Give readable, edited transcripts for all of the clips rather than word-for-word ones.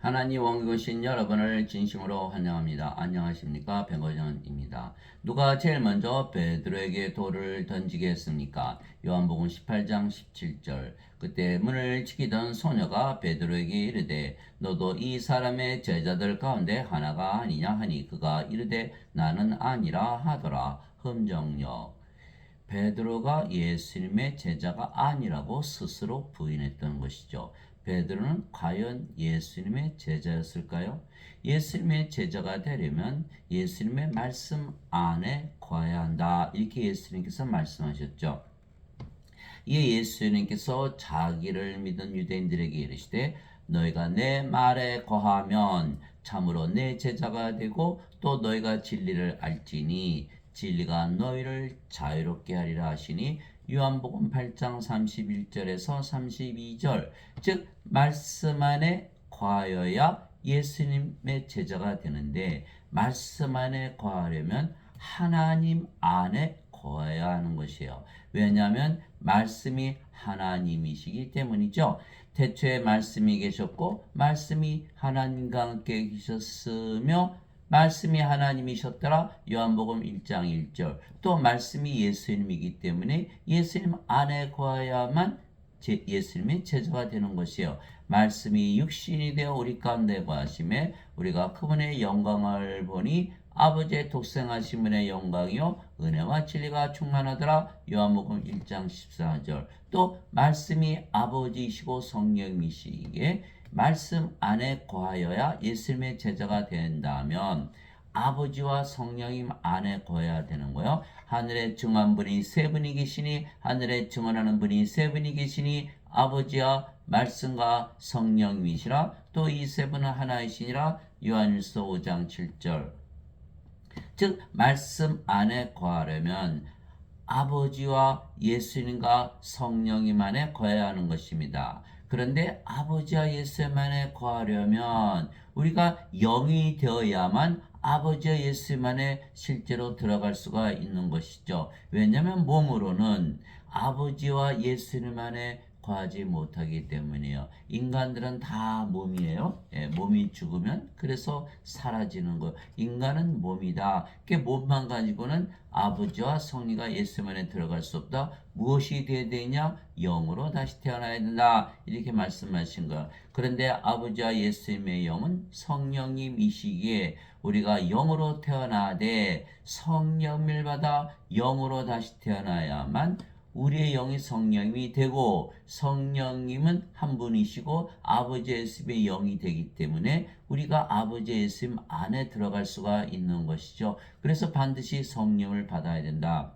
하나님 원교신 여러분을 진심으로 환영합니다. 안녕하십니까? 백어전입니다. 누가 제일 먼저 베드로에게 돌을 던지게 했습니까? 요한복음 18장 17절. 그때 문을 지키던 소녀가 베드로에게 이르되 너도 이 사람의 제자들 가운데 하나가 아니냐 하니 그가 이르되 나는 아니라 하더라. 흠정역. 베드로가 예수님의 제자가 아니라고 스스로 부인했던 것이죠. 베드로는 과연 예수님의 제자였을까요? 예수님의 제자가 되려면 예수님의 말씀 안에 거해야 한다. 이렇게 예수님께서 말씀하셨죠. 이에 예수님께서 자기를 믿은 유대인들에게 이르시되 너희가 내 말에 거하면 참으로 내 제자가 되고 또 너희가 진리를 알지니 진리가 너희를 자유롭게 하리라 하시니 요한복음 8장 31절에서 32절 즉 말씀 안에 거하여야 예수님의 제자가 되는데 말씀 안에 거하려면 하나님 안에 거해야 하는 것이에요. 왜냐하면 말씀이 하나님이시기 때문이죠. 태초에 말씀이 계셨고 말씀이 하나님과 함께 계셨으며 말씀이 하나님이셨더라. 요한복음 1장 1절. 또 말씀이 예수님이기 때문에 예수님 안에 거해야만 예수님의 제자가 되는 것이요. 말씀이 육신이 되어 우리 가운데 거하심에 우리가 그분의 영광을 보니 아버지의 독생하신 분의 영광이요 은혜와 진리가 충만하더라. 요한복음 1장 14절. 또 말씀이 아버지이시고 성령이시기에 말씀 안에 거하여야 예수님의 제자가 된다면 아버지와 성령님 안에 거해야 되는 거요. 하늘에 증언한 분이 세 분이 계시니 하늘에 증언하는 분이 세 분이 계시니 아버지와 말씀과 성령님이시라. 또 이 세 분은 하나이시니라. 요한일서 5장 7절. 즉 말씀 안에 거하려면 아버지와 예수님과 성령님 안에 거해야 하는 것입니다. 그런데 아버지와 예수님 안에 거하려면 우리가 영이 되어야만 아버지와 예수님 안에 실제로 들어갈 수가 있는 것이죠. 왜냐하면 몸으로는 아버지와 예수님 안에 거하지 못하기 때문이에요. 인간들은 다 몸이에요. 몸이 죽으면 그래서 사라지는 거예요. 인간은 몸이다. 그 몸만 가지고는 아버지와 성리가 예수님 안에 들어갈 수 없다. 무엇이 되어야 되냐? 영으로 다시 태어나야 된다. 이렇게 말씀하신 거예요. 그런데 아버지와 예수님의 영은 성령님이시기에 우리가 영으로 태어나되 성령을 받아 영으로 다시 태어나야만 우리의 영이 성령님이 되고 성령님은 한 분이시고 아버지 예수님의 영이 되기 때문에 우리가 아버지 예수님 안에 들어갈 수가 있는 것이죠. 그래서 반드시 성령을 받아야 된다.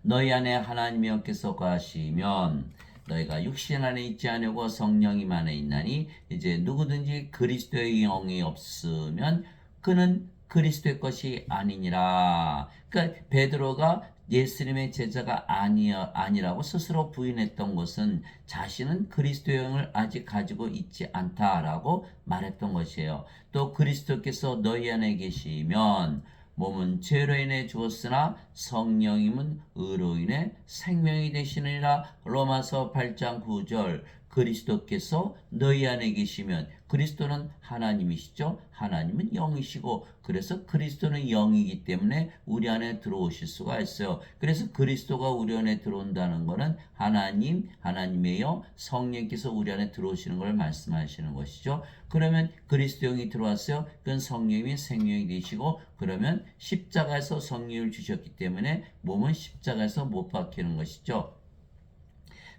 너희 안에 하나님의 영께서 거하시면 너희가 육신 안에 있지 않으고 성령님 안에 있나니 이제 누구든지 그리스도의 영이 없으면 그는 그리스도의 것이 아니니라. 그러니까 베드로가 예수님의 제자가 아니라고 스스로 부인했던 것은 자신은 그리스도의 영을 아직 가지고 있지 않다라고 말했던 것이에요. 또 그리스도께서 너희 안에 계시면 몸은 죄로 인해 죽었으나 성령님은 의로 인해 생명이 되시느니라. 로마서 8장 9절. 그리스도께서 너희 안에 계시면 그리스도는 하나님이시죠. 하나님은 영이시고 그래서 그리스도는 영이기 때문에 우리 안에 들어오실 수가 있어요. 그래서 그리스도가 우리 안에 들어온다는 것은 하나님의 영, 성령께서 우리 안에 들어오시는 걸 말씀하시는 것이죠. 그러면 그리스도 영이 들어왔어요. 그건 성령이 생명이 되시고 그러면 십자가에서 성령을 주셨기 때문에 몸은 십자가에서 못 박히는 것이죠.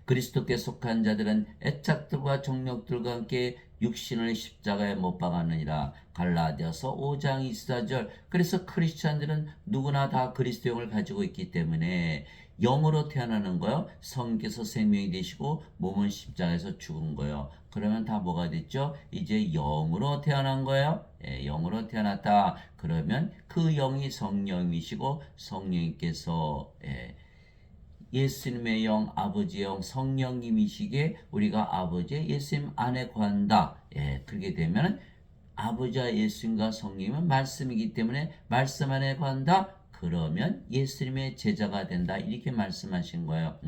그리스도께 속한 자들은 애착들과 정욕들과 함께 육신을 십자가에 못 박았느니라. 갈라디아서 5장 24절. 그래서 크리스찬들은 누구나 다 그리스도 영을 가지고 있기 때문에 영으로 태어나는 거요. 성께서 생명이 되시고 몸은 십자가에서 죽은 거요. 그러면 다 뭐가 됐죠? 이제 영으로 태어난 거예요. 영으로 태어났다. 그러면 그 영이 성령이시고 성령님께서 예수님의 영, 아버지의 영, 성령님이시기에 우리가 아버지의 예수님 안에 거한다. 그렇게 되면 아버지와 예수님과 성령님은 말씀이기 때문에 말씀 안에 거한다. 그러면 예수님의 제자가 된다. 이렇게 말씀하신 거예요.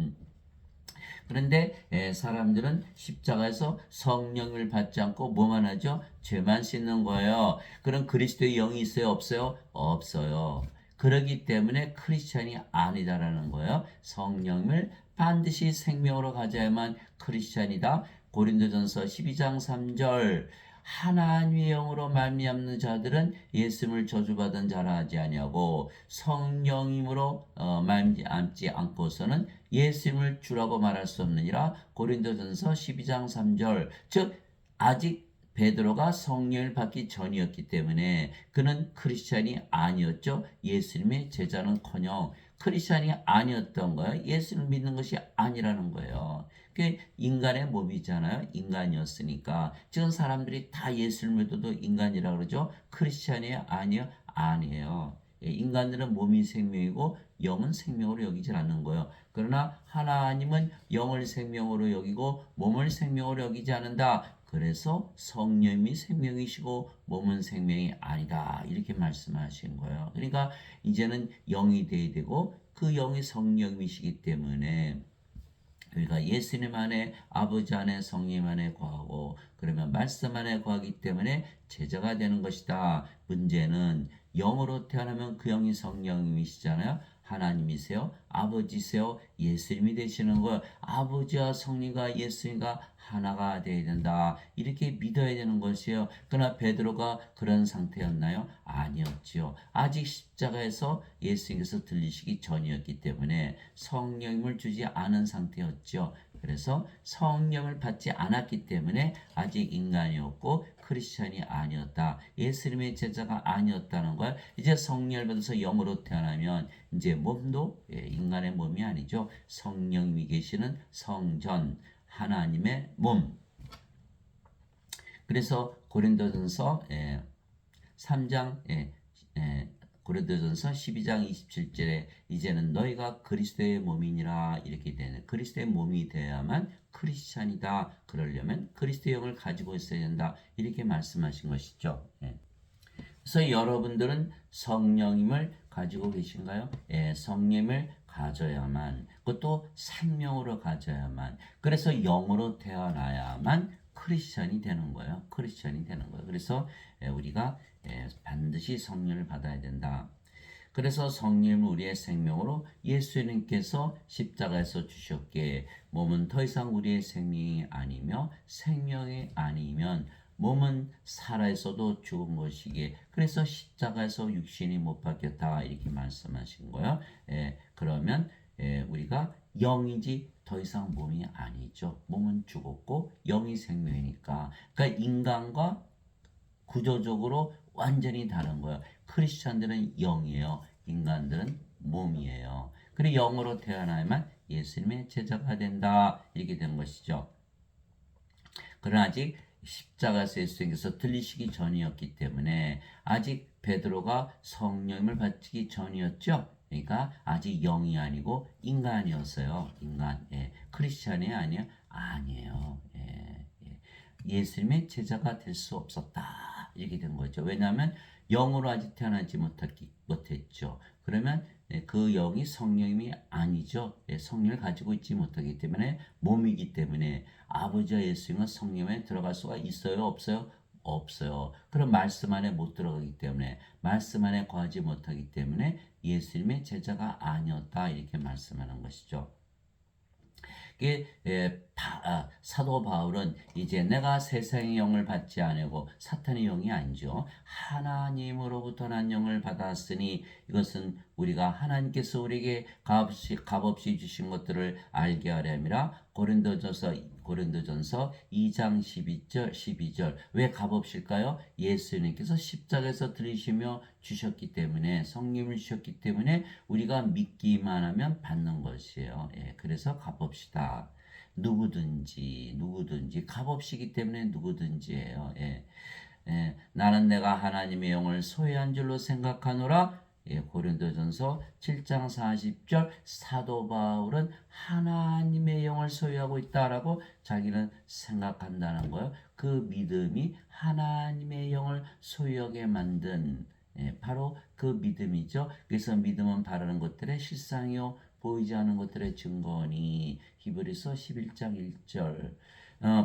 그런데 사람들은 십자가에서 성령을 받지 않고 뭐만 하죠? 죄만 씻는 거예요. 그럼 그리스도의 영이 있어요? 없어요? 없어요. 그러기 때문에 크리스찬이 아니다라는 거예요. 성령을 반드시 생명으로 가져야만 크리스찬이다. 고린도전서 12장 3절 하나님의 영으로 말미암는 자들은 예수님을 저주받은 자라 하지 아니하고 성령임으로 말미암지 않고서는 예수님을 주라고 말할 수 없느니라. 고린도전서 12장 3절 즉 아직 베드로가 성령을 받기 전이었기 때문에 그는 크리스찬이 아니었죠. 예수님의 제자는커녕 크리스찬이 아니었던 거예요. 예수를 믿는 것이 아니라는 거예요. 그게 인간의 몸이잖아요. 인간이었으니까. 지금 사람들이 다 예수를 믿어도 인간이라 그러죠. 크리스찬이에요? 아니요. 아니에요. 인간들은 몸이 생명이고 영은 생명으로 여기지 않는 거예요. 그러나 하나님은 영을 생명으로 여기고 몸을 생명으로 여기지 않는다. 그래서 성령이 생명이시고 몸은 생명이 아니다. 이렇게 말씀하신 거예요. 그러니까 이제는 영이 돼야 되고 그 영이 성령이시기 때문에 우리가 예수님 안에 아버지 안에 성령 안에 거하고 그러면 말씀 안에 거하기 때문에 제자가 되는 것이다. 문제는 영으로 태어나면 그 영이 성령이시잖아요. 하나님이세요. 아버지세요. 예수님이 되시는 거예요. 아버지와 성령과 예수님과 하나가 되어야 된다. 이렇게 믿어야 되는 것이에요. 그러나 베드로가 그런 상태였나요? 아니었지요. 아직 십자가에서 예수님께서 들리시기 전이었기 때문에 성령을 주지 않은 상태였죠. 그래서 성령을 받지 않았기 때문에 아직 인간이었고 크리스찬이 아니었다. 예수님의 제자가 아니었다는 걸 이제 성령을 받아서 영으로 태어나면 이제 몸도 인간의 몸이 아니죠. 성령이 계시는 성전 하나님의 몸. 그래서 고린도전서 3장 고린도전서 12장 27절에 이제는 너희가 그리스도의 몸이니라 이렇게 되는 그리스도의 몸이 되어야만 크리스찬이다. 그러려면 그리스도의 영을 가지고 있어야 된다. 이렇게 말씀하신 것이죠. 그래서 여러분들은 성령님을 가지고 계신가요? 성령을 가져야만 그것도 생명으로 가져야만 그래서 영으로 태어나야만 크리스천이 되는 거예요. 크리스천이 되는 거예요. 그래서 우리가 반드시 성령을 받아야 된다. 그래서 성령을 우리의 생명으로 예수님께서 십자가에서 주셨기에 몸은 더 이상 우리의 생명이 아니며 생명이 아니면 몸은 살아있어도 죽은 것이기에 그래서 십자가에서 육신이 못 박혔다 이렇게 말씀하신 거예요. 그러면 우리가 영이지 더 이상 몸이 아니죠. 몸은 죽었고 영이 생명이니까 그러니까 인간과 구조적으로 완전히 다른 거예요. 크리스천들은 영이에요. 인간들은 몸이에요. 그리고 영으로 태어나야만 예수님의 제자가 된다. 이렇게 된 것이죠. 그러나 아직 십자가에서 예수님께서 들리시기 전이었기 때문에 아직 베드로가 성령을 받기 전이었죠. 그러니까 아직 영이 아니고 인간이었어요. 인간. 크리스천이 아니에요. 예수님의 제자가 될 수 없었다. 이렇게 된 거죠. 왜냐하면 영으로 아직 태어나지 못했죠. 그러면 그 영이 성령이 아니죠. 성령을 가지고 있지 못하기 때문에 몸이기 때문에 아버지와 예수님은 성령에 들어갈 수가 있어요? 없어요? 없어요. 그럼 말씀 안에 못 들어가기 때문에 말씀 안에 거하지 못하기 때문에 예수님의 제자가 아니었다. 이렇게 말씀하는 것이죠. 사도 바울은 이제 내가 세상의 영을 받지 아니고 사탄의 영이 아니죠. 하나님으로부터 난 영을 받았으니 이것은 우리가 하나님께서 우리에게 값없이 주신 것들을 알게 하려 함이라. 고린도전서 2장 12절 왜 값없일까요? 예수님께서 십자가에서 들이시며 주셨기 때문에 성령을 주셨기 때문에 우리가 믿기만 하면 받는 것이에요. 그래서 값없이다. 누구든지 값없이기 때문에 누구든지예요. 나는 내가 하나님의 영을 소유한 줄로 생각하노라. 고린도전서 7장 40절 사도 바울은 하나님의 영을 소유하고 있다라고 자기는 생각한다는 거예요. 그 믿음이 하나님의 영을 소유하게 만든 바로 그 믿음이죠. 그래서 믿음은 바라는 것들의 실상이요 보이지 않는 것들의 증거니. 히브리서 11장 1절.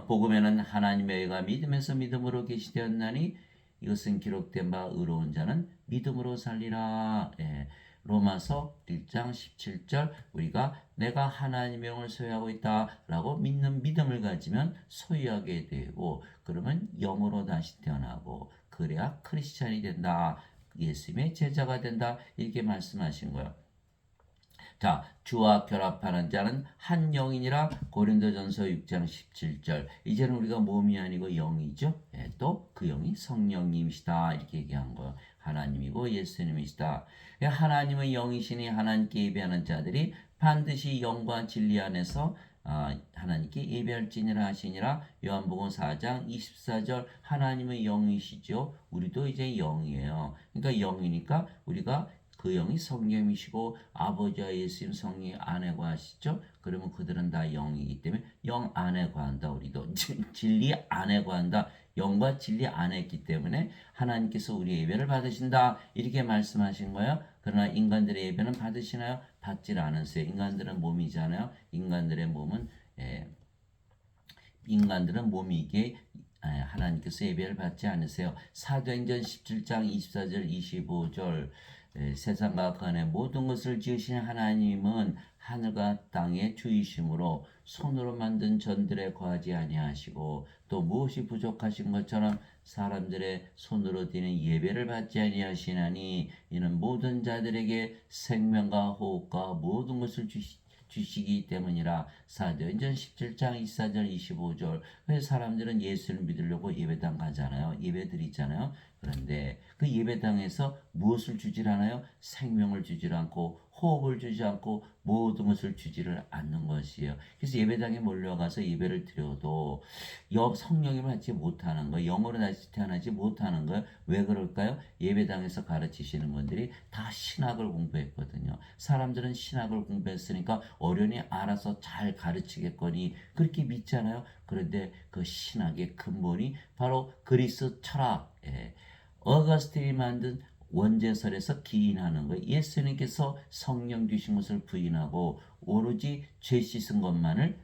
복음에는 하나님의 의가 믿음에서 믿음으로 계시되었나니 이것은 기록된 바 의로운 자는 믿음으로 살리라. 예. 로마서 1장 17절. 우리가 내가 하나님의 영을 소유하고 있다라고 믿는 믿음을 가지면 소유하게 되고, 그러면 영으로 다시 태어나고, 그래야 크리스찬이 된다. 예수님의 제자가 된다. 이렇게 말씀하신 거예요. 자, 주와 결합하는 자는 한 영이니라. 고린도전서 6장 17절. 이제는 우리가 몸이 아니고 영이죠. 예, 또 그 영이 성령님이시다. 이렇게 얘기한 거예요. 하나님이고 예수님이시다. 하나님의 영이시니 하나님께 예배하는 자들이 반드시 영과 진리 안에서 하나님께 예배할지니라 하시니라. 요한복음 4장 24절. 하나님의 영이시죠. 우리도 이제 영이에요. 그러니까 영이니까 우리가 그 영이 성령이시고 아버지와 예수님 성령이 안에 거하시죠. 그러면 그들은 다 영이기 때문에 영 안에 거한다. 우리도 진리 안에 거한다. 영과 진리 안에 있기 때문에 하나님께서 우리 예배를 받으신다. 이렇게 말씀하신 거예요. 그러나 인간들의 예배는 받으시나요? 받질 않으세요. 인간들은 몸이잖아요. 인간들은 몸이기에 하나님께서 예배를 받지 않으세요. 사도행전 17장 24절 25절. 세상과 그 안에 모든 것을 지으신 하나님은 하늘과 땅의 주이심으로 손으로 만든 전들에 거하지 아니하시고, 또 무엇이 부족하신 것처럼 사람들의 손으로 드리는 예배를 받지 아니하시나니 이는 모든 자들에게 생명과 호흡과 모든 것을 주시기 때문이라. 사도행전 17장 24절 25절. 그래서 사람들은 예수를 믿으려고 예배당 가잖아요. 예배 드리잖아요. 그런데 그 예배당에서 무엇을 주질 않아요? 생명을 주질 않고 호흡을 주지 않고 모든 것을 주지를 않는 것이에요. 그래서 예배당에 몰려가서 예배를 드려도 성령님을 받지 못하는 거예요. 영으로 다시 태어나지 못하는 거예요. 왜 그럴까요? 예배당에서 가르치시는 분들이 다 신학을 공부했거든요. 사람들은 신학을 공부했으니까 어련히 알아서 잘 가르치겠거니 그렇게 믿잖아요. 그런데 그 신학의 근본이 바로 그리스 철학, 어거스틴이 만든 원죄설에서 기인하는 거예요. 예수님께서 성령 주신 것을 부인하고 오로지 죄 씻은 것만을,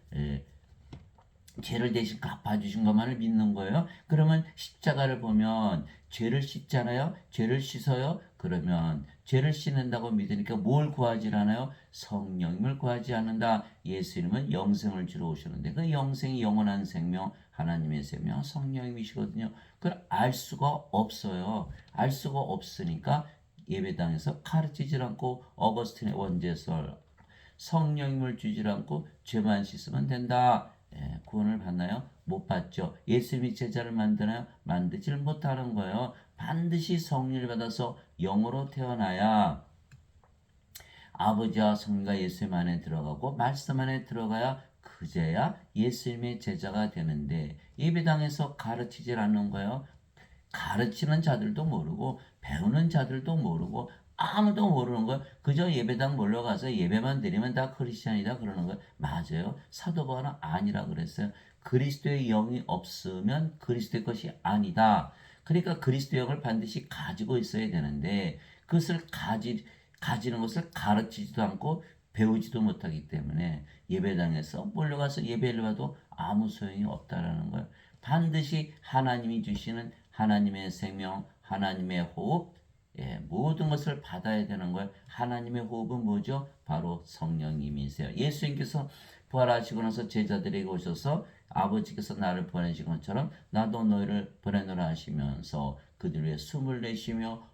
죄를 대신 갚아주신 것만을 믿는 거예요. 그러면 십자가를 보면 죄를 씻잖아요. 죄를 씻어요. 그러면 죄를 씻는다고 믿으니까 뭘 구하지 않아요? 성령님을 구하지 않는다. 예수님은 영생을 주러 오셨는데 그 영생이 영원한 생명, 하나님의 생명, 성령님이시거든요. 그걸 알 수가 없어요. 알 수가 없으니까 예배당에서 가르치질 않고 어거스틴의 원죄설, 성령님을 주질 않고 죄만 씻으면 된다. 구원을 받나요? 못 받죠. 예수님이 제자를 만드나요? 만들지를 못하는 거예요. 반드시 성령을 받아서 영으로 태어나야 아버지와 성령과 예수님 안에 들어가고 말씀 안에 들어가야 그제야 예수님의 제자가 되는데 예배당에서 가르치질 않는 거예요. 가르치는 자들도 모르고 배우는 자들도 모르고 아무도 모르는 거예요. 그저 예배당 몰려가서 예배만 드리면 다 크리스찬이다 그러는 거예요. 맞아요. 사도 바울은 아니라 그랬어요. 그리스도의 영이 없으면 그리스도의 것이 아니다. 그러니까 그리스도의 영을 반드시 가지고 있어야 되는데 그것을 가지는 것을 가르치지도 않고 배우지도 못하기 때문에 예배당에서 몰려가서 예배를 봐도 아무 소용이 없다라는 거예요. 반드시 하나님이 주시는 하나님의 생명, 하나님의 호흡, 모든 것을 받아야 되는 거예요. 하나님의 호흡은 뭐죠? 바로 성령님이세요. 예수님께서 부활하시고 나서 제자들에게 오셔서 아버지께서 나를 보내신 것처럼 나도 너희를 보내노라 하시면서 그들 위해 숨을 내쉬며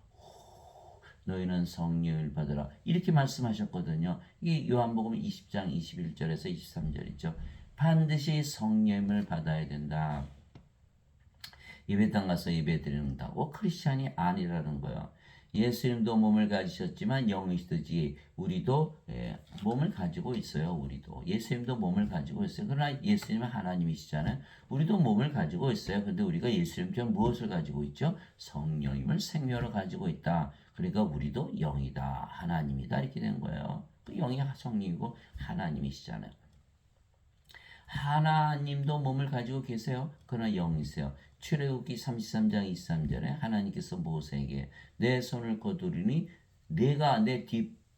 너희는 성령을 받으라 이렇게 말씀하셨거든요. 이게 요한복음 20장 21절에서 23절이죠. 반드시 성령을 받아야 된다. 예배당 가서 예배 드린다고 크리스찬이 아니라는 거예요. 예수님도 몸을 가지셨지만 영이시듯이 우리도 몸을 가지고 있어요. 우리도 예수님도 몸을 가지고 있어요. 그러나 예수님은 하나님이시잖아요. 우리도 몸을 가지고 있어요. 그런데 우리가 예수님처럼 무엇을 가지고 있죠? 성령님을 생명으로 가지고 있다. 그러니까 우리도 영이다, 하나님이다 이렇게 된 거예요. 그 영이 성령이고 하나님이시잖아요. 하나님도 몸을 가지고 계세요. 그러나 영이세요. 출애굽기 33장 23절에 하나님께서 모세에게 내 손을 거두리니 내가 내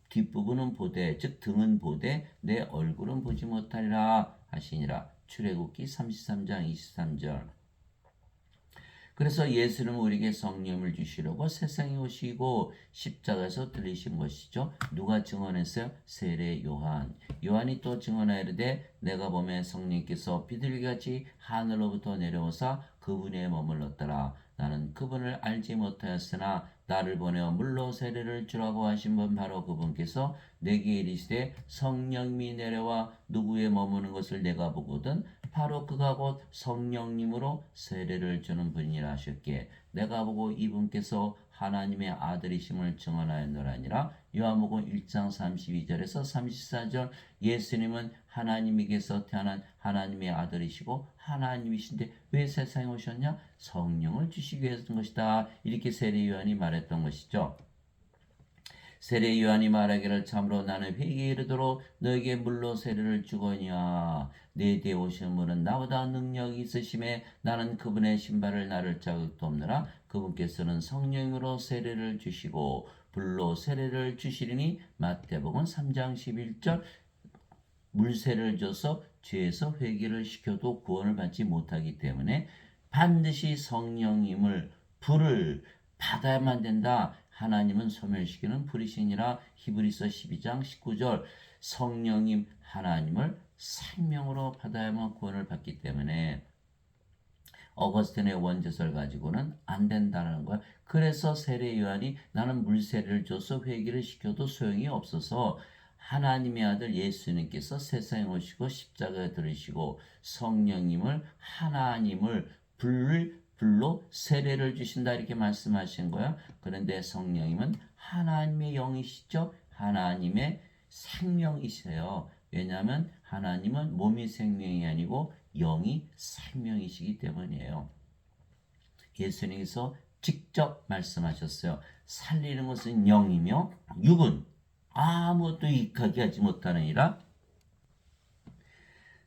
뒷부분은 보되 즉 등은 보되 내 얼굴은 보지 못하리라 하시니라. 출애굽기 33장 23절. 그래서 예수는 우리에게 성령을 주시려고 세상에 오시고 십자가에서 들리신 것이죠. 누가 증언했어요? 세례 요한. 요한이 또 증언하이르되 내가 보매 성령께서 비둘기같이 하늘로부터 내려오사 그분에 머물렀더라. 나는 그분을 알지 못하였으나 나를 보내어 물로 세례를 주라고 하신 분 바로 그분께서 내게 이르시되 성령이 내려와 누구에 머무는 것을 내가 보거든 바로 그가 곧 성령님으로 세례를 주는 분이라 하셨기에 내가 보고 이분께서 하나님의 아들이심을 증언하였노라니라. 요한복음 1장 32절에서 34절. 예수님은 하나님에게서 태어난 하나님의 아들이시고 하나님이신데 왜 세상에 오셨냐? 성령을 주시기 위해서인 것이다. 이렇게 세례 요한이 말했던 것이죠. 세례 요한이 말하기를 참으로 나는 회개에 이르도록 너에게 물로 세례를 주거니와 내 뒤에 오시는 분은 나보다 능력이 있으심에 나는 그분의 신발을 나를 자극도 없느라. 그분께서는 성령으로 세례를 주시고 불로 세례를 주시리니. 마태복음 3장 11절. 물세례를 줘서 죄에서 회개를 시켜도 구원을 받지 못하기 때문에 반드시 성령님을 불을 받아야만 된다. 하나님은 소멸시키는 불이시니라. 히브리서 12장 19절. 성령님 하나님을 생명으로 받아야만 구원을 받기 때문에 어거스틴의 원죄설 가지고는 안 된다는 거야. 그래서 세례 요한이 나는 물세례를 줘서 회개를 시켜도 소용이 없어서 하나님의 아들 예수님께서 세상에 오시고 십자가에 들으시고 성령님을 하나님을 불로 세례를 주신다 이렇게 말씀하신 거야. 그런데 성령님은 하나님의 영이시죠. 하나님의 생명이세요. 왜냐하면 하나님은 몸이 생명이 아니고 영이 생명이시기 때문이에요. 예수님께서 직접 말씀하셨어요. 살리는 것은 영이며 육은 아무것도 이익하게 하지 못하느니라.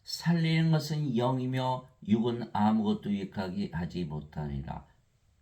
살리는 것은 영이며 육은 아무것도 유익하게 하지 못하니라.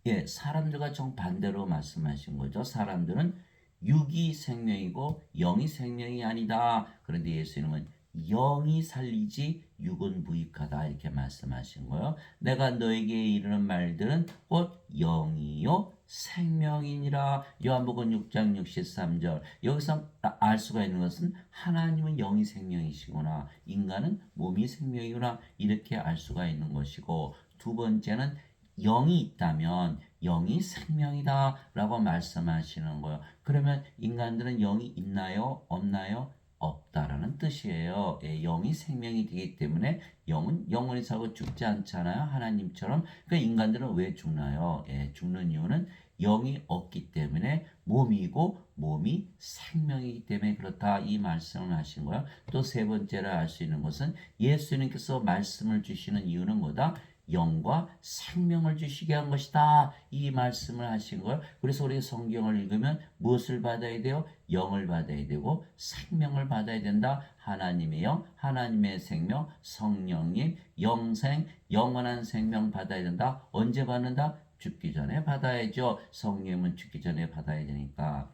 예, 사람들과 정반대로 말씀하신 거죠. 사람들은 육이 생명이고 영이 생명이 아니다. 그런데 예수님은 영이 살리지 육은 무익하다 이렇게 말씀하신 거예요. 내가 너에게 이르는 말들은 곧 영이요 생명이니라. 요한복음 6장 63절. 여기서 알 수가 있는 것은 하나님은 영이 생명이시구나. 인간은 몸이 생명이구나. 이렇게 알 수가 있는 것이고, 두 번째는 영이 있다면 영이 생명이다 라고 말씀하시는 거예요. 그러면 인간들은 영이 있나요? 없나요? 없다라는 뜻이에요. 예, 영이 생명이 되기 때문에 영은 영원히 살고 죽지 않잖아요. 하나님처럼. 그러니까 인간들은 왜 죽나요? 예, 죽는 이유는 영이 없기 때문에 몸이고 몸이 생명이기 때문에 그렇다 이 말씀을 하신 거예요. 또 세 번째로 알 수 있는 것은 예수님께서 말씀을 주시는 이유는 뭐다? 영과 생명을 주시게 한 것이다. 이 말씀을 하신 거예요. 그래서 우리 성경을 읽으면 무엇을 받아야 돼요? 영을 받아야 되고 생명을 받아야 된다. 하나님의 영, 하나님의 생명, 성령님, 영생, 영원한 생명 받아야 된다. 언제 받는다? 죽기 전에 받아야죠. 성령은 죽기 전에 받아야 되니까.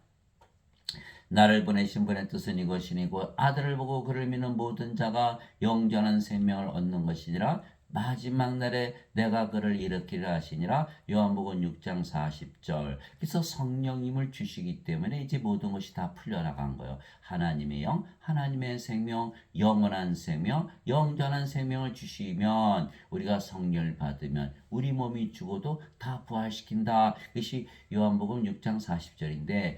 나를 보내신 분의 뜻은 이것이니고 아들을 보고 그를 믿는 모든 자가 영전한 생명을 얻는 것이니라. 마지막 날에 내가 그를 일으키리라 하시니라. 요한복음 6장 40절. 그래서 성령님을 주시기 때문에 이제 모든 것이 다 풀려나간 거예요. 하나님의 영, 하나님의 생명, 영원한 생명, 영전한 생명을 주시면 우리가 성령을 받으면 우리 몸이 죽어도 다 부활시킨다. 그것이 요한복음 6장 40절인데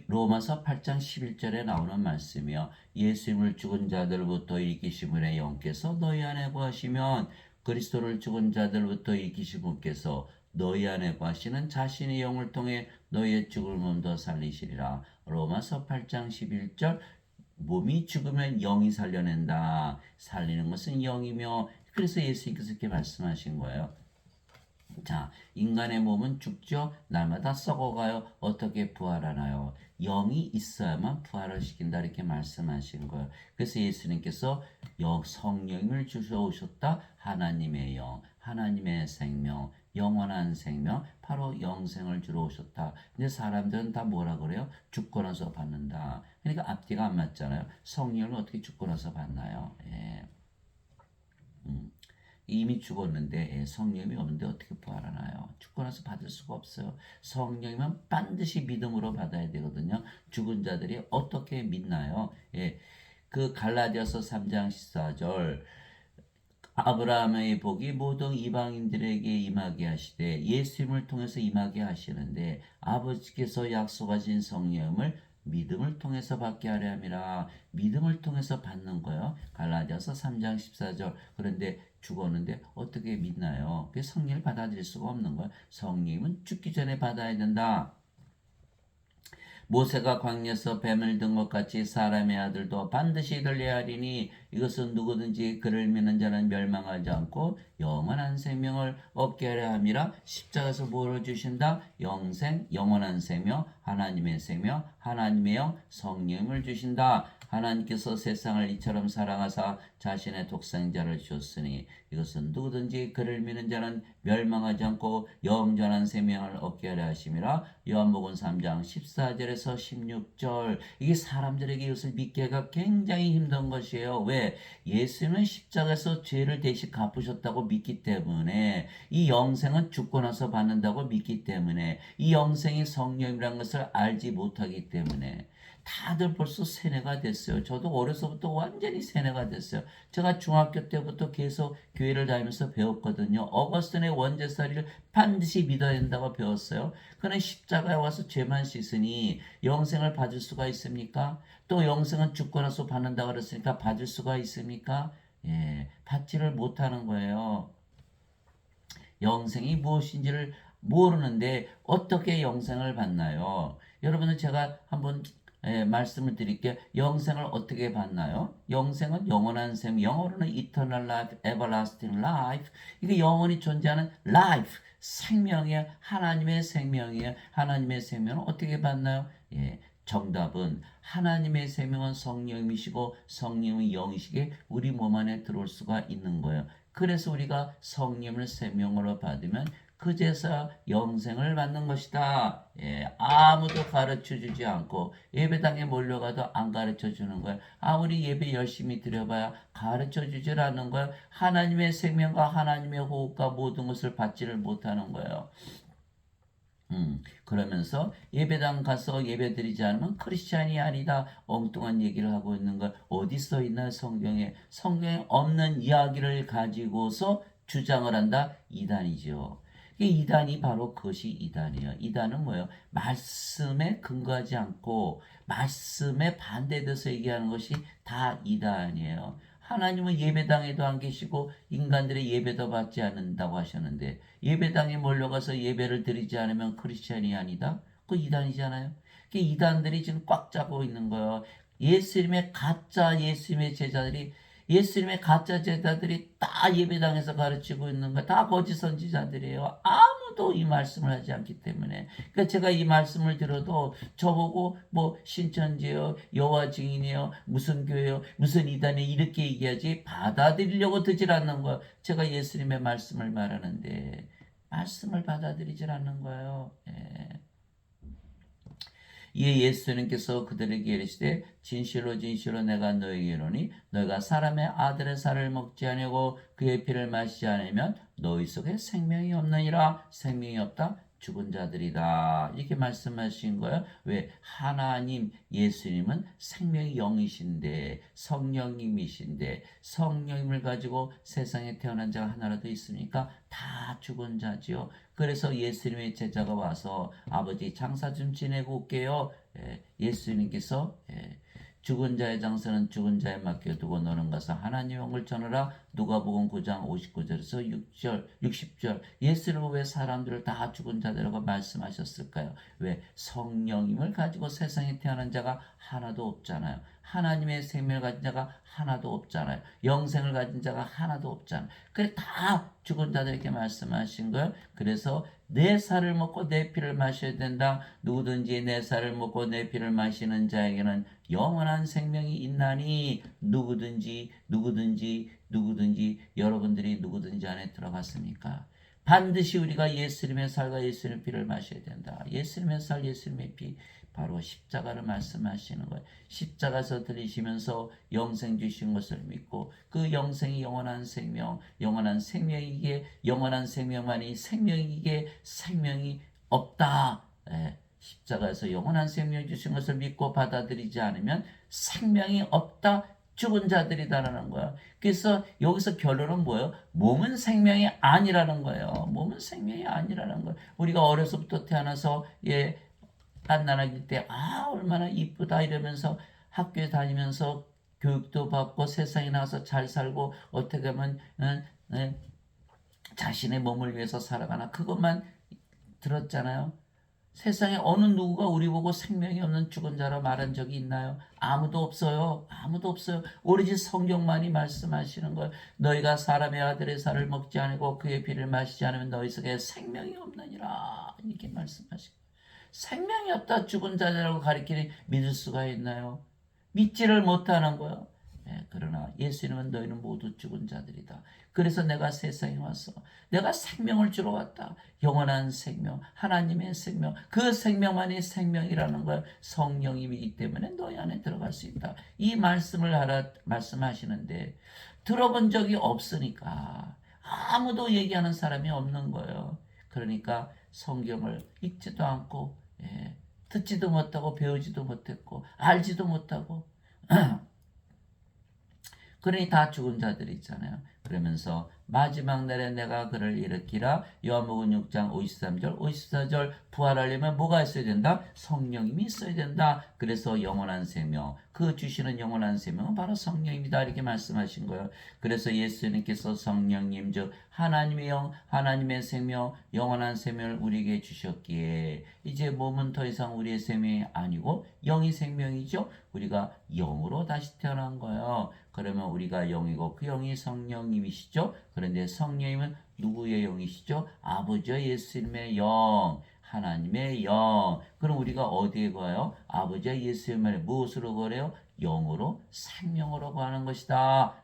로마서 8장 11절에 나오는 말씀이요. 예수님을 죽은 자들부터 일으키신 분의 영께서 너희 안에 거하시면 그리스도를 죽은 자들부터 일으키신 분께서 너희 안에 거하시는 자신의 영을 통해 너희의 죽을 몸도 살리시리라. 로마서 8장 11절. 몸이 죽으면 영이 살려낸다. 살리는 것은 영이며 그래서 예수님께서 이렇게 말씀하신 거예요. 자, 인간의 몸은 죽죠. 날마다 썩어가요. 어떻게 부활하나요? 영이 있어야만 부활을 시킨다 이렇게 말씀하신 거예요. 그래서 예수님께서 성령을 주셔오셨다. 하나님의 영, 하나님의 생명, 영원한 생명, 바로 영생을 주러 오셨다. 근데 사람들은 다 뭐라 그래요? 죽고 나서 받는다. 그러니까 앞뒤가 안 맞잖아요. 성령을 어떻게 죽고 나서 받나요? 예. 이미 죽었는데 성령이 없는데 어떻게 부활하나요? 죽고 나서 받을 수가 없어요. 성령이면 반드시 믿음으로 받아야 되거든요. 죽은 자들이 어떻게 믿나요? 예, 그 갈라디아서 3장 14절 아브라함의 복이 모든 이방인들에게 임하게 하시되 예수님을 통해서 임하게 하시는데 아버지께서 약속하신 성령을 믿음을 통해서 받게 하려 함이라. 믿음을 통해서 받는 거예요. 갈라디아서 3장 14절. 그런데 죽었는데 어떻게 믿나요? 그 성령을 받아들일 수가 없는 거예요. 성령은 죽기 전에 받아야 된다. 모세가 광야에서 뱀을 든 것 같이 사람의 아들도 반드시 들려야 하리니 이것은 누구든지 그를 믿는 자는 멸망하지 않고 영원한 생명을 얻게 하려 함이라. 십자가에서 뭐를 주신다? 영생, 영원한 생명, 하나님의 생명, 하나님의 영, 성령을 주신다. 하나님께서 세상을 이처럼 사랑하사 자신의 독생자를 주셨으니 이것은 누구든지 그를 믿는 자는 멸망하지 않고 영원한 생명을 얻게 하려 하심이라. 요한복음 3장 14절에서 16절. 이게 사람들에게 이것을 믿기가 굉장히 힘든 것이에요. 왜? 예수는 십자가에서 죄를 대신 갚으셨다고 믿기 때문에, 이 영생은 죽고 나서 받는다고 믿기 때문에, 이 영생이 성령이라는 것을 알지 못하기 때문에 다들 벌써 세뇌가 됐어요. 저도 어려서부터 완전히 세뇌가 됐어요. 제가 중학교 때부터 계속 교회를 다니면서 배웠거든요. 어거스틴의 원죄살이를 반드시 믿어야 된다고 배웠어요. 그런데 십자가에 와서 죄만 씻으니 영생을 받을 수가 있습니까? 또 영생은 죽고 나서 받는다고 그랬으니까 받을 수가 있습니까? 예, 받지를 못하는 거예요. 영생이 무엇인지를 모르는데 어떻게 영생을 받나요? 여러분은 제가 한번 말씀을 드릴게요. 영생을 어떻게 받나요? 영생은 영원한 생, 영어로는 eternal life, everlasting life. 이게 영원히 존재하는 life, 생명이에요. 하나님의 생명이에요. 하나님의 생명은 어떻게 받나요? 예, 정답은 하나님의 생명은 성령이시고 성령의 영이시기에 우리 몸 안에 들어올 수가 있는 거예요. 그래서 우리가 성령을 생명으로 받으면 그제서 영생을 받는 것이다. 예, 아무도 가르쳐 주지 않고 예배당에 몰려가도 안 가르쳐 주는 거예요. 아무리 예배 열심히 드려봐야 가르쳐 주질 않는 거예요. 하나님의 생명과 하나님의 호흡과 모든 것을 받지를 못하는 거예요. 그러면서 예배당 가서 예배 드리지 않으면 크리스찬이 아니다. 엉뚱한 얘기를 하고 있는 거 어디 써 있나요? 성경에. 성경에 없는 이야기를 가지고서 주장을 한다. 이단이죠. 이단이 바로 그것이 이단이에요. 이단은 뭐예요? 말씀에 근거하지 않고 말씀에 반대돼서 얘기하는 것이 다 이단이에요. 하나님은 예배당에도 안 계시고 인간들의 예배도 받지 않는다고 하셨는데 예배당에 몰려가서 예배를 드리지 않으면 크리스찬이 아니다? 그 이단이잖아요. 그 이단들이 지금 꽉 잡고 있는 거예요. 예수님의 가짜 예수님의 제자들이 예수님의 가짜 제자들이 다 예배당에서 가르치고 있는 거 다 거짓 선지자들이에요. 아무도 이 말씀을 하지 않기 때문에. 그러니까 제가 이 말씀을 들어도 저보고 뭐 신천지요, 여호와 증인이요, 무슨 교회요, 무슨 이단이 이렇게 얘기하지 받아들이려고 듣질 않는 거예요. 제가 예수님의 말씀을 말하는데 말씀을 받아들이질 않는 거예요. 예. 이에 예수님께서 그들에게 이르시되 진실로 진실로 내가 너에게 이르노니 너희가 사람의 아들의 살을 먹지 아니하고 그의 피를 마시지 않으면 너희 속에 생명이 없느니라. 생명이 없다. 죽은 자들이다. 이렇게 말씀하신 거예요. 왜? 하나님 예수님은 생명의 영이신데 성령님이신데 성령님을 가지고 세상에 태어난 자가 하나라도 있습니까? 다 죽은 자지요. 그래서 예수님의 제자가 와서 아버지 장사 좀 지내고 올게요. 예수님께서 죽은 자의 장사는 죽은 자에 맡겨두고 너는 가서 하나님의 영을 전하라. 누가복음 9장 59절에서 6절, 60절. 예수는 왜 사람들을 다 죽은 자들이라고 말씀하셨을까요? 왜? 성령님을 가지고 세상에 태어난 자가 하나도 없잖아요. 하나님의 생명을 가진 자가 하나도 없잖아요. 영생을 가진 자가 하나도 없잖아요. 그래 다 죽은 자들에게 말씀하신 거예요. 그래서 내 살을 먹고 내 피를 마셔야 된다. 누구든지 내 살을 먹고 내 피를 마시는 자에게는 영원한 생명이 있나니 누구든지 여러분들이 누구든지 안에 들어갔습니까? 반드시 우리가 예수님의 살과 예수님의 피를 마셔야 된다. 예수님의 살, 예수님의 피, 바로 십자가를 말씀하시는 거예요. 십자가에서 들이시면서 영생 주신 것을 믿고 그 영생이 영원한 생명, 영원한 생명이기에 영원한 생명만이 생명이기에 생명이 없다. 예, 십자가에서 영원한 생명 주신 것을 믿고 받아들이지 않으면 생명이 없다. 죽은 자들이다라는 거야. 그래서 여기서 결론은 뭐예요? 몸은 생명이 아니라는 거예요. 몸은 생명이 아니라는 거예요. 우리가 어려서부터 태어나서 갓난아기 때 얼마나 이쁘다 이러면서 학교에 다니면서 교육도 받고 세상에 나가서 잘 살고 어떻게 하면 자신의 몸을 위해서 살아가나 그것만 들었잖아요. 세상에 어느 누구가 우리 보고 생명이 없는 죽은 자라 말한 적이 있나요? 아무도 없어요. 아무도 없어요. 오로지 성경만이 말씀하시는 거예요. 너희가 사람의 아들의 살을 먹지 않고 그의 피를 마시지 않으면 너희 속에 생명이 없느니라. 이렇게 말씀하시고 생명이 없다 죽은 자라고 가리키니 믿을 수가 있나요? 믿지를 못하는 거예요. 그러나 예수님은 너희는 모두 죽은 자들이다. 그래서 내가 세상에 와서 내가 생명을 주러 왔다. 영원한 생명, 하나님의 생명, 그 생명만이 생명이라는 걸 성령님이기 때문에 너희 안에 들어갈 수 있다. 이 말씀을 말씀하시는데 들어본 적이 없으니까 아무도 얘기하는 사람이 없는 거예요. 그러니까 성경을 읽지도 않고 듣지도 못하고 배우지도 못했고 알지도 못하고 그러니 다 죽은 자들이 있잖아요. 그러면서 마지막 날에 내가 그를 일으키라. 요한복음 6장 53절 54절 부활하려면 뭐가 있어야 된다? 성령님이 있어야 된다. 그래서 영원한 생명, 그 주시는 영원한 생명은 바로 성령입니다. 이렇게 말씀하신 거예요. 그래서 예수님께서 성령님 즉 하나님의 영, 하나님의 생명, 영원한 생명을 우리에게 주셨기에 이제 몸은 더 이상 우리의 생명이 아니고 영이 생명이죠. 우리가 영으로 다시 태어난 거예요. 그러면 우리가 영이고 그 영이 성령님이시죠. 그런데 성령님은 누구의 영이시죠? 아버지 예수님의 영, 하나님의 영. 그럼 우리가 어디에 거해요? 아버지 예수님의 무엇으로 거래요? 영으로 생명으로 거하는 것이다.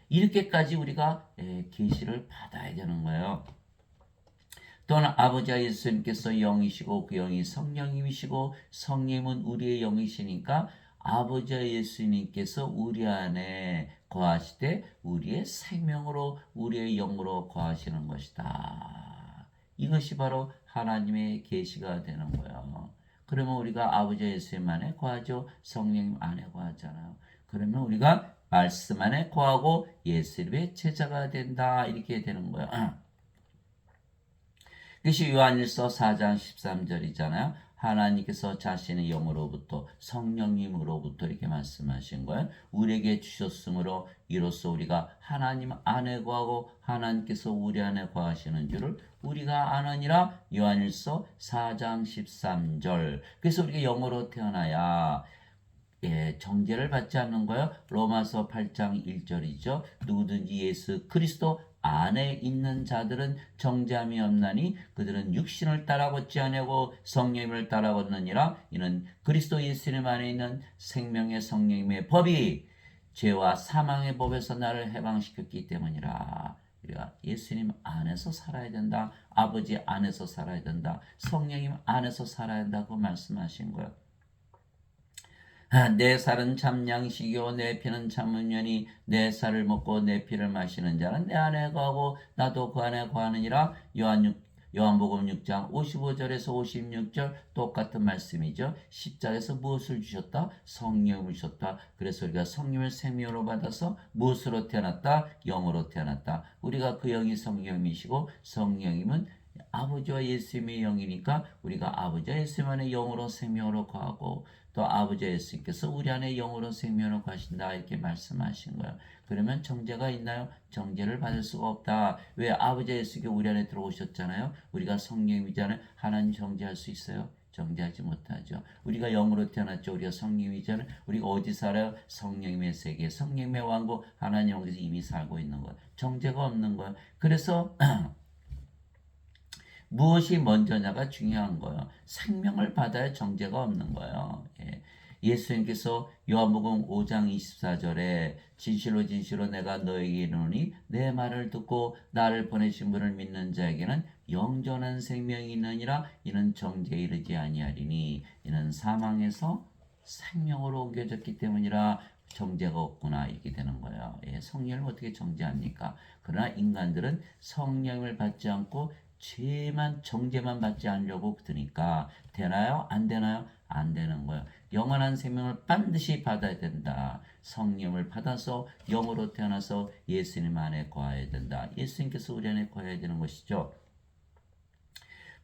이렇게까지 우리가 계시를 받아야 되는 거예요. 또한 아버지 예수님께서 영이시고 그 영이 성령님이시고 성령님은 우리의 영이시니까 아버지 예수님께서 우리 안에 거하시되 우리의 생명으로 우리의 영으로 거하시는 것이다. 이것이 바로 하나님의 계시가 되는 거예요. 그러면 우리가 아버지 예수님 안에 거하죠. 성령님 안에 거하잖아요. 그러면 우리가 말씀 안에 거하고 예수님의 제자가 된다. 이렇게 되는 거예요. 이것이 요한일서 4장 13절이잖아요. 하나님께서 자신의 영으로부터 성령님으로부터 이렇게 말씀하신 거예요. 우리에게 주셨으므로 이로써 우리가 하나님 안에 거하고 하나님께서 우리 안에 거하시는 줄을 우리가 아느니라. 요한일서 4장 13절. 그래서 우리가 영으로 태어나야 정죄를 받지 않는 거예요. 로마서 8장 1절이죠. 누구든지 예수 그리스도 안에 있는 자들은 정죄함이 없나니 그들은 육신을 따라 걷지 아니하고 성령님을 따라 걷느니라. 이는 그리스도 예수님 안에 있는 생명의 성령님의 법이 죄와 사망의 법에서 나를 해방시켰기 때문이라. 우리가 예수님 안에서 살아야 된다. 아버지 안에서 살아야 된다. 성령님 안에서 살아야 된다고 말씀하신 거예요. 내 살은 참 양식이요 내 피는 참 은연이 내 살을 먹고 내 피를 마시는 자는 내 안에 거하고 나도 그 안에 거하느니라. 요한복음 6장 55절에서 56절 똑같은 말씀이죠. 십자가에서 무엇을 주셨다? 성령을 주셨다. 그래서 우리가 성령을 생명으로 받아서 무엇으로 태어났다? 영으로 태어났다. 우리가 그 영이 성령이시고 성령님은 아버지와 예수님의 영이니까 우리가 아버지와 예수님 안에 영으로 생명으로 거하고 또 아버지 예수님께서 우리 안에 영으로 생명으로 가신다 이렇게 말씀하신 거예요. 그러면 정죄가 있나요? 정죄를 받을 수가 없다. 왜? 아버지 예수님이 우리 안에 들어오셨잖아요. 우리가 성령이잖아요. 하나님 정죄할 수 있어요? 정죄하지 못하죠. 우리가 영으로 태어났죠. 우리가 성령이잖아요. 우리가 어디 살아요? 성령님의 세계, 성령님의 왕국 하나님께서 이미 살고 있는 거예요. 정죄가 없는 거예요. 그래서 무엇이 먼저냐가 중요한 거예요. 생명을 받아야 정죄가 없는 거예요. 예. 예수님께서 요한복음 5장 24절에 진실로 진실로 내가 너에게 이르노니 내 말을 듣고 나를 보내신 분을 믿는 자에게는 영존한 생명이 있느니라. 이는 정죄에 이르지 아니하리니 이는 사망에서 생명으로 옮겨졌기 때문이라. 정죄가 없구나 이렇게 되는 거예요. 예, 성령을 어떻게 정죄합니까? 그러나 인간들은 성령을 받지 않고 죄만 정죄만 받지 않으려고 드니까 되나요? 안 되나요? 안 되는 거예요. 영원한 생명을 반드시 받아야 된다. 성령을 받아서 영으로 태어나서 예수님 안에 거해야 된다. 예수님께서 우리 안에 거해야 되는 것이죠.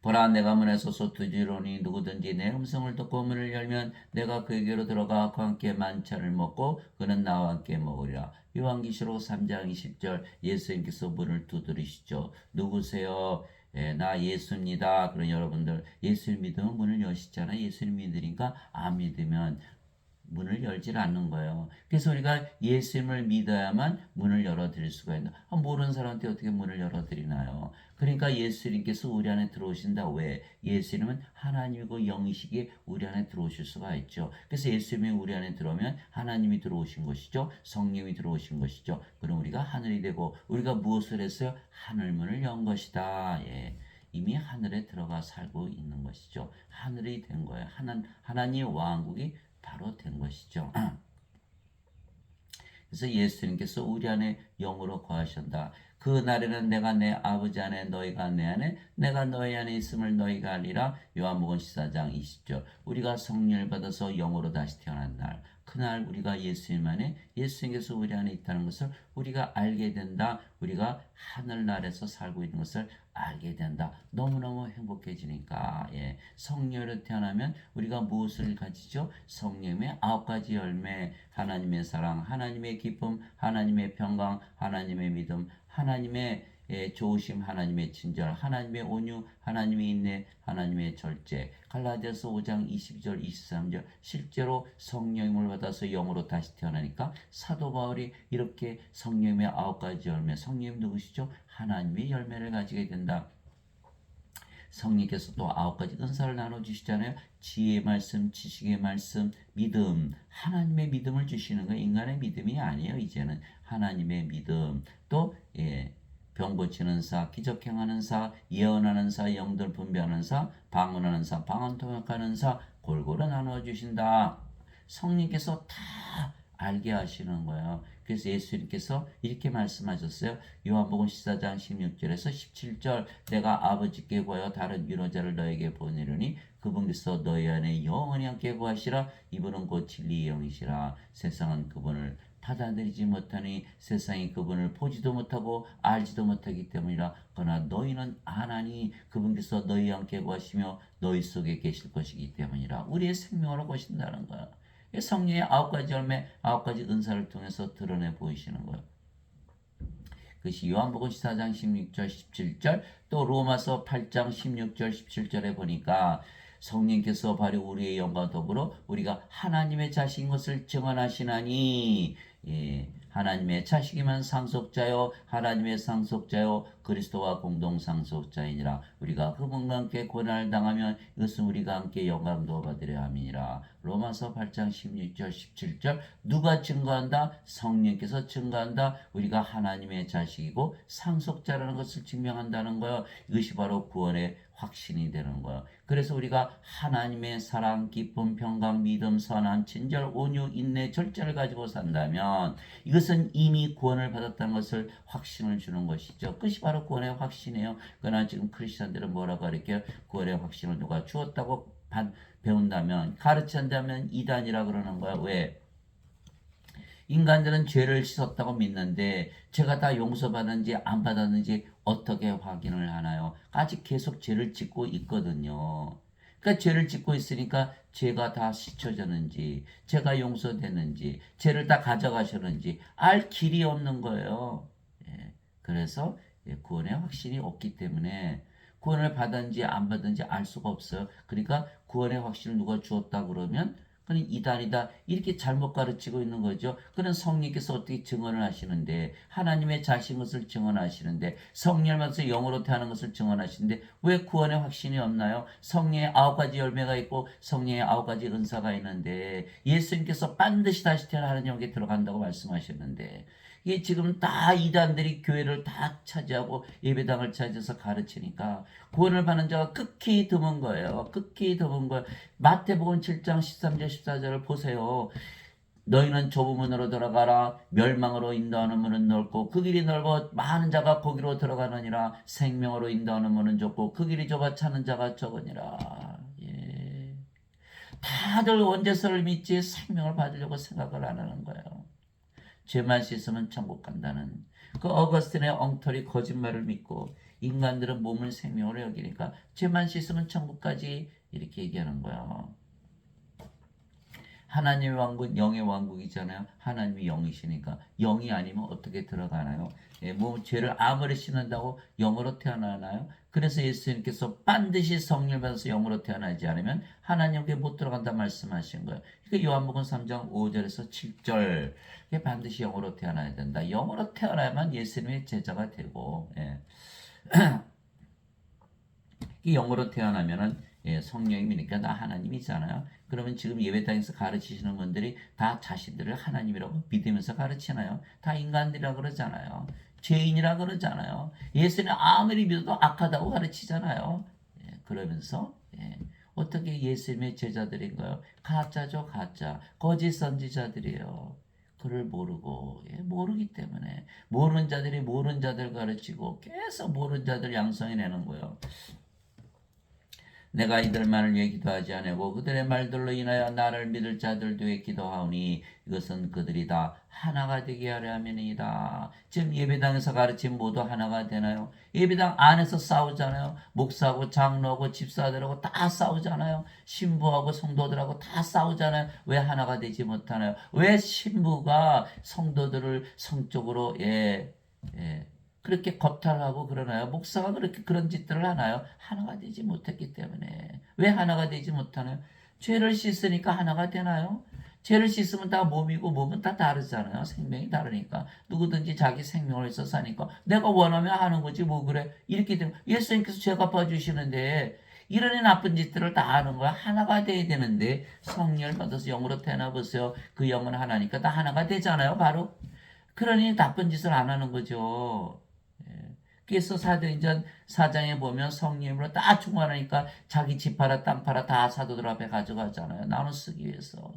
보라 내가 문에 서서 두드리노니 누구든지 내 음성을 듣고 문을 열면 내가 그에게로 들어가 그와 함께 만찬을 먹고 그는 나와 함께 먹으리라. 요한계시록 3장 20절 예수님께서 문을 두드리시죠. 누구세요? 예, 나 예수입니다. 그런 여러분들 예수를 믿으면 문을 여시잖아요. 예수를 믿으니까 안 믿으면 문을 열질 않는 거예요. 그래서 우리가 예수님을 믿어야만 문을 열어드릴 수가 있는. 모르는 사람한테 어떻게 문을 열어드리나요? 그러니까 예수님께서 우리 안에 들어오신다. 왜? 예수님은 하나님이고 영이시기에 우리 안에 들어오실 수가 있죠. 그래서 예수님이 우리 안에 들어오면 하나님이 들어오신 것이죠. 성령이 들어오신 것이죠. 그럼 우리가 하늘이 되고 우리가 무엇을 했어요? 하늘문을 연 것이다. 예. 이미 하늘에 들어가 살고 있는 것이죠. 하늘이 된 거예요. 하나님의 왕국이 바로 된 것이죠. 그래서 예수님께서 우리 안에 영으로 거하신다. 그 날에는 내가 내 아버지 안에 너희가 내 안에 내가 너희 안에 있음을 너희가 알리라. 요한복음 14장 20절. 우리가 성령을 받아서 영으로 다시 태어난 날. 그날 우리가 예수님 안에 예수님께서 우리 안에 있다는 것을 우리가 알게 된다. 우리가 하늘나라에서 살고 있는 것을 알게 된다. 너무너무 행복해지니까. 예. 성령으로 태어나면 우리가 무엇을 가지죠? 성령의 9가지 열매, 하나님의 사랑, 하나님의 기쁨, 하나님의 평강, 하나님의 믿음, 하나님의 좋으심, 하나님의 친절, 하나님의 온유, 하나님의 인내, 하나님의 절제. 갈라디아서 5장 22절 23절. 실제로 성령을 받아서 영으로 다시 태어나니까 사도 바울이 이렇게 성령의 9가지 열매, 성령이 누구시죠? 하나님의 열매를 가지게 된다. 성령께서 또 9가지 은사를 나눠주시잖아요. 지혜의 말씀, 지식의 말씀, 믿음. 하나님의 믿음을 주시는 거예요. 인간의 믿음이 아니에요. 이제는 하나님의 믿음. 또 병 고치는 사, 기적 행하는 사, 예언하는 사, 영들 분별하는 사, 방언하는 사, 방언 통역하는 사, 골고루 나누어 주신다. 성령께서 다 알게 하시는 거예요. 그래서 예수님께서 이렇게 말씀하셨어요. 요한복음 14장 16절에서 17절 내가 아버지께 구하여 다른 위로자를 너에게 보내려니 그분께서 너희 안에 영원히 함께 구하시라. 이분은 곧 진리의 영이시라. 세상은 그분을 받아들이지 못하니 세상이 그분을 보지도 못하고 알지도 못하기 때문이라. 그러나 너희는 아나니 그분께서 너희와 함께 구하시며 너희 속에 계실 것이기 때문이라. 우리의 생명으로 거신다는 거야. 성령의 9가지 열매, 9가지 은사를 통해서 드러내 보이시는 거예요. 그것이 요한복음 14장 16절 17절 또 로마서 8장 16절 17절에 보니까 성령께서 바로 우리의 영과 더불어 우리가 하나님의 자식인 것을 증언하시나니. 예, 하나님의 자식이면 상속자요 하나님의 상속자요 그리스도와 공동 상속자이니라. 우리가 그분과 함께 고난을 당하면 이것은 우리가 함께 영광도 받으려 함이니라. 로마서 8장 16절 17절 누가 증거한다? 성령께서 증거한다. 우리가 하나님의 자식이고 상속자라는 것을 증명한다는 거예요. 이것이 바로 구원의 확신이 되는 거예요. 그래서 우리가 하나님의 사랑, 기쁨, 평강, 믿음, 선한, 친절, 온유, 인내, 절제를 가지고 산다면 이것은 이미 구원을 받았다는 것을 확신을 주는 것이죠. 그것이 바로 구원의 확신이에요. 그러나 지금 크리스천들은 뭐라고 가르쳐요? 구원의 확신을 누가 주었다고 배운다면, 가르친다면 이단이라 그러는 거야. 왜? 인간들은 죄를 씻었다고 믿는데 죄가 다 용서받았는지 안 받았는지 어떻게 확인을 하나요? 아직 계속 죄를 짓고 있거든요. 그러니까 죄를 짓고 있으니까 죄가 다 씻혀졌는지 죄가 용서됐는지 죄를 다 가져가셨는지 알 길이 없는 거예요. 예, 그래서 구원의 확신이 없기 때문에 구원을 받았는지 안 받았는지 알 수가 없어요. 그러니까 구원의 확신을 누가 주었다 그러면 그는 이단이다 이렇게 잘못 가르치고 있는 거죠. 그는 성령께서 어떻게 증언을 하시는데 하나님의 자신 것을 증언하시는데 성령을 받아서 영으로 태어나는 것을 증언하시는데 왜 구원의 확신이 없나요? 성령의 9가지 열매가 있고 성령의 9가지 은사가 있는데 예수님께서 반드시 다시 태어나 하나님에게 들어간다고 말씀하셨는데 이게 지금 다 이단들이 교회를 다 차지하고 예배당을 차지해서 가르치니까 구원을 받는 자가 극히 드문 거예요. 극히 드문 거예요. 마태복음 7장 13절 14절을 보세요. 너희는 좁은 문으로 들어가라. 멸망으로 인도하는 문은 넓고 그 길이 넓어 많은 자가 거기로 들어가느니라. 생명으로 인도하는 문은 좁고 그 길이 좁아 찾는 자가 적으니라. 예. 다들 원죄서를 믿지 생명을 받으려고 생각을 안 하는 거예요. 죄만 씻으면 천국 간다는 그 어거스틴의 엉터리 거짓말을 믿고 인간들은 몸을 생명으로 여기니까 죄만 씻으면 천국까지 이렇게 얘기하는 거예요. 하나님의 왕국은 영의 왕국이잖아요. 하나님이 영이시니까 영이 아니면 어떻게 들어가나요? 예, 뭐 죄를 아무리 씻는다고 영으로 태어나나요? 그래서 예수님께서 반드시 성령을 받아서 영으로 태어나지 않으면 하나님께 못 들어간다 말씀하신 거예요. 그러니까 요한복음 3장 5절에서 7절 반드시 영으로 태어나야 된다. 영으로 태어나야만 예수님의 제자가 되고 예. 영으로 태어나면은 성령이니까 다 하나님이잖아요. 그러면 지금 예배당에서 가르치시는 분들이 다 자신들을 하나님이라고 믿으면서 가르치나요? 다 인간들이라 그러잖아요. 죄인이라 그러잖아요. 예수는 아무리 믿어도 악하다고 가르치잖아요. 그러면서 어떻게 예수님의 제자들인가요? 가짜죠, 가짜. 거짓 선지자들이에요. 그를 모르고 모르기 때문에 모르는 자들이 모르는 자들 가르치고 계속 모르는 자들 양성해내는 거예요. 내가 이들만을 위해 기도하지 아니하고 그들의 말들로 인하여 나를 믿을 자들도 위해 기도하오니 이것은 그들이 다 하나가 되게 하려 함이니이다. 지금 예배당에서 가르친 모두 하나가 되나요? 예배당 안에서 싸우잖아요. 목사하고 장로하고 집사들하고 다 싸우잖아요. 신부하고 성도들하고 다 싸우잖아요. 왜 하나가 되지 못하나요? 왜 신부가 성도들을 성적으로 그렇게 겁탈하고 그러나요? 목사가 그렇게 그런 짓들을 하나요? 하나가 되지 못했기 때문에. 왜 하나가 되지 못하나요? 죄를 씻으니까 하나가 되나요? 죄를 씻으면 다 몸이고 몸은 다 다르잖아요. 생명이 다르니까. 누구든지 자기 생명을 위해서 사니까 내가 원하면 하는 거지 뭐 그래. 이렇게 되면 예수님께서 죄 갚아주시는데 이런 나쁜 짓들을 다 하는 거야. 하나가 돼야 되는데 성령을 받아서 영으로 태어나 보세요. 그 영은 하나니까 다 하나가 되잖아요. 바로. 그러니 나쁜 짓을 안 하는 거죠. 그래서 사도행전 4장에 보면 성령으로 다 충만하니까 자기 집 팔아 땅 팔아 다 사도들 앞에 가져가잖아요. 나눠 쓰기 위해서.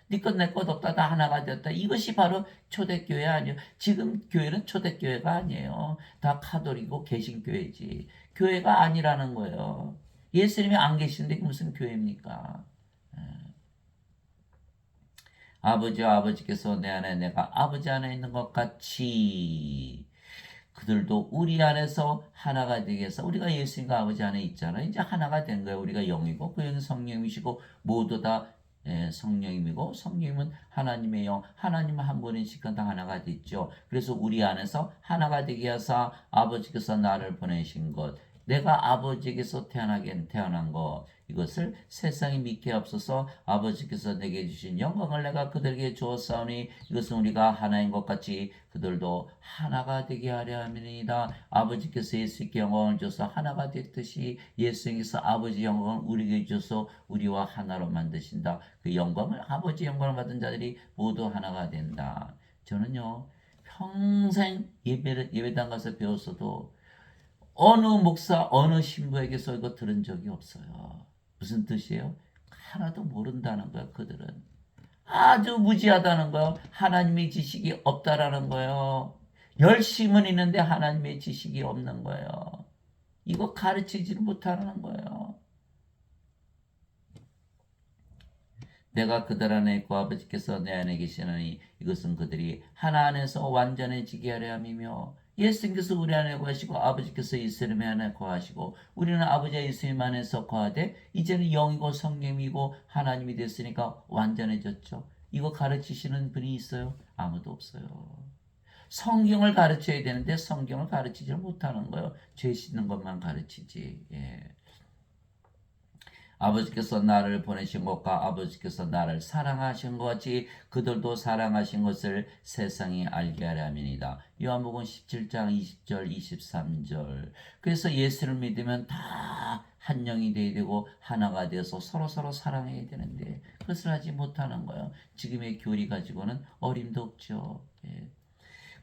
네 것 내 것 없다 다 하나가 되었다. 이것이 바로 초대교회 아니에요. 지금 교회는 초대교회가 아니에요. 다 카톨릭이고 개신교회지. 교회가 아니라는 거예요. 예수님이 안 계시는데 무슨 교회입니까? 아버지와 아버지께서 내 안에 내가 아버지 안에 있는 것 같이 그들도 우리 안에서 하나가 되게 해서 우리가 예수님과 아버지 안에 있잖아요. 이제 하나가 된 거예요. 우리가 영이고 그 영이 성령이시고 모두 다 성령님이고 성령님은 하나님의 영, 하나님은 한 분이시니까 다 하나가 됐죠. 그래서 우리 안에서 하나가 되게 하사 아버지께서 나를 보내신 것, 내가 아버지께서 태어난 것, 이것을 세상이 믿게 없어서 아버지께서 내게 주신 영광을 내가 그들에게 주었사오니 이것은 우리가 하나인 것 같이 그들도 하나가 되게 하려 함이니이다. 아버지께서 예수께 영광을 주셔서 하나가 됐듯이 예수님께서 아버지 영광을 우리에게 주셔서 우리와 하나로 만드신다. 그 영광을 아버지 영광을 받은 자들이 모두 하나가 된다. 저는요 평생 예배당 가서 배웠어도 어느 목사 어느 신부에게서 이거 들은 적이 없어요. 무슨 뜻이에요? 하나도 모른다는 거예요. 그들은 아주 무지하다는 거예요. 하나님의 지식이 없다라는 거예요. 열심은 있는데 하나님의 지식이 없는 거예요. 이거 가르치지를 못하는 거예요. 내가 그들 안에 있고 아버지께서 내 안에 계시나니 이것은 그들이 하나 안에서 완전해지게 하려 함이며 예수님께서 우리 안에 거하시고 아버지께서 예수님 안에 거하시고 우리는 아버지와 예수님 안에서 거하되 이제는 영이고 성령이고 하나님이 됐으니까 완전해졌죠. 이거 가르치시는 분이 있어요? 아무도 없어요. 성경을 가르쳐야 되는데 성경을 가르치지 못하는 거예요. 죄 씻는 것만 가르치지. 예. 아버지께서 나를 보내신 것과 아버지께서 나를 사랑하신 것 같이 그들도 사랑하신 것을 세상이 알게 하려 함이니이다. 요한복음 17장 20절 23절. 그래서 예수를 믿으면 다 한 영이 되어야 되고 하나가 되어서 서로서로 사랑해야 되는데 그것을 하지 못하는 거예요. 지금의 교리 가지고는 어림도 없죠. 예.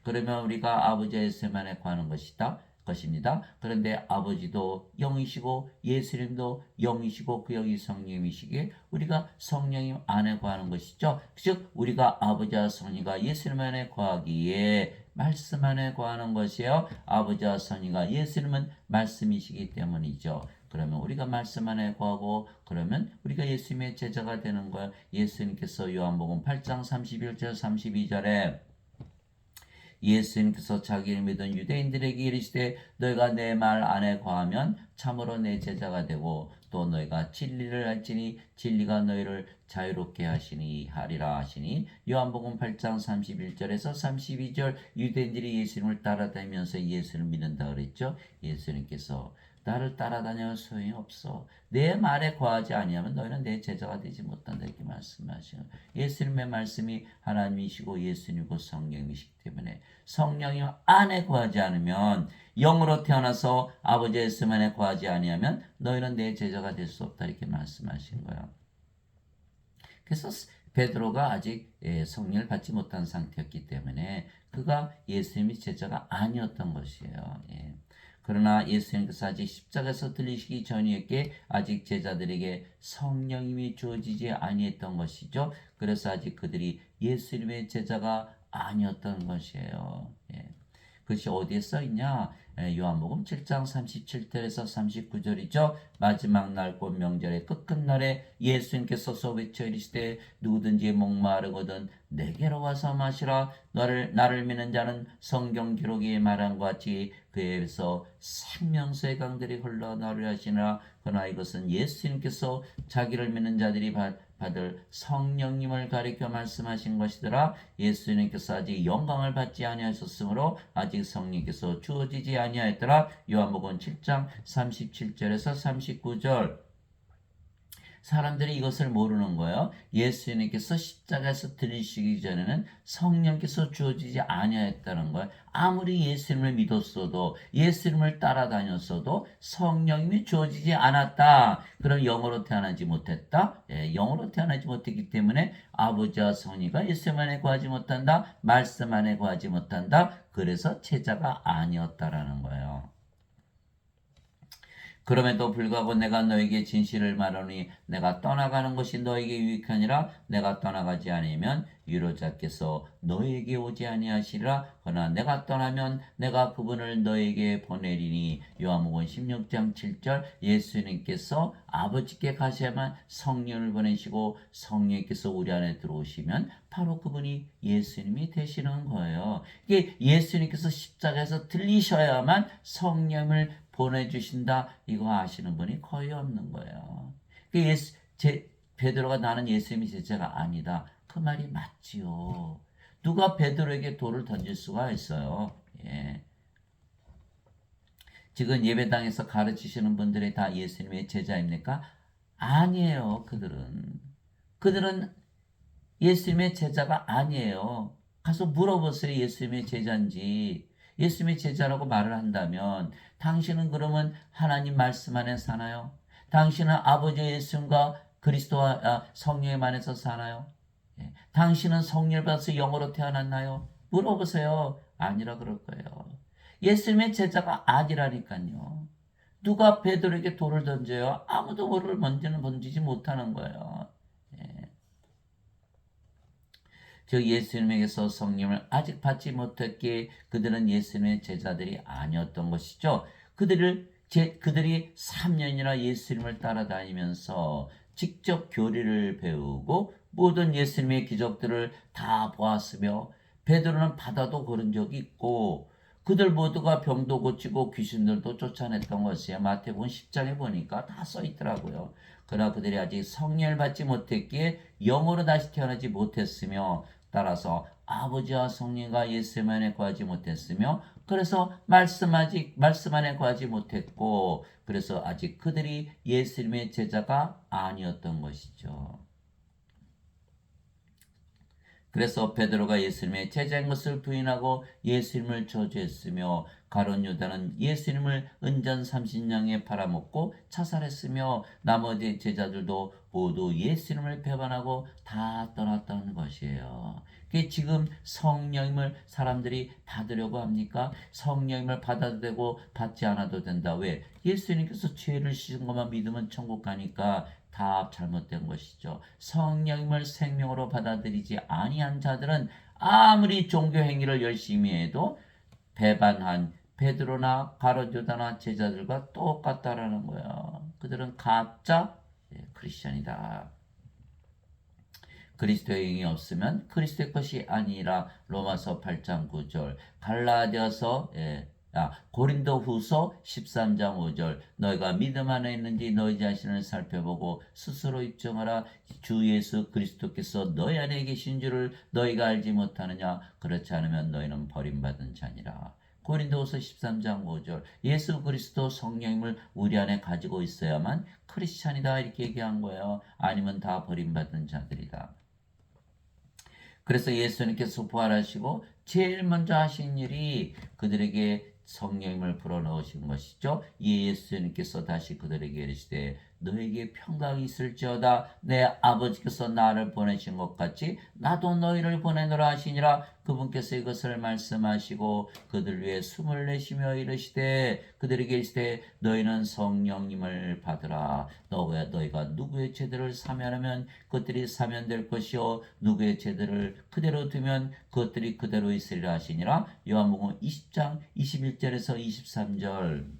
그러면 우리가 아버지 예수만에 구하는 것입니다. 그런데 아버지도 영이시고 예수님도 영이시고 그 영이 성령이시기에 우리가 성령님 안에 구하는 것이죠. 즉 우리가 아버지와 성령과 예수님 안에 구하기에 말씀 안에 구하는 것이에요. 아버지와 성령과 예수님은 말씀이시기 때문이죠. 그러면 우리가 말씀 안에 구하고 그러면 우리가 예수님의 제자가 되는 거예요. 예수님께서 요한복음 8장 31절 32절에 예수님께서 자기를 믿은 유대인들에게 이르시되 너희가 내 말 안에 거하면 참으로 내 제자가 되고 또 너희가 진리를 알지니 진리가 너희를 자유롭게 하리라 하시니 요한복음 8장 31절에서 32절 유대인들이 예수님을 따라다니면서 예수를 믿는다 그랬죠. 예수님께서 나를 따라다녀 소용이 없어. 내 말에 거하지 아니하면 너희는 내 제자가 되지 못한다 이렇게 말씀하시는 예수님의 말씀이 하나님이시고 예수님이고 성령이시기 때문에 성령님 안에 거하지 않으면 영으로 태어나서 아버지 예수님 안에 거하지 아니하면 너희는 내 제자가 될 수 없다 이렇게 말씀하신 거예요. 그래서 베드로가 아직 성령을 받지 못한 상태였기 때문에 그가 예수님의 제자가 아니었던 것이에요. 예. 그러나 예수님께서 아직 십자가에서 들리시기 전이었기에 아직 제자들에게 성령님이 주어지지 아니했던 것이죠. 그래서 아직 그들이 예수님의 제자가 아니었던 것이에요. 예. 그것이 어디에 써 있냐? 요한복음 7장 37절에서 39절이죠. 마지막 날 곧 명절의 끝끝날에 예수님께서 외쳐 이르시되 누구든지 목마르거든 내게로 와서 마시라. 나를 믿는 자는 성경 기록에 말한 것 같이 그에서 생명수의 강들이 흘러나오리라 하시니라. 그러나 이것은 예수님께서 자기를 믿는 자들이 받을 성령님을 가리켜 말씀하신 것이더라. 예수님께서 아직 영광을 받지 아니하셨으므로 아직 성령께서 주어지지 아니하였더라. 요한복음 7장 37절에서 39절. 사람들이 이것을 모르는 거예요. 예수님께서 십자가에서 들리시기 전에는 성령께서 주어지지 아니하였다는 거예요. 아무리 예수님을 믿었어도 예수님을 따라다녔어도 성령님이 주어지지 않았다. 그럼 영으로 태어나지 못했다. 영으로 태어나지 못했기 때문에 아버지와 성령과 예수님 안에 구하지 못한다. 말씀 안에 구하지 못한다. 그래서 제자가 아니었다라는 거예요. 그럼에도 불구하고 내가 너에게 진실을 말하노니 내가 떠나가는 것이 너에게 유익하니라. 내가 떠나가지 아니면 위로자께서 너에게 오지 아니하시리라. 그러나 내가 떠나면 내가 그분을 너에게 보내리니. 요한복음 16장 7절. 예수님께서 아버지께 가셔야만 성령을 보내시고 성령께서 우리 안에 들어오시면 바로 그분이 예수님이 되시는 거예요. 이게 예수님께서 십자가에서 들리셔야만 성령을 보내주신다. 이거 아시는 분이 거의 없는 거예요. 베드로가 나는 예수님의 제자가 아니다. 그 말이 맞지요. 누가 베드로에게 돌을 던질 수가 있어요. 예. 지금 예배당에서 가르치시는 분들이 다 예수님의 제자입니까? 아니에요. 그들은 예수님의 제자가 아니에요. 가서 물어보세요. 예수님의 제자인지. 예수님의 제자라고 말을 한다면 당신은 그러면 하나님 말씀 안에 사나요? 당신은 아버지 예수님과 그리스도와 성령의 안에서 사나요? 예. 당신은 성령을 받아서 영으로 태어났나요? 물어보세요. 아니라 그럴 거예요. 예수님의 제자가 아니라니까요. 누가 베드로에게 돌을 던져요? 아무도 돌을 던지지 못하는 거예요. 예. 즉 예수님에게서 성령을 아직 받지 못했기에 그들은 예수님의 제자들이 아니었던 것이죠. 그들이 3년이나 예수님을 따라다니면서 직접 교리를 배우고 모든 예수님의 기적들을 다 보았으며 베드로는 바다도 걸은 적이 있고 그들 모두가 병도 고치고 귀신들도 쫓아냈던 것이에요. 마태복음 10장에 보니까 다 써있더라고요. 그러나 그들이 아직 성령을 받지 못했기에 영으로 다시 태어나지 못했으며 따라서 아버지와 성령과 예수님 안에 거하지 못했으며 그래서 말씀 안에 거하지 못했고 그래서 아직 그들이 예수님의 제자가 아니었던 것이죠. 그래서 베드로가 예수님의 제자인 것을 부인하고 예수님을 저주했으며 가룟 유다는 예수님을 은전 30냥에 팔아먹고 자살했으며 나머지 제자들도 모두 예수님을 배반하고 다 떠났다는 것이에요. 지금 성령님을 사람들이 받으려고 합니까? 성령님을 받아도 되고 받지 않아도 된다. 왜? 예수님께서 죄를 씻은 것만 믿으면 천국 가니까 다 잘못된 것이죠. 성령님을 생명으로 받아들이지 아니한 자들은 아무리 종교 행위를 열심히 해도 배반한 베드로나 가룟유다나 제자들과 똑같다라는 거예요. 그들은 가짜 크리스천이다. 그리스도의 영이 없으면 그리스도의 것이 아니라 로마서 8장 9절 갈라디아서 고린도후서 13장 5절 너희가 믿음 안에 있는지 너희 자신을 살펴보고 스스로 입증하라. 주 예수 그리스도께서 너희 안에 계신 줄을 너희가 알지 못하느냐. 그렇지 않으면 너희는 버림받은 자니라. 고린도후서 13장 5절 예수 그리스도 성령님을 우리 안에 가지고 있어야만 크리스찬이다 이렇게 얘기한 거예요. 아니면 다 버림받은 자들이다. 그래서 예수님께서 부활하시고 제일 먼저 하신 일이 그들에게 성령님을 불어넣으신 것이죠. 예수님께서 다시 그들에게 이르시되 너에게 평강이 있을지어다. 내 아버지께서 나를 보내신 것 같이 나도 너희를 보내노라 하시니라. 그분께서 이것을 말씀하시고 그들 위해 숨을 내쉬며 이르시되 그들에게 이르시되 너희는 성령님을 받으라. 너희가 누구의 죄들을 사면하면 그것들이 사면될 것이요 누구의 죄들을 그대로 두면 그것들이 그대로 있으리라 하시니라. 요한복음 20장 21절에서 23절.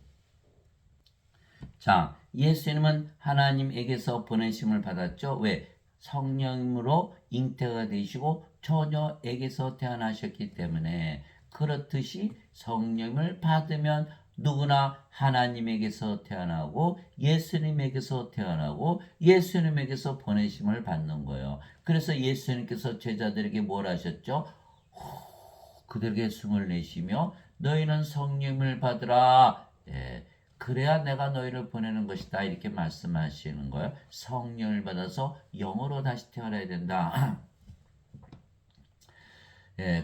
자, 예수님은 하나님에게서 보내심을 받았죠. 왜? 성령으로 잉태가 되시고 처녀에게서 태어나셨기 때문에 그렇듯이 성령을 받으면 누구나 하나님에게서 태어나고 예수님에게서 태어나고 예수님에게서 보내심을 받는 거예요. 그래서 예수님께서 제자들에게 뭘 하셨죠? 그들에게 숨을 내쉬며 너희는 성령을 받으라. 그래야 내가 너희를 보내는 것이다. 이렇게 말씀하시는 거예요. 성령을 받아서 영으로 다시 태어나야 된다.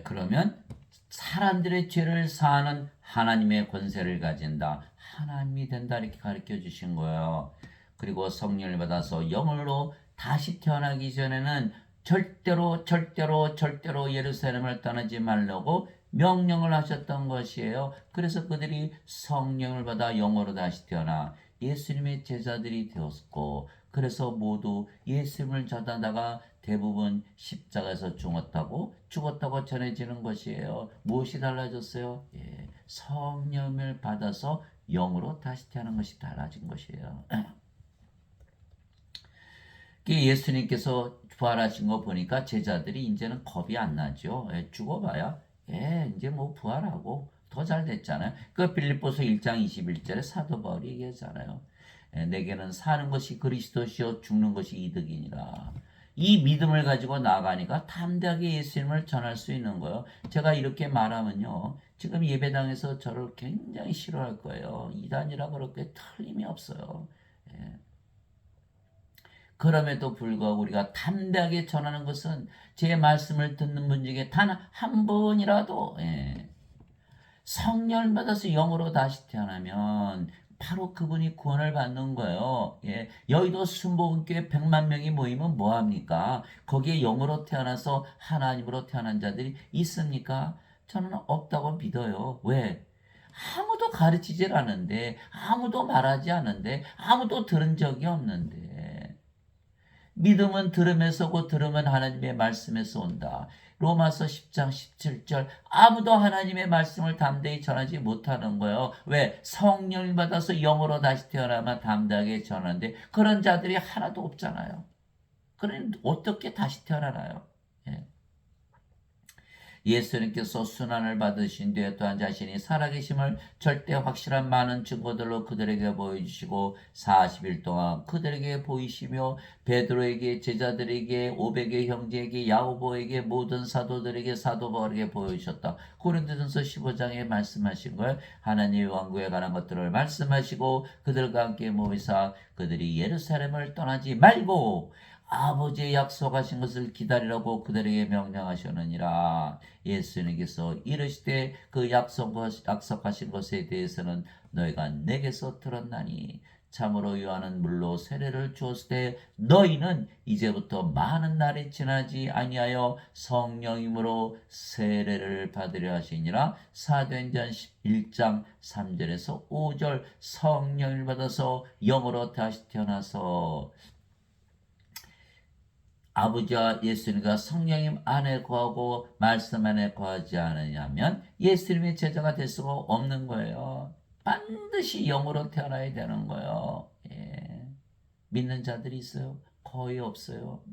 그러면 사람들의 죄를 사하는 하나님의 권세를 가진다. 하나님이 된다. 이렇게 가르쳐 주신 거예요. 그리고 성령을 받아서 영으로 다시 태어나기 전에는 절대로 예루살렘을 떠나지 말라고 명령을 하셨던 것이에요. 그래서 그들이 성령을 받아 영으로 다시 태어나 예수님의 제자들이 되었고 그래서 모두 예수님을 전하다가 대부분 십자가에서 죽었다고 전해지는 것이에요. 무엇이 달라졌어요? 성령을 받아서 영으로 다시 태어난 것이 달라진 것이에요. 예수님께서 부활하신 거 보니까 제자들이 이제는 겁이 안 나죠. 죽어봐야 이제 뭐 부활하고 더 잘 됐잖아요. 그 빌립보서 1장 21절에 사도 바울이 얘기하잖아요. 내게는 사는 것이 그리스도시요 죽는 것이 이득이니라. 이 믿음을 가지고 나가니까 담대하게 예수님을 전할 수 있는 거예요. 제가 이렇게 말하면요. 지금 예배당에서 저를 굉장히 싫어할 거예요. 이단이라 그렇게 틀림이 없어요. 그럼에도 불구하고 우리가 담대하게 전하는 것은 제 말씀을 듣는 분 중에 단 한 번이라도 성령을 받아서 영으로 다시 태어나면 바로 그분이 구원을 받는 거예요. 여의도 순복음교회 100만 명이 모이면 뭐합니까? 거기에 영으로 태어나서 하나님으로 태어난 자들이 있습니까? 저는 없다고 믿어요. 왜? 아무도 가르치질 않은데 아무도 말하지 않은데 아무도 들은 적이 없는데 믿음은 들음에서 오고 들음은 하나님의 말씀에서 온다. 로마서 10장 17절 아무도 하나님의 말씀을 담대히 전하지 못하는 거예요. 왜? 성령을 받아서 영으로 다시 태어나면 담대하게 전하는데 그런 자들이 하나도 없잖아요. 그러니 어떻게 다시 태어나나요? 예수님께서 순환을 받으신 뒤에 또한 자신이 살아계심을 절대 확실한 많은 증거들로 그들에게 보여주시고 40일 동안 그들에게 보이시며 베드로에게 제자들에게 500의 형제에게 야고보에게 모든 사도들에게 사도 바울에게 보여주셨다. 고린도전서 15장에 말씀하신 걸 하나님의 왕국에 관한 것들을 말씀하시고 그들과 함께 모이사 그들이 예루살렘을 떠나지 말고 아버지의 약속하신 것을 기다리라고 그들에게 명령하셨느니라. 예수님께서 이르시되 그 약속하신 것에 대해서는 너희가 내게서 들었나니 참으로 요한은 물로 세례를 주었을 때 너희는 이제부터 많은 날이 지나지 아니하여 성령님으로 세례를 받으려 하시니라. 사도행전 1장 3절에서 5절 성령을 받아서 영으로 다시 태어나서 아버지와 예수님과 성령님 안에 거하고 말씀 안에 거하지 않으냐면 예수님의 제자가 될 수가 없는 거예요. 반드시 영으로 태어나야 되는 거예요. 예. 믿는 자들이 있어요? 거의 없어요.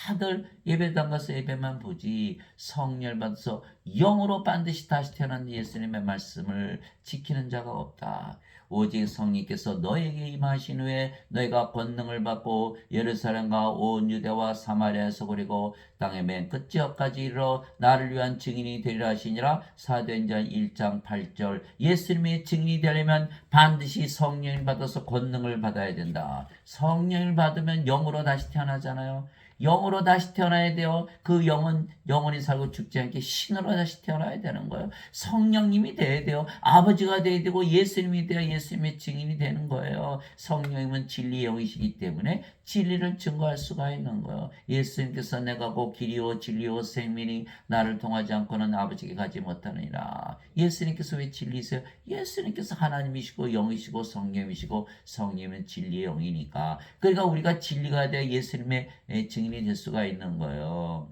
다들 예배당 가서 예배만 보지 성령을 받아서 영으로 반드시 다시 태어난 예수님의 말씀을 지키는 자가 없다. 오직 성령께서 너에게 임하신 후에 너희가 권능을 받고 예루살렘과 온 유대와 사마리아에서 그리고 땅의 맨 끝지역까지 이르러 나를 위한 증인이 되리라 하시니라. 사도행전 1장 8절 예수님의 증인이 되려면 반드시 성령을 받아서 권능을 받아야 된다. 성령을 받으면 영으로 다시 태어나잖아요. 영으로 다시 태어나야 돼요. 그 영은 영원히 살고 죽지 않게 신으로 다시 태어나야 되는 거예요. 성령님이 돼야 돼요. 아버지가 돼야 되고 예수님이 돼야 예수님의 증인이 되는 거예요. 성령님은 진리의 영이시기 때문에 진리를 증거할 수가 있는 거예요. 예수님께서 내가 곧 길이요 진리요 생명이 나를 통하지 않고는 아버지께 가지 못하느니라. 예수님께서 왜 진리세요? 예수님께서 하나님이시고 영이시고 성령이시고 성령은 진리의 영이니까. 그러니까 우리가 진리가 되어 예수님의 증인이 될 수가 있는 거예요.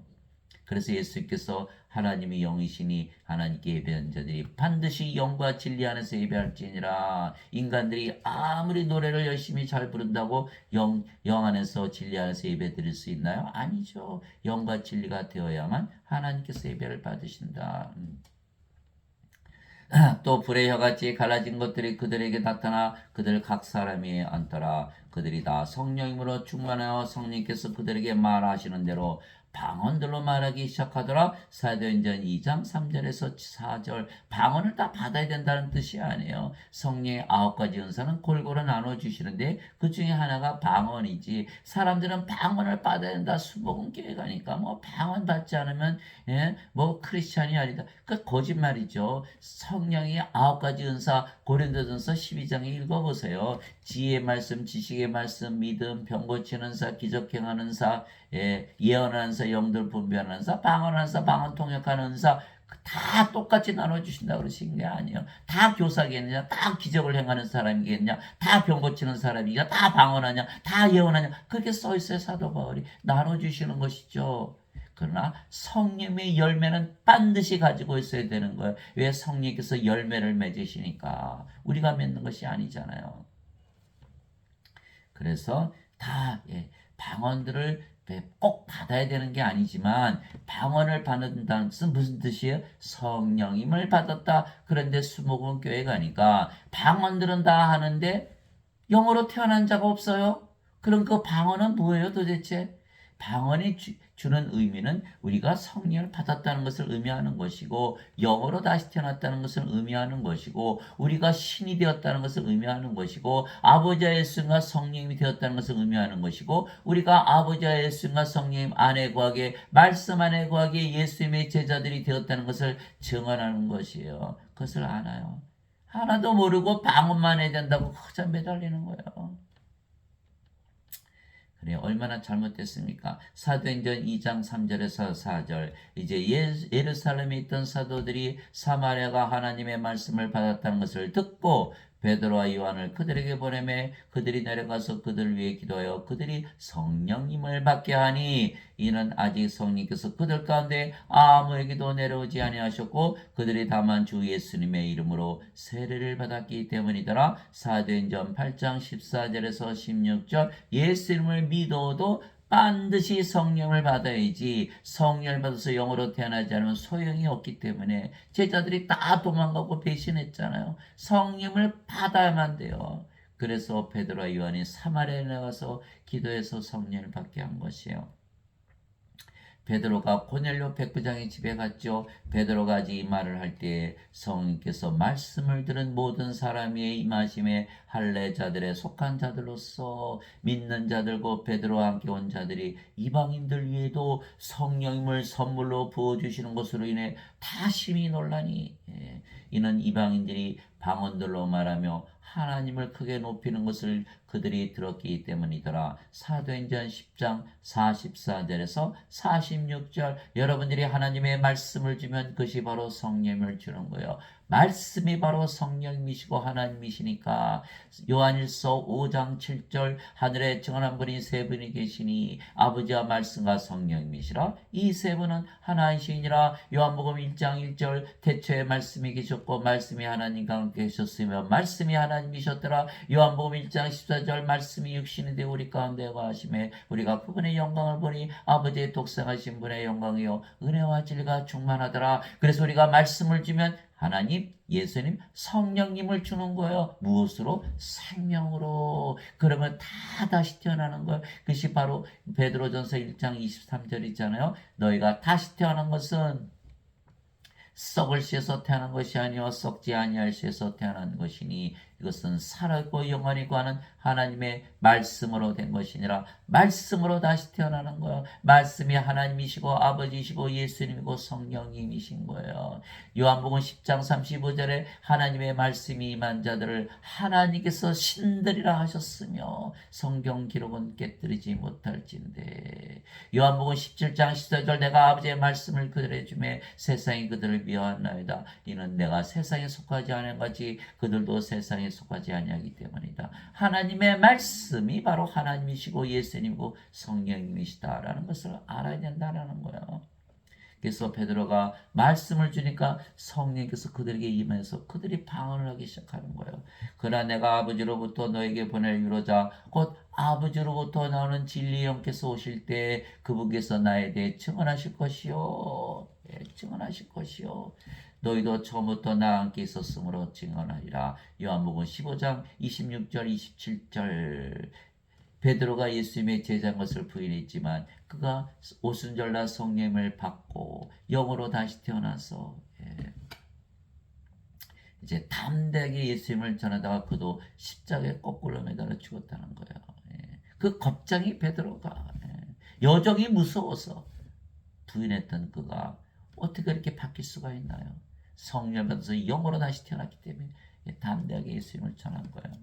그래서 예수님께서 하나님이 영이시니 하나님께 예배하는 자들이 반드시 영과 진리 안에서 예배할지니라. 인간들이 아무리 노래를 열심히 잘 부른다고 영 안에서 진리 안에서 예배 드릴 수 있나요? 아니죠. 영과 진리가 되어야만 하나님께서 예배를 받으신다. 또 불의 혀같이 갈라진 것들이 그들에게 나타나 그들 각 사람이 앉더라. 그들이 다 성령님으로 충만하여 성령께서 그들에게 말하시는 대로 방언들로 말하기 시작하더라. 사도행전 2장 3절에서 4절 방언을 다 받아야 된다는 뜻이 아니에요. 성령의 9가지 은사는 골고루 나눠주시는데 그 중에 하나가 방언이지. 사람들은 방언을 받아야 된다. 수복음교회 가니까 뭐 방언 받지 않으면 뭐 크리스찬이 아니다. 그 거짓말이죠. 성령의 9가지 은사 고린도전서 12장에 읽어보세요. 지혜의 말씀, 지식의 말씀, 믿음, 병 고치는 사, 기적 행하는 사, 예언하는 사, 영들 분별하는 사, 방언하는 사, 방언 통역하는 사, 다 똑같이 나눠주신다고 그러신 게 아니에요. 다 교사겠냐, 다 기적을 행하는 사람이겠냐, 다 병 고치는 사람이냐, 다 방언하냐, 다 예언하냐, 그렇게 써있어요. 사도 바울이 나눠주시는 것이죠. 그러나 성령의 열매는 반드시 가지고 있어야 되는 거예요. 왜? 성령께서 열매를 맺으시니까. 우리가 맺는 것이 아니잖아요. 그래서 다 방언들을 꼭 받아야 되는 게 아니지만 방언을 받는다는 뜻은 무슨 뜻이에요? 성령임을 받았다. 그런데 수목원 교회 가니까 방언들은 다 하는데 영어로 태어난 자가 없어요. 그럼 그 방언은 뭐예요 도대체? 방언이 주는 의미는 우리가 성령을 받았다는 것을 의미하는 것이고 영어로 다시 태어났다는 것을 의미하는 것이고 우리가 신이 되었다는 것을 의미하는 것이고 아버지와 예수님과 성령님이 되었다는 것을 의미하는 것이고 우리가 아버지와 예수님과 성령님 안에 거하게 말씀 안에 거하게 예수님의 제자들이 되었다는 것을 증언하는 것이에요. 그것을 아나요? 하나도 모르고 방언만 해야 된다고 허자 매달리는 거예요. 그래 얼마나 잘못됐습니까? 사도행전 2장 3절에서 4절 이제 예루살렘에 있던 사도들이 사마리아가 하나님의 말씀을 받았다는 것을 듣고 베드로와 요한을 그들에게 보내매 그들이 내려가서 그들을 위해 기도하여 그들이 성령님을 받게 하니 이는 아직 성령께서 그들 가운데 아무에게도 내려오지 아니하셨고 그들이 다만 주 예수님의 이름으로 세례를 받았기 때문이더라. 사도행전 8장 14절에서 16절 예수님을 믿어도 반드시 성령을 받아야지 성령을 받아서 영으로 태어나지 않으면 소용이 없기 때문에 제자들이 다 도망가고 배신했잖아요. 성령을 받아야만 돼요. 그래서 베드로와 요한이 사마리아에 나가서 기도해서 성령을 받게 한 것이에요. 베드로가 고넬료 백부장의 집에 갔죠. 베드로가 아직 이 말을 할 때에 성령께서 말씀을 들은 모든 사람이 임하심에 할례자들에 속한 자들로서 믿는 자들과 베드로와 함께 온 자들이 이방인들 위에도 성령임을 선물로 부어주시는 것으로 인해 다 심히 놀라니 이는 이방인들이 방언들로 말하며 하나님을 크게 높이는 것을 그들이 들었기 때문이더라. 사도행전 10장 44절에서 46절. 여러분들이 하나님의 말씀을 주면 그것이 바로 성령을 주는 거예요. 말씀이 바로 성령이시고 하나님이시니까 요한일서 5장 7절 하늘에 증언한 분이 세 분이 계시니 아버지와 말씀과 성령이시라. 이 세 분은 하나이시니라. 요한복음 1장 1절 태초에 말씀이 계셨고 말씀이 하나님과 함께 계셨으며 말씀이 하나님이셨더라. 요한복음 1장 14절 말씀이 육신이 되어 우리 가운데 거하심에 우리가 그분의 영광을 보니 아버지의 독생하신 분의 영광이요 은혜와 진리가 충만하더라. 그래서 우리가 말씀을 주면 하나님, 예수님, 성령님을 주는 거예요. 무엇으로? 생명으로. 그러면 다 다시 태어나는 거예요. 그것이 바로 베드로전서 1장 23절이잖아요. 너희가 다시 태어난 것은 썩을 씨에서 태어난 것이 아니요 썩지 아니할 씨에서 태어난 것이니 이것은 살아있고 영원히 거하는 하나님의 말씀으로 된 것이니라. 말씀으로 다시 태어나는 거예요. 말씀이 하나님이시고 아버지이시고 예수님이고 성령님이신 거예요. 요한복음 10장 35절에 하나님의 말씀이 임한 자들을 하나님께서 신들이라 하셨으며 성경 기록은 깨뜨리지 못할진대. 요한복음 17장 14절 내가 아버지의 말씀을 그들에게 주매 세상이 그들을 미워하나이다. 이는 내가 세상에 속하지 않은 같이 그들도 세상에 속하지 아니하기 때문이다. 하나님의 말씀이 바로 하나님이시고 예수님이고 성령님이시다라는 것을 알아야 된다는 거예요. 그래서 베드로가 말씀을 주니까 성령께서 그들에게 임해서 그들이 방언을 하기 시작하는 거예요. 그러나 내가 아버지로부터 너에게 보낼 유로자 곧 아버지로부터 나오는 진리의 영께서 오실 때 그분께서 나에 대해 증언하실 것이요. 증언하실 것이요. 너희도 처음부터 나와 함께 있었으므로 증언하리라. 요한복음 15장 26절 27절. 베드로가 예수님의 제자인 것을 부인했지만 그가 오순절날 성령을 받고 영으로 다시 태어나서 이제 담대하게 예수님을 전하다가 그도 십자가에 거꾸로 매달려 죽었다는 거예요. 그 겁쟁이 베드로가 여정이 무서워서 부인했던 그가 어떻게 그렇게 바뀔 수가 있나요? 성령을 받아서 영으로 다시 태어났기 때문에 담대하게 예수님을 전한 거예요.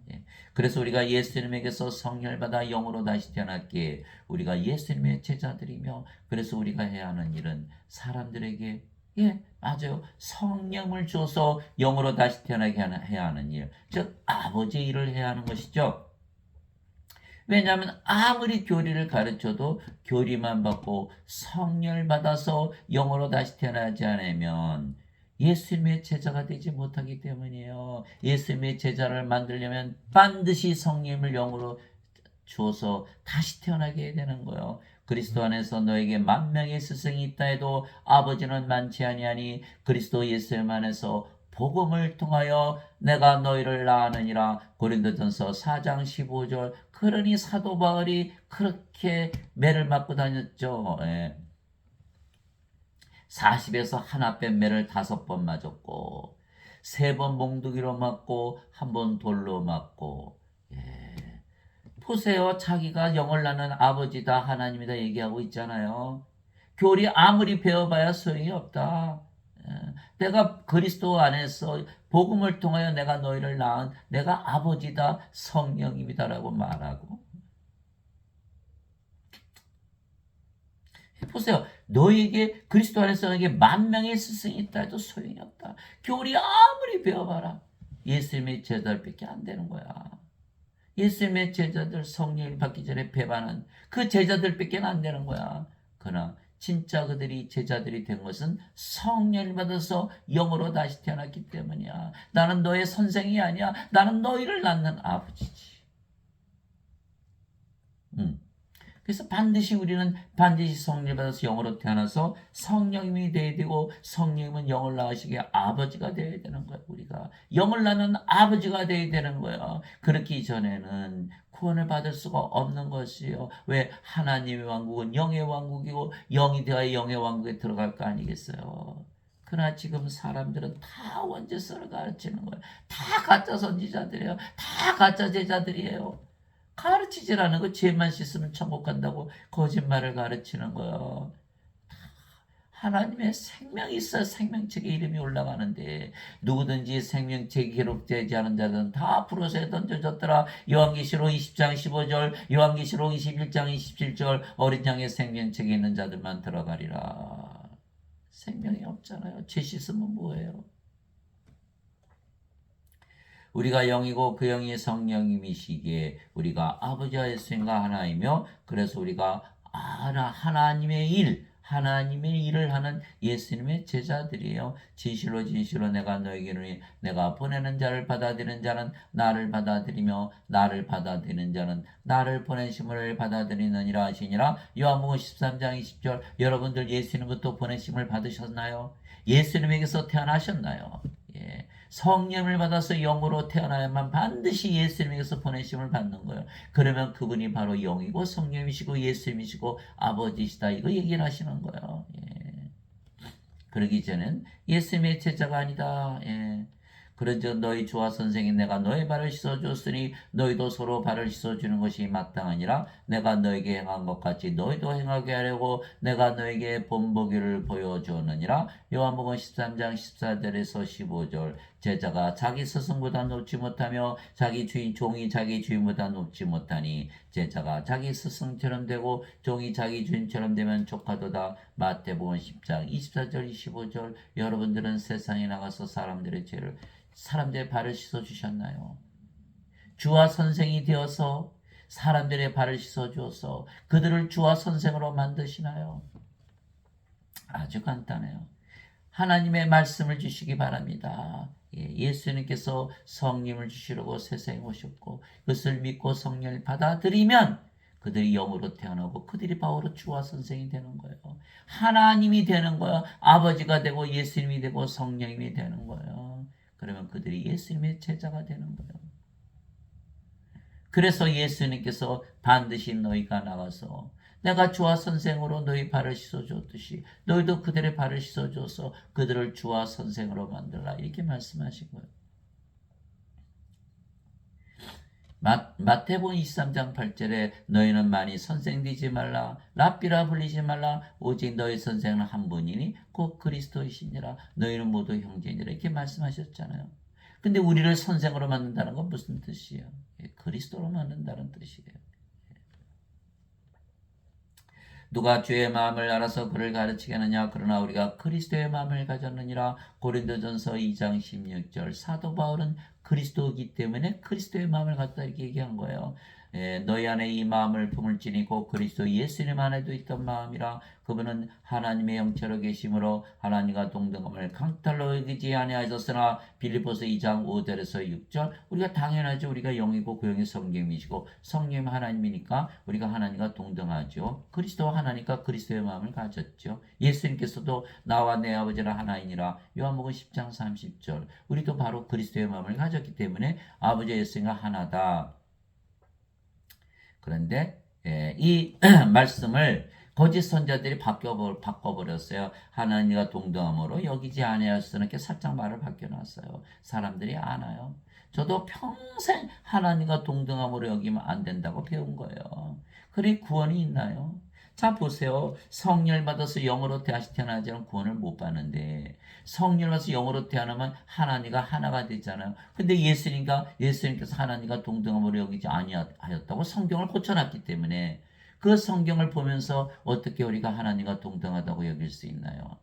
그래서 우리가 예수님에게서 성령을 받아 영으로 다시 태어났기에 우리가 예수님의 제자들이며 그래서 우리가 해야 하는 일은 사람들에게 맞아요. 성령을 줘서 영으로 다시 태어나게 해야 하는 일, 즉 아버지의 일을 해야 하는 것이죠. 왜냐하면 아무리 교리를 가르쳐도 교리만 받고 성령을 받아서 영으로 다시 태어나지 않으면 예수님의 제자가 되지 못하기 때문이에요. 예수님의 제자를 만들려면 반드시 성령을 영으로 주어서 다시 태어나게 되는 거예요. 그리스도 안에서 너에게 만명의 스승이 있다 해도 아버지는 많지 아니하니 그리스도 예수님 안에서 복음을 통하여 내가 너희를 낳았느니라. 고린도전서 4장 15절. 그러니 사도 바울이 그렇게 매를 맞고 다녔죠. 40에서 하나 뺀 매를 5번 맞았고 3번 몽둥이로 맞고 1번 돌로 맞고 보세요. 자기가 영을 낳는 아버지다 하나님이다 얘기하고 있잖아요. 교리 아무리 배워봐야 소용이 없다. 내가 그리스도 안에서 복음을 통하여 내가 너희를 낳은 내가 아버지다 성령입니다라고 말하고 보세요. 너에게 그리스도 안에서 너에게 만명의 스승이 있다 해도 소용이 없다. 교리 아무리 배워봐라. 예수님의 제자들밖에 안 되는 거야. 예수님의 제자들 성령을 받기 전에 배반한 그 제자들밖에 안 되는 거야. 그러나 진짜 그들이 제자들이 된 것은 성령을 받아서 영으로 다시 태어났기 때문이야. 나는 너의 선생이 아니야. 나는 너희를 낳는 아버지지. 그래서 반드시 성령을 받아서 영으로 태어나서 성령님이 되어야 되고, 성령님은 영을 낳으시기에 아버지가 되어야 되는 거예요. 우리가 영을 낳는 아버지가 되어야 되는 거예요. 그렇기 전에는 구원을 받을 수가 없는 것이요. 왜? 하나님의 왕국은 영의 왕국이고, 영이 되어야 영의 왕국에 들어갈 거 아니겠어요. 그러나 지금 사람들은 다 원죄성을 가르치는 거예요. 다 가짜 선지자들이에요. 다 가짜 제자들이에요. 가르치질 않은 거, 죄만 씻으면 천국 간다고 거짓말을 가르치는 거예요. 하나님의 생명이 있어 생명책에 이름이 올라가는데, 누구든지 생명책이 기록되지 않은 자들은 다 불옷에 던져졌더라. 요한계시록 20장 15절, 요한계시록 21장 27절, 어린 양의 생명책에 있는 자들만 들어가리라. 생명이 없잖아요. 죄 씻으면 뭐예요? 우리가 영이고 그 영이 성령님이시기에 우리가 아버지와 예수님과 하나이며, 그래서 우리가 하나님의 일을 하는 예수님의 제자들이에요. 진실로 내가 너에게 이르노니 내가 보내는 자를 받아들이는 자는 나를 받아들이며 나를 받아들이는 자는 나를 보내심을 받아들이느니라 하시니라. 요한복음 13장 20절. 여러분들 예수님부터 보내심을 받으셨나요? 예수님에게서 태어나셨나요? 예. 성령을 받아서 영으로 태어나야만 반드시 예수님에게서 보내심을 받는 거예요. 그러면 그분이 바로 영이고 성령이시고 예수님이시고 아버지시다, 이거 얘기를 하시는 거예요. 예. 그러기 전엔 예수님의 제자가 아니다. 예. 그런즉 너희 주와 선생이 내가 너희 발을 씻어주었으니 너희도 서로 발을 씻어주는 것이 마땅하니라. 내가 너에게 행한 것 같이 너희도 행하게 하려고 내가 너에게 본보기를 보여주었느니라. 요한복음 13장 14절에서 15절. 제자가 자기 스승보다 높지 못하며 종이 자기 주인보다 높지 못하니 제자가 자기 스승처럼 되고 종이 자기 주인처럼 되면 족하도다. 마태복음 10장 24절 25절. 여러분들은 세상에 나가서 사람들의 발을 씻어 주셨나요? 주와 선생이 되어서 사람들의 발을 씻어 주어서 그들을 주와 선생으로 만드시나요? 아주 간단해요. 하나님의 말씀을 주시기 바랍니다. 예수님께서 성령을 주시려고 세상에 오셨고, 그것을 믿고 성령을 받아들이면 그들이 영으로 태어나고 그들이 바로 주와 선생이 되는 거예요. 하나님이 되는 거예요. 아버지가 되고 예수님이 되고 성령님이 되는 거예요. 그러면 그들이 예수님의 제자가 되는 거예요. 그래서 예수님께서 반드시 너희가 나가서 내가 주와 선생으로 너희 발을 씻어줬듯이 너희도 그들의 발을 씻어줘서 그들을 주와 선생으로 만들라, 이렇게 말씀하신 거예요. 마태복음 23장 8절에 너희는 많이 선생 되지 말라, 랍비라 불리지 말라, 오직 너희 선생은 한 분이니 곧 그리스도이시니라. 너희는 모두 형제니라, 이렇게 말씀하셨잖아요. 근데 우리를 선생으로 만든다는 건 무슨 뜻이에요? 그리스도로 만든다는 뜻이에요. 누가 주의 마음을 알아서 그를 가르치게 하느냐? 그러나 우리가 그리스도의 마음을 가졌느니라. 고린도전서 2장 16절. 사도 바울은 그리스도이기 때문에 그리스도의 마음을 갖다 이렇게 얘기한 거예요. 너희 안에 이 마음을 품을지니 곧 그리스도 예수님 안에도 있던 마음이라. 그분은 하나님의 영체로 계심으로 하나님과 동등함을 강탈로 여기지 아니하셨으나. 빌립보서 2장 5절에서 6절. 우리가 당연하죠. 우리가 영이고 그 영이 성령이시고 성령이 하나님이니까 우리가 하나님과 동등하죠. 그리스도와 하나니까 그리스도의 마음을 가졌죠. 예수님께서도 나와 내 아버지라 하나이니라. 요한복음 10장 30절. 우리도 바로 그리스도의 마음을 가졌기 때문에 아버지 예수님과 하나다. 그런데 이 말씀을 거짓 선자들이 바꿔버렸어요. 하나님과 동등함으로 여기지 아니하였으나 이렇게 살짝 말을 바뀌어놨어요. 사람들이 아나요? 저도 평생 하나님과 동등함으로 여기면 안 된다고 배운 거예요. 그래 구원이 있나요? 자 보세요. 성령을 받아서 영으로 태어나지 않으면 구원을 못 받는데, 성령을 받아서 영으로 태어나면 하나님과 하나가 되잖아요. 근데 예수님께서 하나님과 동등함으로 여기지 아니하였다고 성경을 고쳐놨기 때문에 그 성경을 보면서 어떻게 우리가 하나님과 동등하다고 여길 수 있나요?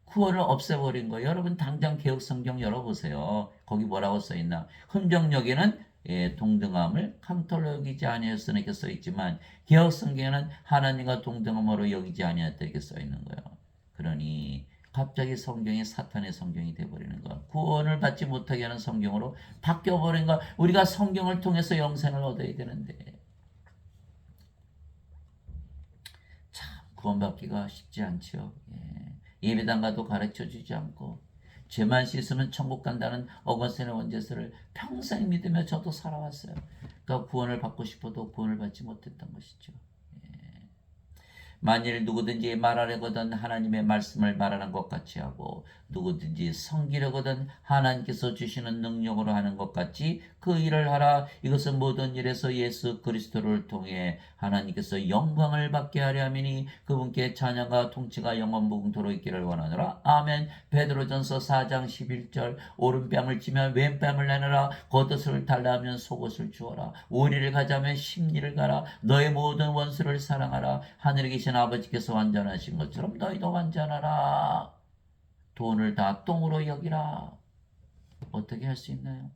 구원을 없애버린 거예요. 여러분 당장 개혁성경 열어보세요. 거기 뭐라고 써있나? 흠정역에는 동등함을 강탈로 여기지 아니하였으나 이렇게 써있지만 개혁성경에는 하나님과 동등함으로 여기지 아니하였다 이렇게 써있는 거예요. 그러니 갑자기 성경이 사탄의 성경이 되어버리는 것, 구원을 받지 못하게 하는 성경으로 바뀌어버린 것. 우리가 성경을 통해서 영생을 얻어야 되는데 구원받기가 쉽지 않죠. 예배당 가도 가르쳐 주지 않고 죄만 씻으면 천국 간다는 어거스틴의 원죄서를 평생 믿으며 저도 살아왔어요. 그러니까 구원을 받고 싶어도 구원을 받지 못했던 것이죠. 만일 누구든지 말하려거든 하나님의 말씀을 말하는 것 같이 하고 누구든지 섬기려거든 하나님께서 주시는 능력으로 하는 것 같이 그 일을 하라. 이것은 모든 일에서 예수 그리스도를 통해 하나님께서 영광을 받게 하려 함이니 그분께 찬양과 통치가 영원무궁토록 있기를 원하노라. 아멘. 베드로전서 4장 11절 오른뺨을 치면 왼뺨을 내놔라. 겉옷을 달라하면 속옷을 주어라. 오리를 가자면 십리를 가라. 너의 모든 원수를 사랑하라. 하늘에 계신 아버지께서 완전하신 것처럼 너희도 완전하라. 돈을 다 똥으로 여기라. 어떻게 할 수 있나요?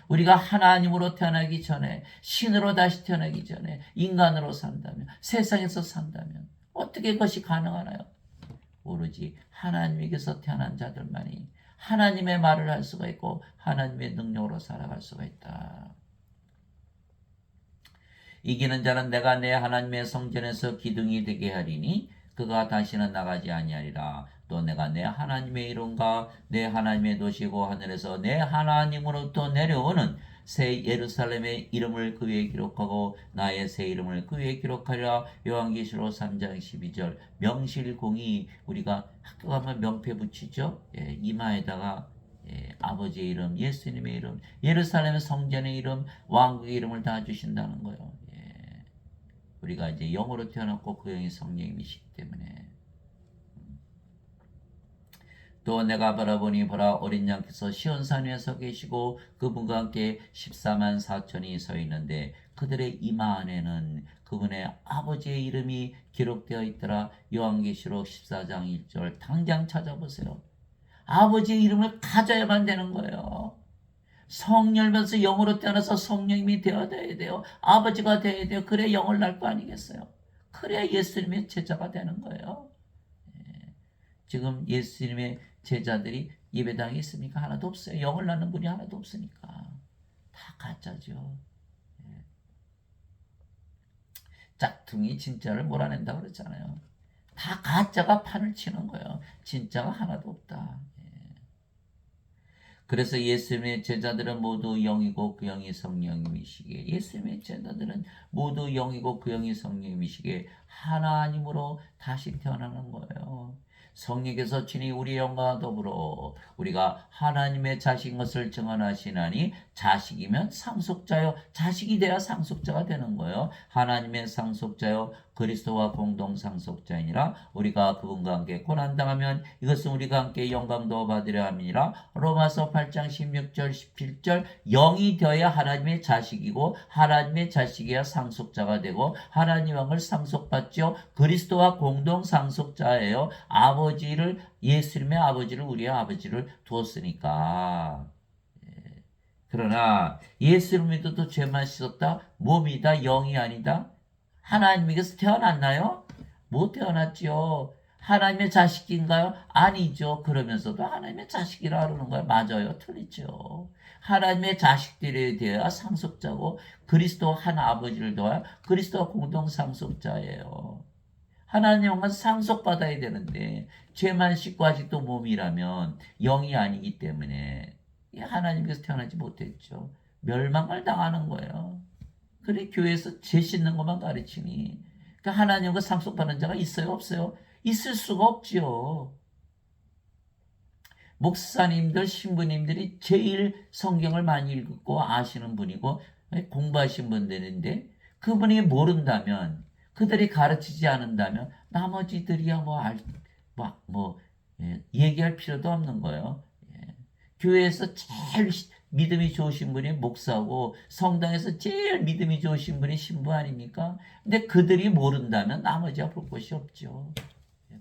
우리가 하나님으로 태어나기 전에, 신으로 다시 태어나기 전에 인간으로 산다면, 세상에서 산다면 어떻게 그것이 가능하나요? 오로지 하나님에게서 태어난 자들만이 하나님의 말을 할 수가 있고 하나님의 능력으로 살아갈 수가 있다. 이기는 자는 내가 내 하나님의 성전에서 기둥이 되게 하리니 그가 다시는 나가지 아니하리라. 또 내가 내 하나님의 이름과 내 하나님의 도시고 하늘에서 내 하나님으로부터 내려오는 새 예루살렘의 이름을 그 위에 기록하고 나의 새 이름을 그 위에 기록하리라. 요한계시록 3장 12절 명실공히 우리가 학교 가면 명패 붙이죠. 이마에다가 아버지의 이름, 예수님의 이름, 예루살렘의 성전의 이름, 왕국의 이름을 다 주신다는 거예요. 우리가 이제 영으로 태어났고 그 영이 성령님이시기 때문에. 또 내가 바라보니 보라 어린 양께서 시온산 위에 서 계시고 그분과 함께 14만 4천이 서 있는데 그들의 이마 안에는 그분의 아버지의 이름이 기록되어 있더라. 요한계시록 14장 1절 당장 찾아보세요. 아버지의 이름을 가져야만 되는 거예요. 성열면서 영으로 태어나서 성령님이 되어야 돼요. 아버지가 되어야 돼요. 그래 영을 날 거 아니겠어요? 그래야 예수님의 제자가 되는 거예요. 지금 예수님의 제자들이 예배당에 있습니까? 하나도 없어요. 영을 낳는 분이 하나도 없으니까. 다 가짜죠. 짝퉁이 진짜를 몰아낸다 그랬잖아요. 다 가짜가 판을 치는 거예요. 진짜가 하나도 없다. 그래서 예수님의 제자들은 모두 영이고 그 영이 성령님이시기에 예수님의 제자들은 모두 영이고 그 영이 성령님이시기에 하나님으로 다시 태어나는 거예요. 성령께서 친히 우리 영과 더불어 우리가 하나님의 자식인 것을 증언하시나니 자식이면 상속자요. 자식이 돼야 상속자가 되는 거예요. 하나님의 상속자요. 그리스도와 공동 상속자이니라. 우리가 그분과 함께 고난당하면 이것은 우리가 함께 영광도 받으려 함이니라. 로마서 8장 16절 17절 영이 되어야 하나님의 자식이고 하나님의 자식이야 상속자가 되고 하나님 왕을 상속받죠. 그리스도와 공동 상속자예요. 아버지를 예수님의 아버지를 우리의 아버지를 두었으니까. 그러나 예수를 믿어도 죄만 씻었다? 몸이다 영이 아니다? 하나님에게서 태어났나요? 못 태어났죠. 하나님의 자식인가요? 아니죠. 그러면서도 하나님의 자식이라 그러는 거예요. 맞아요. 틀리죠. 하나님의 자식들에 대해 상속자고 그리스도 한 아버지를 도와 그리스도와 공동 상속자예요. 하나님은 상속받아야 되는데 죄만 씻고 아직도 몸이라면 영이 아니기 때문에 하나님께서 태어나지 못했죠. 멸망을 당하는 거예요. 그래 교회에서 죄 씻는 것만 가르치니 그러니까 하나님과 상속받는 자가 있어요? 없어요? 있을 수가 없지요. 목사님들, 신부님들이 제일 성경을 많이 읽고 아시는 분이고 공부하신 분들인데 그분이 모른다면 그들이 가르치지 않는다면 나머지들이야 얘기할 필요도 없는 거예요. 교회에서 제일 믿음이 좋으신 분이 목사고 성당에서 제일 믿음이 좋으신 분이 신부 아닙니까? 근데 그들이 모른다면 나머지가 볼 것이 없죠.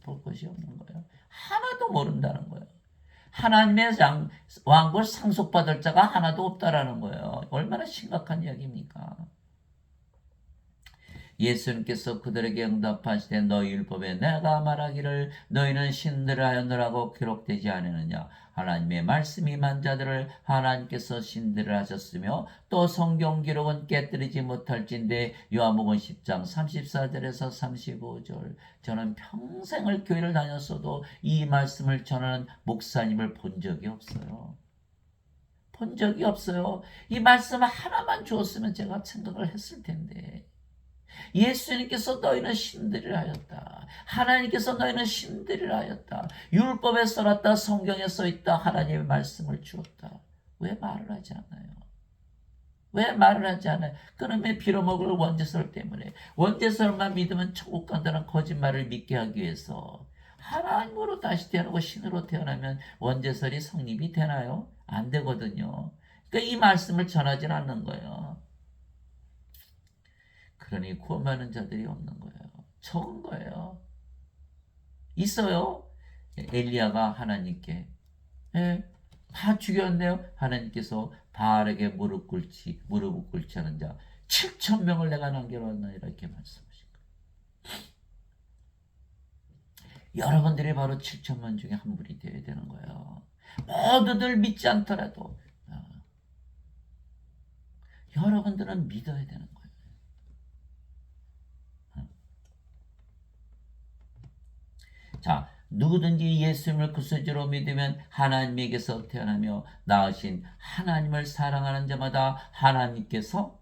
볼 것이 없는 거예요. 하나도 모른다는 거예요. 하나님의 왕국을 상속받을 자가 하나도 없다라는 거예요. 얼마나 심각한 이야기입니까? 예수님께서 그들에게 응답하시되 너희 율법에 내가 말하기를 너희는 신들을 하였느라고 기록되지 않았느냐. 하나님의 말씀이 임한 자들을 하나님께서 신들을 하셨으며 또 성경 기록은 깨뜨리지 못할진대. 요한복음 10장 34절에서 35절. 저는 평생을 교회를 다녔어도 이 말씀을 전하는 목사님을 본 적이 없어요. 본 적이 없어요. 이 말씀 하나만 주었으면 제가 생각을 했을 텐데. 예수님께서 너희는 신들이라 하였다. 하나님께서 너희는 신들이라 하였다. 율법에 써놨다. 성경에 써있다. 하나님의 말씀을 주었다. 왜 말을 하지 않아요? 왜 말을 하지 않아요? 그놈의 빌어먹을 원죄설 때문에. 원죄설만 믿으면 천국 간다는 거짓말을 믿게 하기 위해서 하나님으로 다시 태어나고 신으로 태어나면 원죄설이 성립이 되나요? 안 되거든요. 그러니까 이 말씀을 전하지 않는 거예요. 그러니 구원받는 자들이 없는 거예요. 적은 거예요. 있어요. 엘리야가 하나님께 다 죽였네요. 하나님께서 바알에게 무릎 꿇지 하는 자 7,000명을 내가 남겨놨나 이렇게 말씀하신 거예요. 여러분들이 바로 7,000만 중에 한 분이 되어야 되는 거예요. 모두들 믿지 않더라도 여러분들은 믿어야 되는 거예요. 자, 누구든지 예수님을 구세주로 믿으면 하나님에게서 태어나며 낳으신 하나님을 사랑하는 자마다 하나님께서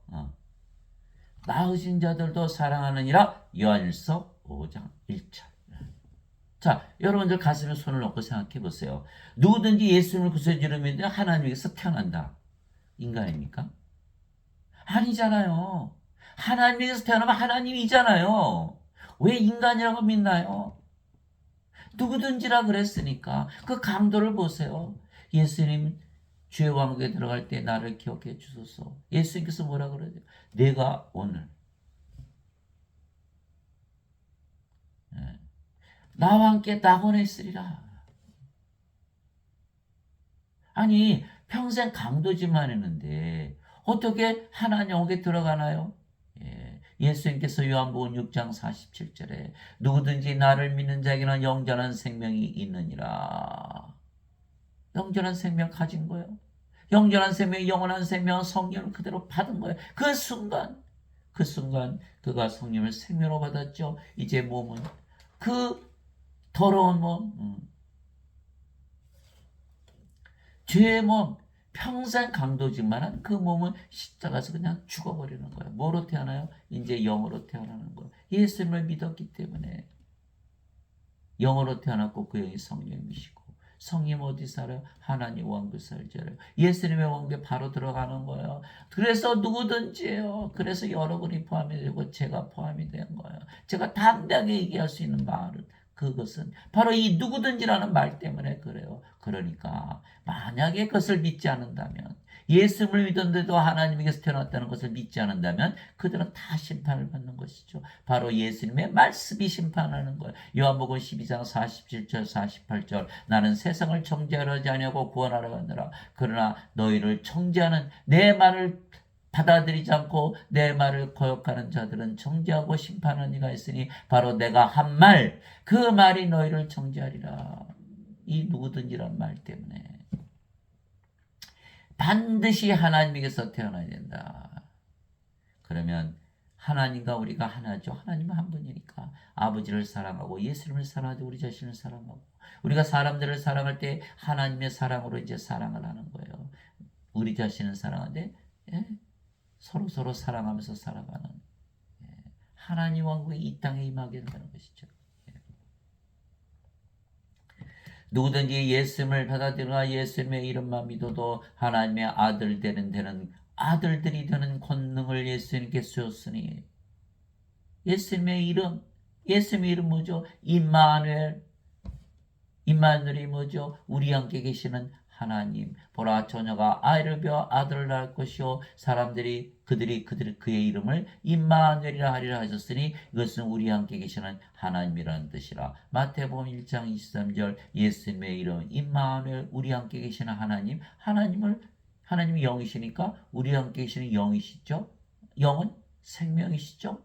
낳으신 자들도 사랑하느니라. 요한일서 5장 1절. 자, 여러분들 가슴에 손을 놓고 생각해 보세요. 누구든지 예수님을 구세주로 믿으면 하나님에게서 태어난다. 인간입니까? 아니잖아요. 하나님에게서 태어나면 하나님이잖아요. 왜 인간이라고 믿나요? 누구든지라 그랬으니까 그 강도를 보세요. 예수님 주의 왕국에 들어갈 때 나를 기억해 주소서. 예수님께서 뭐라 그러죠? 내가 오늘 나와 함께 낙원에 있으리라. 아니 평생 강도짓만 했는데 어떻게 하나님 왕국에 들어가나요? 예수님께서 요한복음 6장 47절에 누구든지 나를 믿는 자에게는 영원한 생명이 있느니라. 영원한 생명 가진 거예요. 영원한 생명, 영원한 생명, 성령을 그대로 받은 거예요. 그 순간 그가 성령을 생명으로 받았죠. 이제 몸은 그 더러운 몸, 죄의 몸, 평생 강도짓만한 그 몸은 십자가에서 그냥 죽어버리는 거예요. 뭐로 태어나요? 이제 영으로 태어나는 거예요. 예수님을 믿었기 때문에 영으로 태어났고 그 영이 성령이시고 성령 어디 살아요? 하나님 왕국 살잖아요. 예수님의 왕국에 바로 들어가는 거예요. 그래서 누구든지요. 그래서 여러분이 포함이 되고 제가 포함이 된 거예요. 제가 담대하게 얘기할 수 있는 말은 그것은 바로 이 누구든지라는 말 때문에 그래요. 그러니까 만약에 그것을 믿지 않는다면 예수를 믿었는데도 하나님에게서 태어났다는 것을 믿지 않는다면 그들은 다 심판을 받는 것이죠. 바로 예수님의 말씀이 심판하는 거예요. 요한복음 12장 47절 48절 나는 세상을 정죄하려 하지 아니하고 구원하러 왔노라. 그러나 너희를 정죄하는 내 말을 받아들이지 않고 내 말을 거역하는 자들은 정죄하고 심판하는 이가 있으니 바로 내가 한 말 그 말이 너희를 정죄하리라. 이 누구든지란 말 때문에 반드시 하나님에게서 태어나야 된다. 그러면 하나님과 우리가 하나죠. 하나님은 한 분이니까 아버지를 사랑하고 예수님을 사랑하고 우리 자신을 사랑하고 우리가 사람들을 사랑할 때 하나님의 사랑으로 이제 사랑을 하는 거예요. 우리 자신을 사랑하는데 서로 사랑하면서 살아가는 하나님 왕국이 이 땅에 임하게 된다는 것이죠. 누구든지 예수님을 받아들이거나 예수님의 이름만 믿어도 하나님의 아들들이 되는 권능을 예수님께 주었으니 예수님의 이름 뭐죠? 임마누엘이 뭐죠? 우리 함께 계시는 하나님. 보라 처녀가 아이를 베어 아들을 낳을 것이요 그들이 그의 이름을 임마누엘이라 하리라 하셨으니 이것은 우리 함께 계시는 하나님이라는 뜻이라. 마태복음 1장 23절 예수님의 이름 임마누엘 우리 함께 계시는 하나님. 하나님이 영이시니까 우리 함께 계시는 영이시죠. 영은 생명이시죠.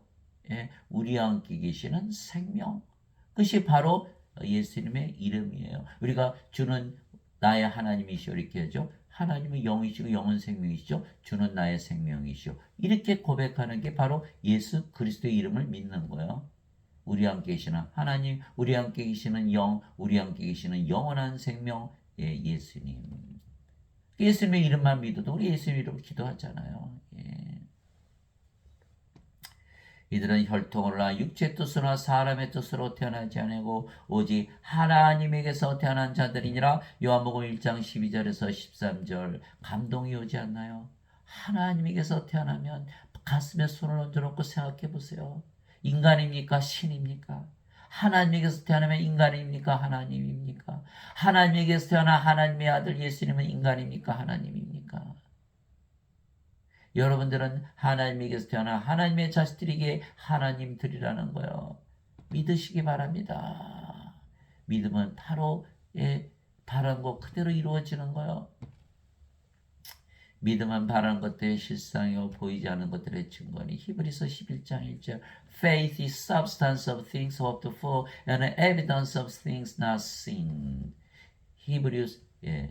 예, 우리와 함께 계시는 생명. 그것이 바로 예수님의 이름이에요. 우리가 주는 나의 하나님이시오 이렇게 하죠. 하나님은 영이시고 영은 생명이시죠. 주는 나의 생명이시오. 이렇게 고백하는 게 바로 예수 그리스도의 이름을 믿는 거예요. 우리와 함께 계시는 하나님, 우리와 함께 계시는 영, 우리와 함께 계시는 영원한 생명, 예, 예수님. 예수님의 이름만 믿어도 우리 예수님 이름으로 기도하잖아요. 예. 이들은 혈통으로나 육체의 뜻으로나 사람의 뜻으로 태어나지 아니고 오직 하나님에게서 태어난 자들이니라. 요한복음 1장 12절에서 13절 감동이 오지 않나요? 하나님에게서 태어나면 가슴에 손을 얹어놓고 생각해 보세요. 인간입니까? 신입니까? 하나님에게서 태어나면 인간입니까? 하나님입니까? 하나님에게서 태어난 하나님의 아들 예수님은 인간입니까? 하나님입니까? 여러분들은 하나님에게서 태어난 하나님의 자식들에게 하나님들이라는 거요. 믿으시기 바랍니다. 믿음은 바로 바란 것 그대로 이루어지는 거요. 믿음은 바라는 것들의 실상이요 보이지 않는 것들의 증거니. 히브리서 11장 1절 Faith is substance of things hoped for and evidence of things not seen. 히브리스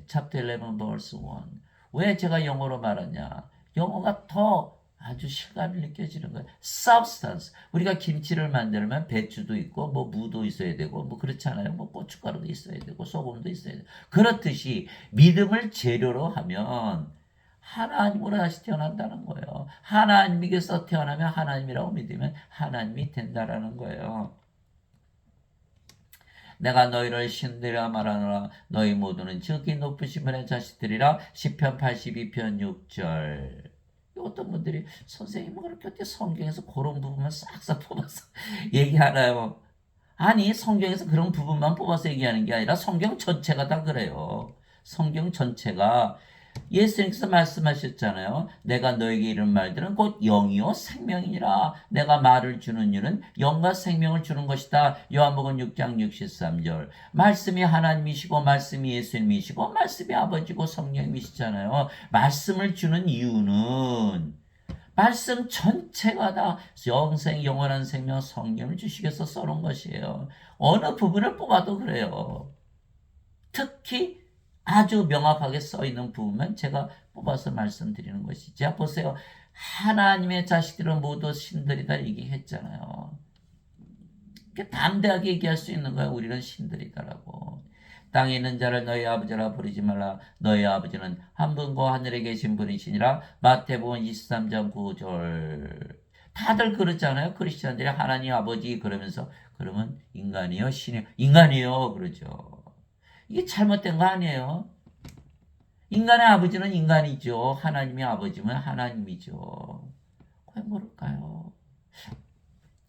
chapter 11 verse 1. 왜 제가 영어로 말하냐? 영어가 더 아주 실감이 느껴지는 거예요. substance. 우리가 김치를 만들면 배추도 있고 뭐 무도 있어야 되고 뭐 그렇잖아요. 뭐 고춧가루도 있어야 되고 소금도 있어야 되고. 그렇듯이 믿음을 재료로 하면 하나님으로 다시 태어난다는 거예요. 하나님에게서 태어나면 하나님이라고 믿으면 하나님이 된다라는 거예요. 내가 너희를 신들이라 말하노라. 너희 모두는 지극히 높으신 분의 자식들이라. 시편 82편 6절. 어떤 분들이 선생님은 그렇게 어떻게 성경에서 그런 부분만 싹싹 뽑아서 얘기하나요? 아니 성경에서 그런 부분만 뽑아서 얘기하는 게 아니라 성경 전체가 다 그래요. 성경 전체가 예수님께서 말씀하셨잖아요. 내가 너에게 이런 말들은 곧 영이요 생명이니라. 내가 말을 주는 이유는 영과 생명을 주는 것이다. 요한복음 6장 63절. 말씀이 하나님이시고 말씀이 예수님이시고 말씀이 아버지고 성령이시잖아요. 말씀을 주는 이유는 말씀 전체가 다 영생, 영원한 생명, 성령을 주시기 위해서 써놓은 것이에요. 어느 부분을 뽑아도 그래요. 특히 아주 명확하게 써 있는 부분만 제가 뽑아서 말씀드리는 것이지. 자, 보세요. 하나님의 자식들은 모두 신들이다 얘기했잖아요. 담대하게 얘기할 수 있는 거야. 우리는 신들이다라고. 땅에 있는 자를 너희 아버지라 부르지 말라. 너희 아버지는 한 분고 하늘에 계신 분이시니라. 마태복음 23장 9절. 다들 그렇잖아요. 크리스천들이 하나님 아버지 그러면서 그러면 인간이요 신이요 인간이요 그러죠. 이게 잘못된 거 아니에요? 인간의 아버지는 인간이죠. 하나님의 아버지면 하나님이죠. 왜 모를까요?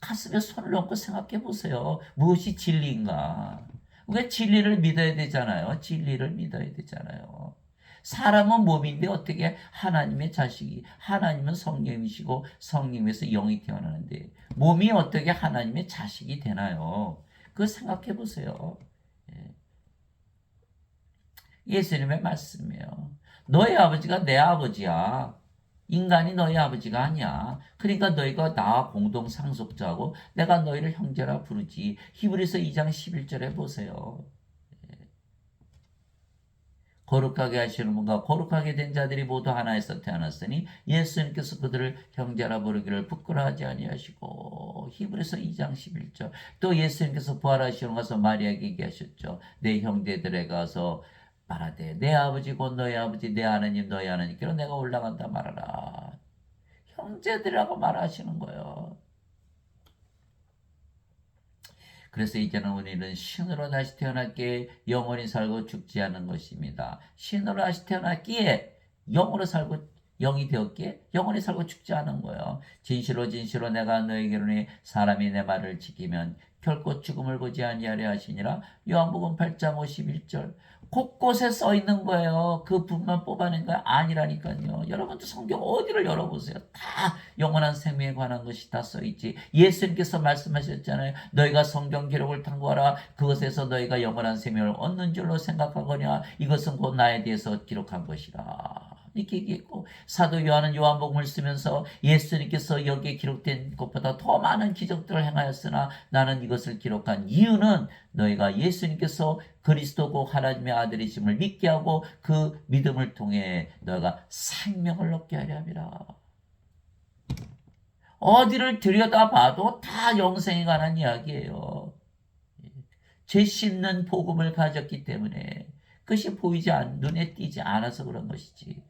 가슴에 손을 얹고 생각해 보세요. 무엇이 진리인가? 왜 진리를 믿어야 되잖아요. 진리를 믿어야 되잖아요. 사람은 몸인데 어떻게 하나님의 자식이, 하나님은 성령이시고 성령에서 영이 태어나는데 몸이 어떻게 하나님의 자식이 되나요? 그거 생각해 보세요. 예수님의 말씀이에요. 너희 아버지가 내 아버지야. 인간이 너희 아버지가 아니야. 그러니까 너희가 나와 공동 상속자고 내가 너희를 형제라 부르지. 히브리서 2장 11절에 보세요. 거룩하게 하시는 분과 거룩하게 된 자들이 모두 하나에서 태어났으니 예수님께서 그들을 형제라 부르기를 부끄러워하지 아니하시고. 히브리서 2장 11절. 또 예수님께서 부활하시러 가서 마리아에게 얘기하셨죠. 내 형제들에 가서 말하되 내 아버지 곧 너희 아버지 내 하나님 너희 하나님께로 내가 올라간다 말하라. 형제들이라고 말하시는 거예요. 그래서 이제는 우리는 신으로 다시 태어났기에 영원히 살고 죽지 않은 것입니다. 신으로 다시 태어났기에 영으로 살고 영이 되었기에 영원히 살고 죽지 않은 거예요. 진실로 진실로 내가 너에게 이르노니 사람이 내 말을 지키면 결코 죽음을 보지 아니하려 하시니라. 요한복음 8장 51절. 곳곳에 써 있는 거예요. 그 부분만 뽑아낸 거 아니라니까요. 여러분도 성경 어디를 열어보세요. 다 영원한 생명에 관한 것이 다 써있지. 예수님께서 말씀하셨잖아요. 너희가 성경 기록을 탐구하라. 그것에서 너희가 영원한 생명을 얻는 줄로 생각하거냐. 이것은 곧 나에 대해서 기록한 것이라. 이렇게 얘기했고, 사도 요한은 요한복음을 쓰면서 예수님께서 여기에 기록된 것보다 더 많은 기적들을 행하였으나 나는 이것을 기록한 이유는 너희가 예수님께서 그리스도고 하나님의 아들이심을 믿게 하고 그 믿음을 통해 너희가 생명을 얻게 하려 함이라. 어디를 들여다봐도 다 영생에 관한 이야기예요. 죄 씻는 복음을 가졌기 때문에 그것이 눈에 띄지 않아서 그런 것이지.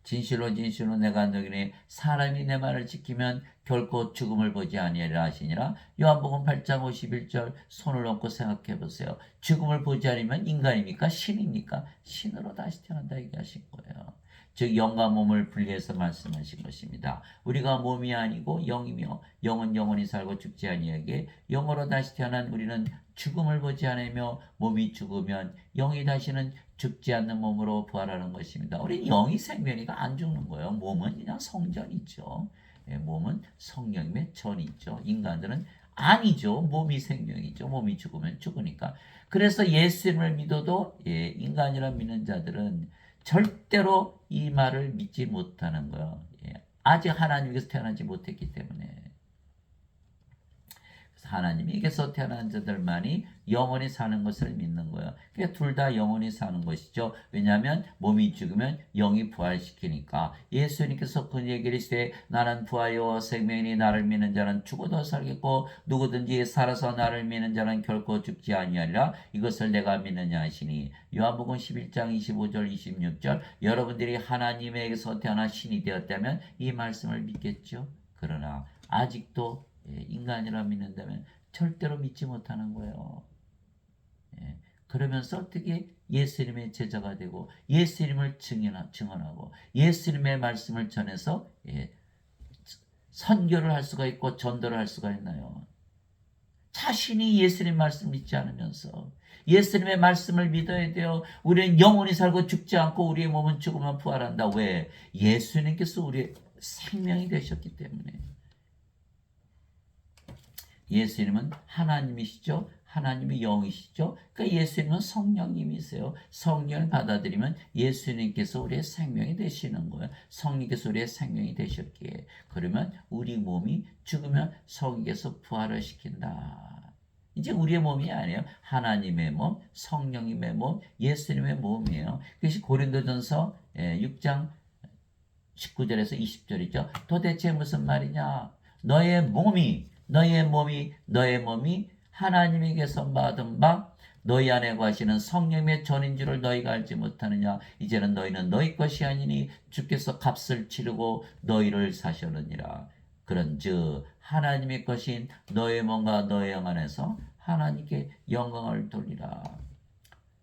진실로 진실로 내가 너희는 사람이 내 말을 지키면 결코 죽음을 보지 아니하리라 하시니라. 요한복음 8장 51절 손을 얹고 생각해 보세요. 죽음을 보지 않으면 인간입니까? 신입니까? 신으로 다시 태어난다 얘기하신 거예요. 즉 영과 몸을 분리해서 말씀하신 것입니다. 우리가 몸이 아니고 영이며 영은 영원히 살고 죽지 아니하게 영으로 다시 태어난 우리는 죽음을 보지 않으며 몸이 죽으면 영이 다시는 죽지 않는 몸으로 부활하는 것입니다. 우리는 영이 생명이가 안 죽는 거예요. 몸은 그냥 성전이죠. 몸은 성령님의 전이죠. 인간들은 아니죠. 몸이 생명이죠. 몸이 죽으면 죽으니까. 그래서 예수님을 믿어도 인간이라 믿는 자들은 절대로 이 말을 믿지 못하는 거예요. 아직 하나님께서 태어나지 못했기 때문에. 하나님에게서 태어난 자들만이 영원히 사는 것을 믿는 거예요. 그러니까 둘 다 영원히 사는 것이죠. 왜냐하면 몸이 죽으면 영이 부활시키니까. 예수님께서 그 얘기를 하시되 나는 부활이요 생명이니 나를 믿는 자는 죽어도 살겠고 누구든지 살아서 나를 믿는 자는 결코 죽지 아니하리라. 이것을 내가 믿느냐 하시니. 요한복음 11장 25절 26절 여러분들이 하나님에게서 태어나 신이 되었다면 이 말씀을 믿겠죠. 그러나 아직도 인간이라 믿는다면 절대로 믿지 못하는 거예요. 그러면서 어떻게 예수님의 제자가 되고 예수님을 증언하고 예수님의 말씀을 전해서 선교를 할 수가 있고 전도를 할 수가 있나요? 자신이 예수님 말씀 믿지 않으면서 예수님의 말씀을 믿어야 돼요. 우리는 영원히 살고 죽지 않고 우리의 몸은 죽으면 부활한다. 왜? 예수님께서 우리의 생명이 되셨기 때문에. 예수님은 하나님이시죠. 하나님이 영이시죠. 그러니까 예수님은 성령님이세요. 성령을 받아들이면 예수님께서 우리의 생명이 되시는 거예요. 성령께서 우리의 생명이 되셨기에. 그러면 우리 몸이 죽으면 성령께서 부활을 시킨다. 이제 우리의 몸이 아니에요. 하나님의 몸, 성령님의 몸, 예수님의 몸이에요. 그것이 고린도전서 6장 19절에서 20절이죠. 도대체 무슨 말이냐? 너의 몸이 하나님에게서 받은 바 너희 안에 거하시는 성령의 전인 줄을 너희가 알지 못하느냐. 이제는 너희는 너희 것이 아니니 주께서 값을 치르고 너희를 사셨느니라. 그런즉 하나님의 것인 너의 몸과 너의 영 안에서 하나님께 영광을 돌리라.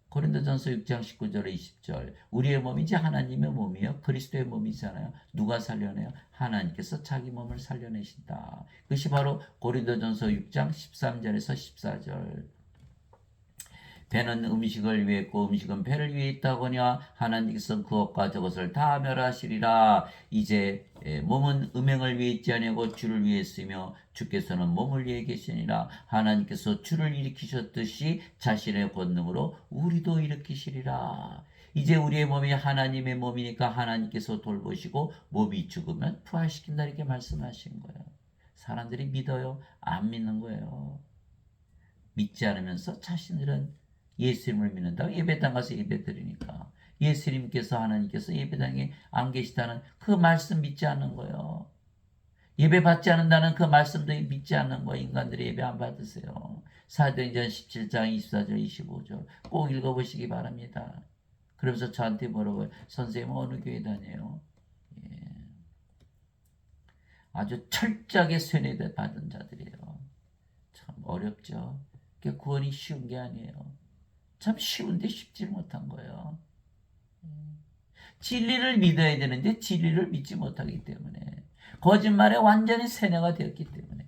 고린도전서 6장 19절 20절 우리의 몸이 이제 하나님의 몸이요 그리스도의 몸이잖아요. 누가 살려내요? 하나님께서 자기 몸을 살려내신다. 그것이 바로 고린도전서 6장 13절에서 14절 배는 음식을 위해 있고 음식은 배를 위해 있다거냐 하나님께서 그것과 저것을 다 멸하시리라. 이제 몸은 음행을 위해 있지 아니하고 주를 위해 있으며 주께서는 몸을 위해 계시니라. 하나님께서 주를 일으키셨듯이 자신의 권능으로 우리도 일으키시리라. 이제 우리의 몸이 하나님의 몸이니까 하나님께서 돌보시고 몸이 죽으면 부활시킨다 이렇게 말씀하신 거예요. 사람들이 믿어요? 안 믿는 거예요. 믿지 않으면서 자신들은 예수님을 믿는다고 예배당 가서 예배 드리니까 예수님께서 하나님께서 예배당에 안 계시다는 그 말씀 믿지 않는 거예요. 예배 받지 않는다는 그 말씀도 믿지 않는 거예요. 인간들이 예배 안 받으세요. 사도행전 17장 24절 25절 꼭 읽어보시기 바랍니다. 그러면서 저한테 물어봐요. 선생님은 어느 교회 다녀요? 아주 철저하게 세뇌 받은 자들이에요. 참 어렵죠. 구원이 쉬운 게 아니에요. 참 쉬운데 쉽지 못한 거예요. 진리를 믿어야 되는데 진리를 믿지 못하기 때문에 거짓말에 완전히 세뇌가 되었기 때문에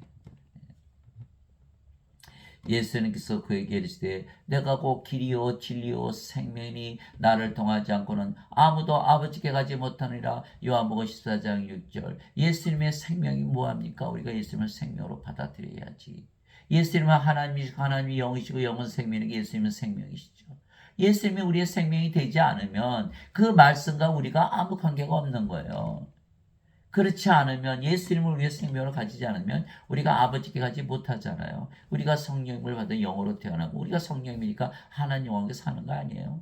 예수님께서 그에게 이르시되 내가 곧 길이요 진리요 생명이니 나를 통하지 않고는 아무도 아버지께 가지 못하느니라. 요한복음 14장 6절 예수님의 생명이 뭐합니까? 우리가 예수님을 생명으로 받아들여야지. 예수님은 하나님이 영이시고 영은 생명이고 예수님은 생명이시죠. 예수님이 우리의 생명이 되지 않으면 그 말씀과 우리가 아무 관계가 없는 거예요. 그렇지 않으면 예수님을 우리의 생명으로 가지지 않으면 우리가 아버지께 가지 못하잖아요. 우리가 성령을 받은 영으로 태어나고 우리가 성령이니까 하나님과 함께 사는 거 아니에요.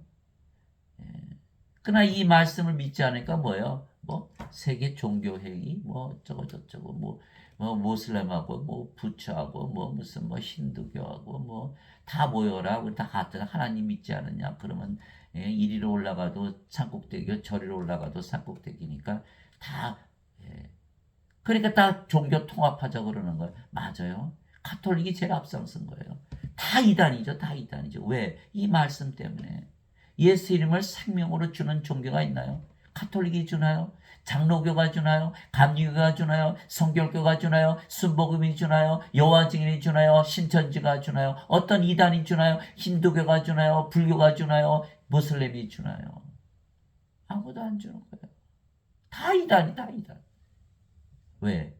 그러나 이 말씀을 믿지 않으니까 뭐예요? 뭐 세계 종교 회의 뭐 어쩌고 저쩌고 뭐 모슬렘하고 뭐 부처하고 뭐 무슨 뭐 힌두교하고 뭐 다 모여라. 우리 다 같은 하나님 믿지 않느냐? 그러면 이리로 올라가도 산꼭대기요, 저리로 올라가도 산꼭대기니까 다 그러니까 다 종교 통합하자 그러는 거예요. 맞아요. 가톨릭이 제일 앞장선 거예요. 다 이단이죠. 다 이단이죠. 왜? 이 말씀 때문에. 예수 이름을 생명으로 주는 종교가 있나요? 가톨릭이 주나요? 장로교가 주나요? 감리교가 주나요? 성결교가 주나요? 순복음이 주나요? 여호와 증인이 주나요? 신천지가 주나요? 어떤 이단이 주나요? 힌두교가 주나요? 불교가 주나요? 무슬림이 주나요? 아무도 안 주는 거예요. 다 이단이 다 이단. 왜?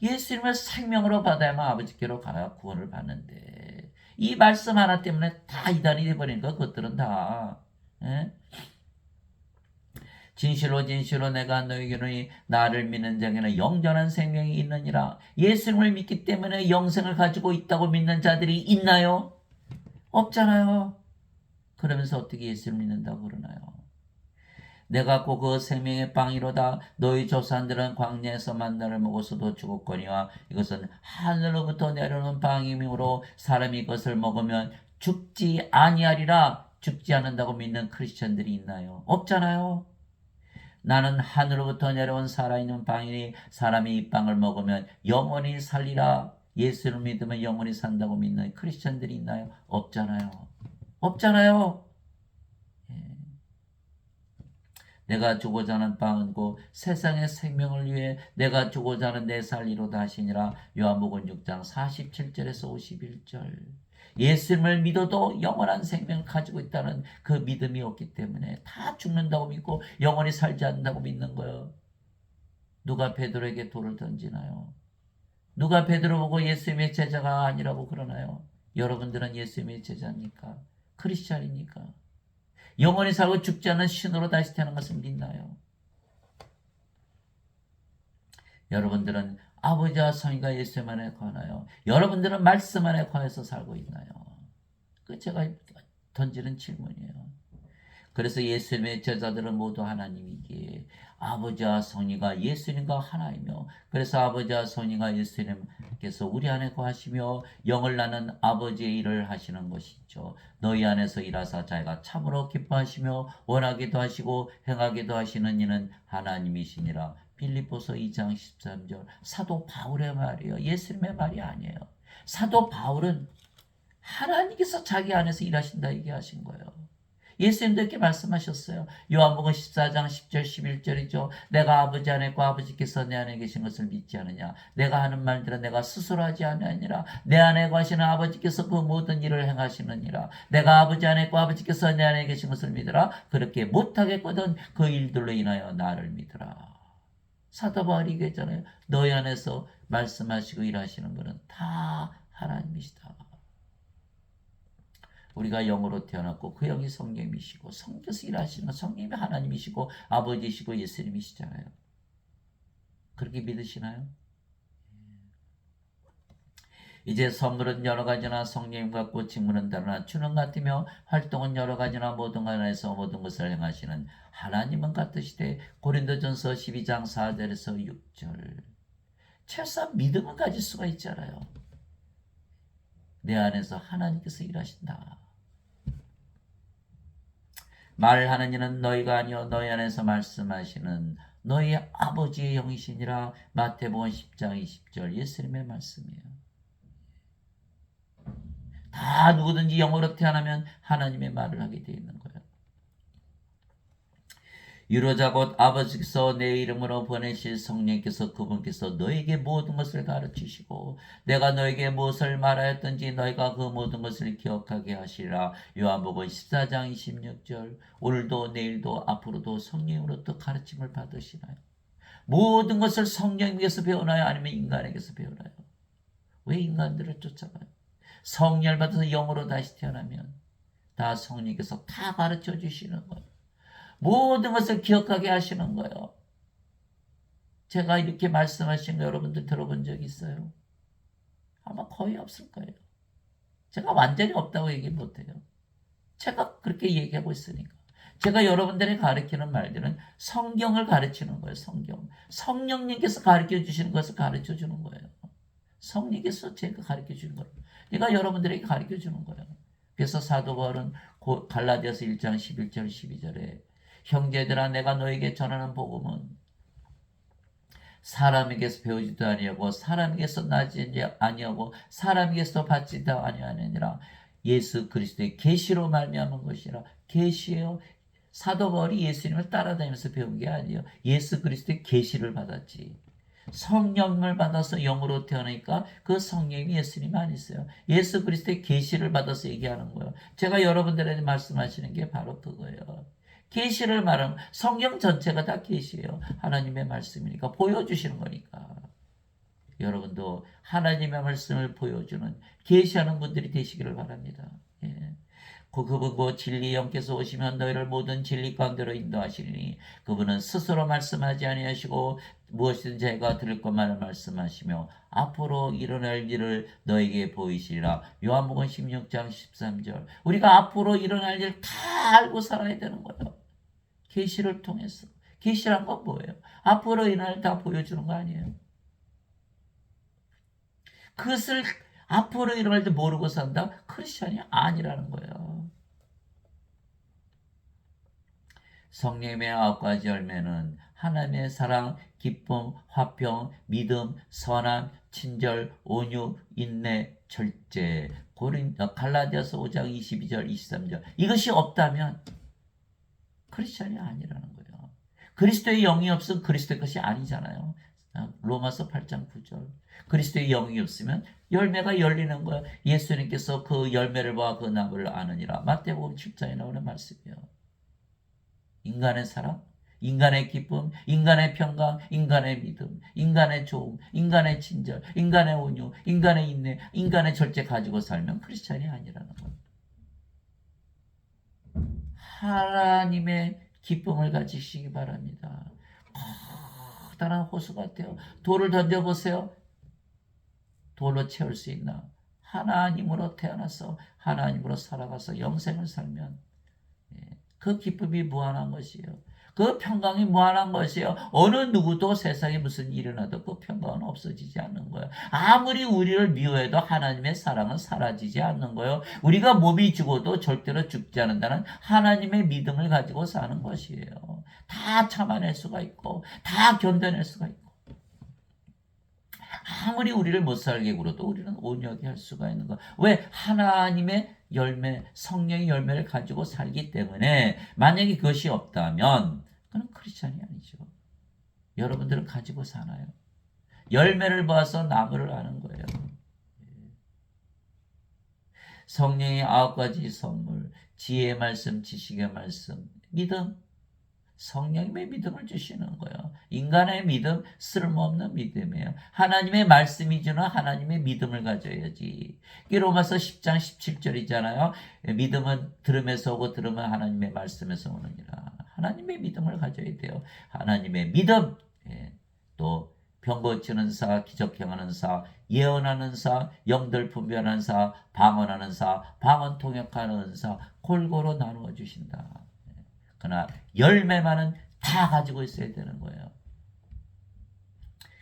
예수님을 생명으로 받아야만 아버지께로 가야 구원을 받는데 이 말씀 하나 때문에 다 이단이 돼버리는 거 그것들은 다. 예? 진실로 진실로 내가 너희에게 나를 믿는 자에게는 영전한 생명이 있느니라. 예수님을 믿기 때문에 영생을 가지고 있다고 믿는 자들이 있나요? 없잖아요. 그러면서 어떻게 예수를 믿는다고 그러나요? 내가 곧 그 생명의 빵이로다. 너희 조상들은 광야에서 만나를 먹어서도 죽었거니와 이것은 하늘로부터 내려오는 빵이므로 사람이 이것을 먹으면 죽지 아니하리라. 죽지 않는다고 믿는 크리스천들이 있나요? 없잖아요. 나는 하늘로부터 내려온 살아있는 빵이니 사람이 이 빵을 먹으면 영원히 살리라. 예수를 믿으면 영원히 산다고 믿는 크리스천들이 있나요? 없잖아요. 없잖아요. 내가 주고자 하는 빵은 곧 세상의 생명을 위해 내가 주고자 하는 내 살리로다 하시니라. 요한복음 6장 47절에서 51절. 예수님을 믿어도 영원한 생명을 가지고 있다는 그 믿음이 없기 때문에 다 죽는다고 믿고 영원히 살지 않는다고 믿는 거예요. 누가 베드로에게 돌을 던지나요? 누가 베드로 보고 예수님의 제자가 아니라고 그러나요? 여러분들은 예수님의 제자입니까? 크리스찬입니까? 영원히 살고 죽지 않는 신으로 다시 태어난 것을 믿나요? 여러분들은 아버지와 성의가 예수 안에 거하나요? 여러분들은 말씀 안에 거해서 살고 있나요? 그 제가 던지는 질문이에요. 그래서 예수님의 제자들은 모두 하나님이기에 아버지와 성의가 예수님과 하나이며 그래서 아버지와 성의가 예수님께서 우리 안에 거하시며 영을 나는 아버지의 일을 하시는 것이죠. 너희 안에서 일하사 자기가 참으로 기뻐하시며 원하기도 하시고 행하기도 하시는 이는 하나님이시니라. 빌립보서 2장 13절. 사도 바울의 말이에요. 예수님의 말이 아니에요. 사도 바울은 하나님께서 자기 안에서 일하신다 얘기하신 거예요. 예수님도 이렇게 말씀하셨어요. 요한복음 14장 10절 11절이죠. 내가 아버지 안에 있고 아버지께서 내 안에 계신 것을 믿지 않느냐. 내가 하는 말들은 내가 스스로 하지 아니하니라. 내 안에 거하시는 아버지께서 그 모든 일을 행하시느니라. 내가 아버지 안에 있고 아버지께서 내 안에 계신 것을 믿으라. 그렇게 못하겠거든 그 일들로 인하여 나를 믿으라. 사도 바울이 얘기했잖아요. 너희 안에서 말씀하시고 일하시는 분은 다 하나님이시다. 우리가 영으로 태어났고 그 영이 성령이시고 성령께서 일하시는 성령이 하나님이시고 아버지이시고 예수님이시잖아요. 그렇게 믿으시나요? 이제 선물은 여러 가지나 성령 같고 직무는 다르나 주는 같으며 활동은 여러 가지나 모든 관에서 모든 것을 행하시는 하나님은 같으시되 고린도전서 12장 4절에서 6절. 최소한 믿음은 가질 수가 있잖아요. 내 안에서 하나님께서 일하신다. 말하는 이는 너희가 아니요 너희 안에서 말씀하시는 너희 아버지의 영이시니라. 마태복음 10장 20절 예수님의 말씀이에요. 다 누구든지 영으로 태어나면 하나님의 말을 하게 되어 있는 거예요. 이로자 곧 아버지께서 내 이름으로 보내실 성령께서 그분께서 너에게 모든 것을 가르치시고 내가 너에게 무엇을 말하였든지 너희가 그 모든 것을 기억하게 하시리라. 요한복음 14장 26절. 오늘도 내일도 앞으로도 성령으로부터 가르침을 받으시나요? 모든 것을 성령에게서 배우나요? 아니면 인간에게서 배우나요? 왜 인간들을 쫓아가요? 성령을 받아서 영으로 다시 태어나면 다 성령께서 다 가르쳐 주시는 거예요. 모든 것을 기억하게 하시는 거예요. 제가 이렇게 말씀하신 거 여러분들 들어본 적 있어요? 아마 거의 없을 거예요. 제가 완전히 없다고 얘기 못해요. 제가 그렇게 얘기하고 있으니까. 제가 여러분들이 가르치는 말들은 성경을 가르치는 거예요. 성경. 성령님께서 가르쳐 주시는 것을 가르쳐 주는 거예요. 성령께서 제가 가르쳐 주는 거예요. 내가 여러분들에게 가르쳐 주는 거예요. 그래서 사도 바울은 갈라디아서 1장 11절 12절에 형제들아 내가 너에게 전하는 복음은 사람에게서 배우지도 아니하고 사람에게서 나지 아니하고 사람에게서 받지도 아니하느니라. 예수 그리스도의 계시로 말미암은 것이라. 계시예요. 사도 바울이 예수님을 따라다니면서 배운 게 아니에요. 예수 그리스도의 계시를 받았지. 성령을 받아서 영으로 태어나니까 그 성령이 예수님 아니세요. 예수 그리스도의 계시를 받아서 얘기하는 거예요. 제가 여러분들에게 말씀하시는 게 바로 그거예요. 계시를 말하면 성경 전체가 다 계시예요. 하나님의 말씀이니까 보여주시는 거니까. 여러분도 하나님의 말씀을 보여주는 계시하는 분들이 되시기를 바랍니다. 예. 그분 진리 영께서 오시면 너희를 모든 진리 가운데로 인도하시리니 그분은 스스로 말씀하지 아니하시고 무엇이든 제가 들을 것만을 말씀하시며 앞으로 일어날 일을 너에게 보이시리라. 요한복음 16장 13절. 우리가 앞으로 일어날 일 다 알고 살아야 되는 거예요. 계시를 통해서. 계시란 건 뭐예요? 앞으로 일어날 일 다 보여주는 거 아니에요? 그것을 앞으로 일어날 때 모르고 산다? 크리스천이 아니라는 거예요. 성령의 9가지 열매는 하나님의 사랑, 기쁨, 화평, 믿음, 선함, 친절, 온유, 인내, 절제. 갈라디아서 5장 22절 23절. 이것이 없다면 크리스천이 아니라는 거예요. 그리스도의 영이 없으면 그리스도의 것이 아니잖아요. 로마서 8장 9절. 그리스도의 영이 없으면 열매가 열리는 거예요. 예수님께서 그 열매를 봐 그 나무를 아느니라. 마태복음 7장에 나오는 말씀이에요. 인간의 사랑, 인간의 기쁨, 인간의 평강, 인간의 믿음, 인간의 조음, 인간의 친절, 인간의 온유, 인간의 인내, 인간의 절제 가지고 살면 크리스찬이 아니라는 거예요. 하나님의 기쁨을 가지시기 바랍니다. 커다란 호수 같아요. 돌을 던져보세요. 돌로 채울 수 있나? 하나님으로 태어나서 하나님으로 살아가서 영생을 살면 그 기쁨이 무한한 것이에요. 그 평강이 무한한 것이에요. 어느 누구도 세상에 무슨 일이 일어나도 그 평강은 없어지지 않는 거예요. 아무리 우리를 미워해도 하나님의 사랑은 사라지지 않는 거예요. 우리가 몸이 죽어도 절대로 죽지 않는다는 하나님의 믿음을 가지고 사는 것이에요. 다 참아낼 수가 있고 다 견뎌낼 수가 있고 아무리 우리를 못 살게 굴어도 우리는 온유하게 할 수가 있는 거예요. 왜? 하나님의 열매, 성령의 열매를 가지고 살기 때문에 만약에 그것이 없다면 그건 크리스찬이 아니죠. 여러분들은 가지고 사나요? 열매를 봐서 나무를 아는 거예요. 성령의 9가지 선물, 지혜의 말씀, 지식의 말씀, 믿음, 성령님의 믿음을 주시는 거예요. 인간의 믿음, 쓸모없는 믿음이에요. 하나님의 말씀이 주는 하나님의 믿음을 가져야지. 로마서 10장 17절이잖아요. 믿음은 들음에서 오고 들으면 하나님의 말씀에서 오느니라. 하나님의 믿음을 가져야 돼요. 하나님의 믿음. 또 병 고치는 사, 기적 행하는 사, 예언하는 사, 영들 분별하는 사, 방언하는 사, 방언 통역하는 사, 골고루 나누어 주신다. 그러나 열매만은 다 가지고 있어야 되는 거예요.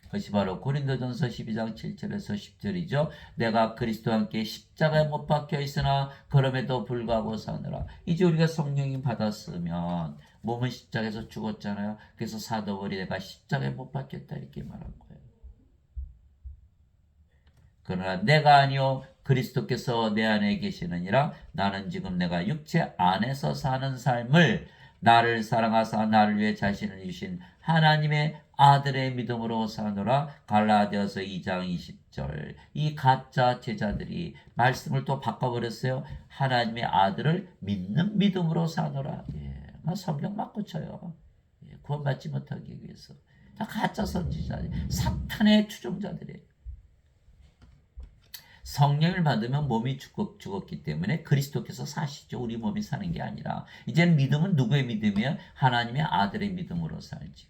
그것이 바로 고린도전서 12장 7절에서 10절이죠. 내가 그리스도와 함께 십자가에 못 박혀 있으나 그럼에도 불구하고 사느라. 이제 우리가 성령님 받았으면 몸은 십자가에서 죽었잖아요. 그래서 사도 바울이 내가 십자가에 못 박혔다 이렇게 말한 거예요. 그러나 내가 아니요 그리스도께서 내 안에 계시느니라. 나는 지금 내가 육체 안에서 사는 삶을 나를 사랑하사 나를 위해 자신을 주신 하나님의 아들의 믿음으로 사노라. 갈라디아서 2장 20절. 이 가짜 제자들이 말씀을 또 바꿔버렸어요. 하나님의 아들을 믿는 믿음으로 사노라. 성경 막 고쳐요. 구원받지 못하기 위해서. 다 가짜 선지자들, 사탄의 추종자들이에요. 성령을 받으면 몸이 죽었기 때문에 그리스도께서 사시죠. 우리 몸이 사는 게 아니라. 이제는 믿음은 누구의 믿음이에요? 하나님의 아들의 믿음으로 살지요.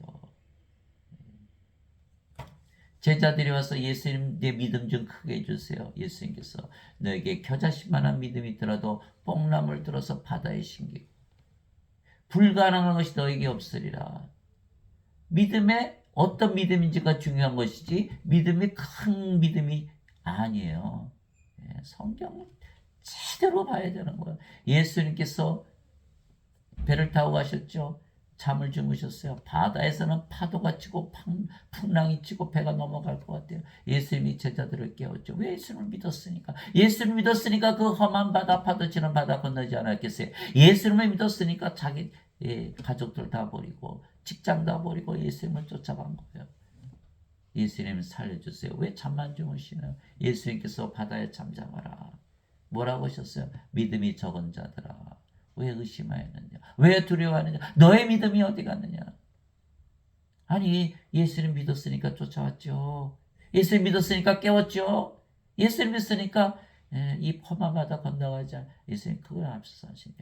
제자들이 와서 예수님 내 믿음 좀 크게 해주세요. 예수님께서 너에게 겨자씨만한 믿음이 있더라도 뽕나물 들어서 바다에 심기고 불가능한 것이 너에게 없으리라. 믿음의 어떤 믿음인지가 중요한 것이지 믿음이 큰 믿음이 아니에요. 성경을 제대로 봐야 되는 거예요. 예수님께서 배를 타고 가셨죠. 잠을 주무셨어요. 바다에서는 파도가 치고 풍랑이 치고 배가 넘어갈 것 같아요. 예수님이 제자들을 깨웠죠. 왜 예수님을 믿었으니까. 예수님을 믿었으니까 그 험한 바다, 파도 치는 바다 건너지 않았겠어요. 예수님을 믿었으니까 자기 가족들 다 버리고 직장 다 버리고 예수님을 쫓아간 거예요. 예수님 살려주세요. 왜 잠만 주무시나요? 예수님께서 바다에 잠잠하라. 뭐라고 하셨어요? 믿음이 적은 자들아. 왜 의심하였느냐? 왜 두려워하느냐? 너의 믿음이 어디 갔느냐? 아니, 예수님 믿었으니까 쫓아왔죠. 예수님 믿었으니까 깨웠죠. 예수님 믿었으니까 이 험한 바다 건너가자. 예수님 그걸 앞서서 하시냐.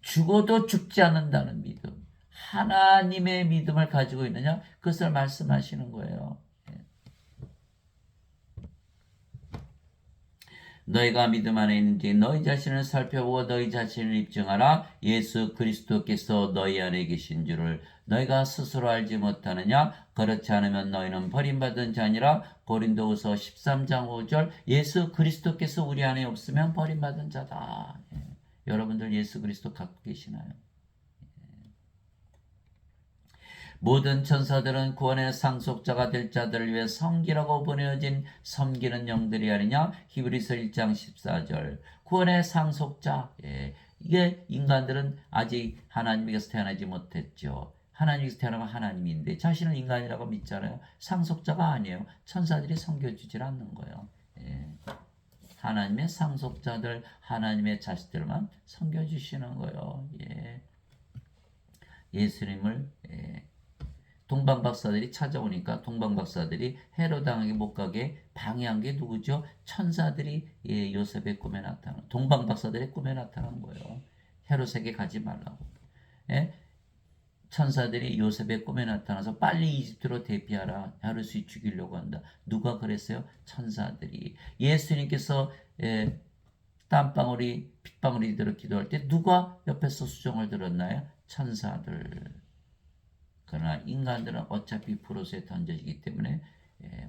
죽어도 죽지 않는다는 믿음. 하나님의 믿음을 가지고 있느냐? 그것을 말씀하시는 거예요. 너희가 믿음 안에 있는지 너희 자신을 살펴보고 너희 자신을 입증하라. 예수 그리스도께서 너희 안에 계신 줄을 너희가 스스로 알지 못하느냐? 그렇지 않으면 너희는 버림받은 자니라. 고린도후서 13장 5절. 예수 그리스도께서 우리 안에 없으면 버림받은 자다. 여러분들 예수 그리스도 갖고 계시나요? 모든 천사들은 구원의 상속자가 될 자들을 위해 섬기라고 보내어진 섬기는 영들이 아니냐? 히브리서 1장 14절. 구원의 상속자. 이게 인간들은 아직 하나님에게서 태어나지 못했죠. 하나님에게서 태어나면 하나님인데 자신은 인간이라고 믿잖아요. 상속자가 아니에요. 천사들이 섬겨주질 않는 거예요. 하나님의 상속자들, 하나님의 자식들만 섬겨주시는 거예요. 예수님을 동방박사들이 찾아오니까 동방박사들이 헤로당하게 못 가게 방해한 게 누구죠? 천사들이 요셉의 꿈에 나타난 동방박사들의 꿈에 나타난 거예요. 헤롯에게 가지 말라고. 천사들이 요셉의 꿈에 나타나서 빨리 이집트로 대피하라. 헤롯이 죽이려고 한다. 누가 그랬어요? 천사들이. 예수님께서 땀방울이 핏방울이 들어 기도할 때 누가 옆에서 수종을 들었나요? 천사들. 그러나 인간들은 어차피 불옷에 던져지기 때문에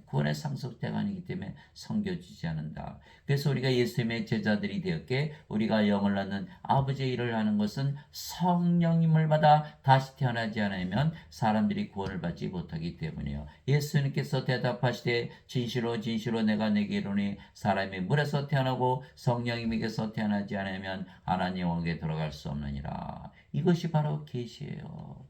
구원의 상속자가 아니기 때문에 섬겨주지 않는다. 그래서 우리가 예수님의 제자들이 되었기에 우리가 영을 낳는 아버지의 일을 하는 것은 성령님을 받아 다시 태어나지 않으면 사람들이 구원을 받지 못하기 때문이에요. 예수님께서 대답하시되 진실로 진실로 내가 내게 이르노니 사람이 물에서 태어나고 성령님에게서 태어나지 않으면 하나님 영역에 들어갈 수 없느니라. 이것이 바로 계시예요.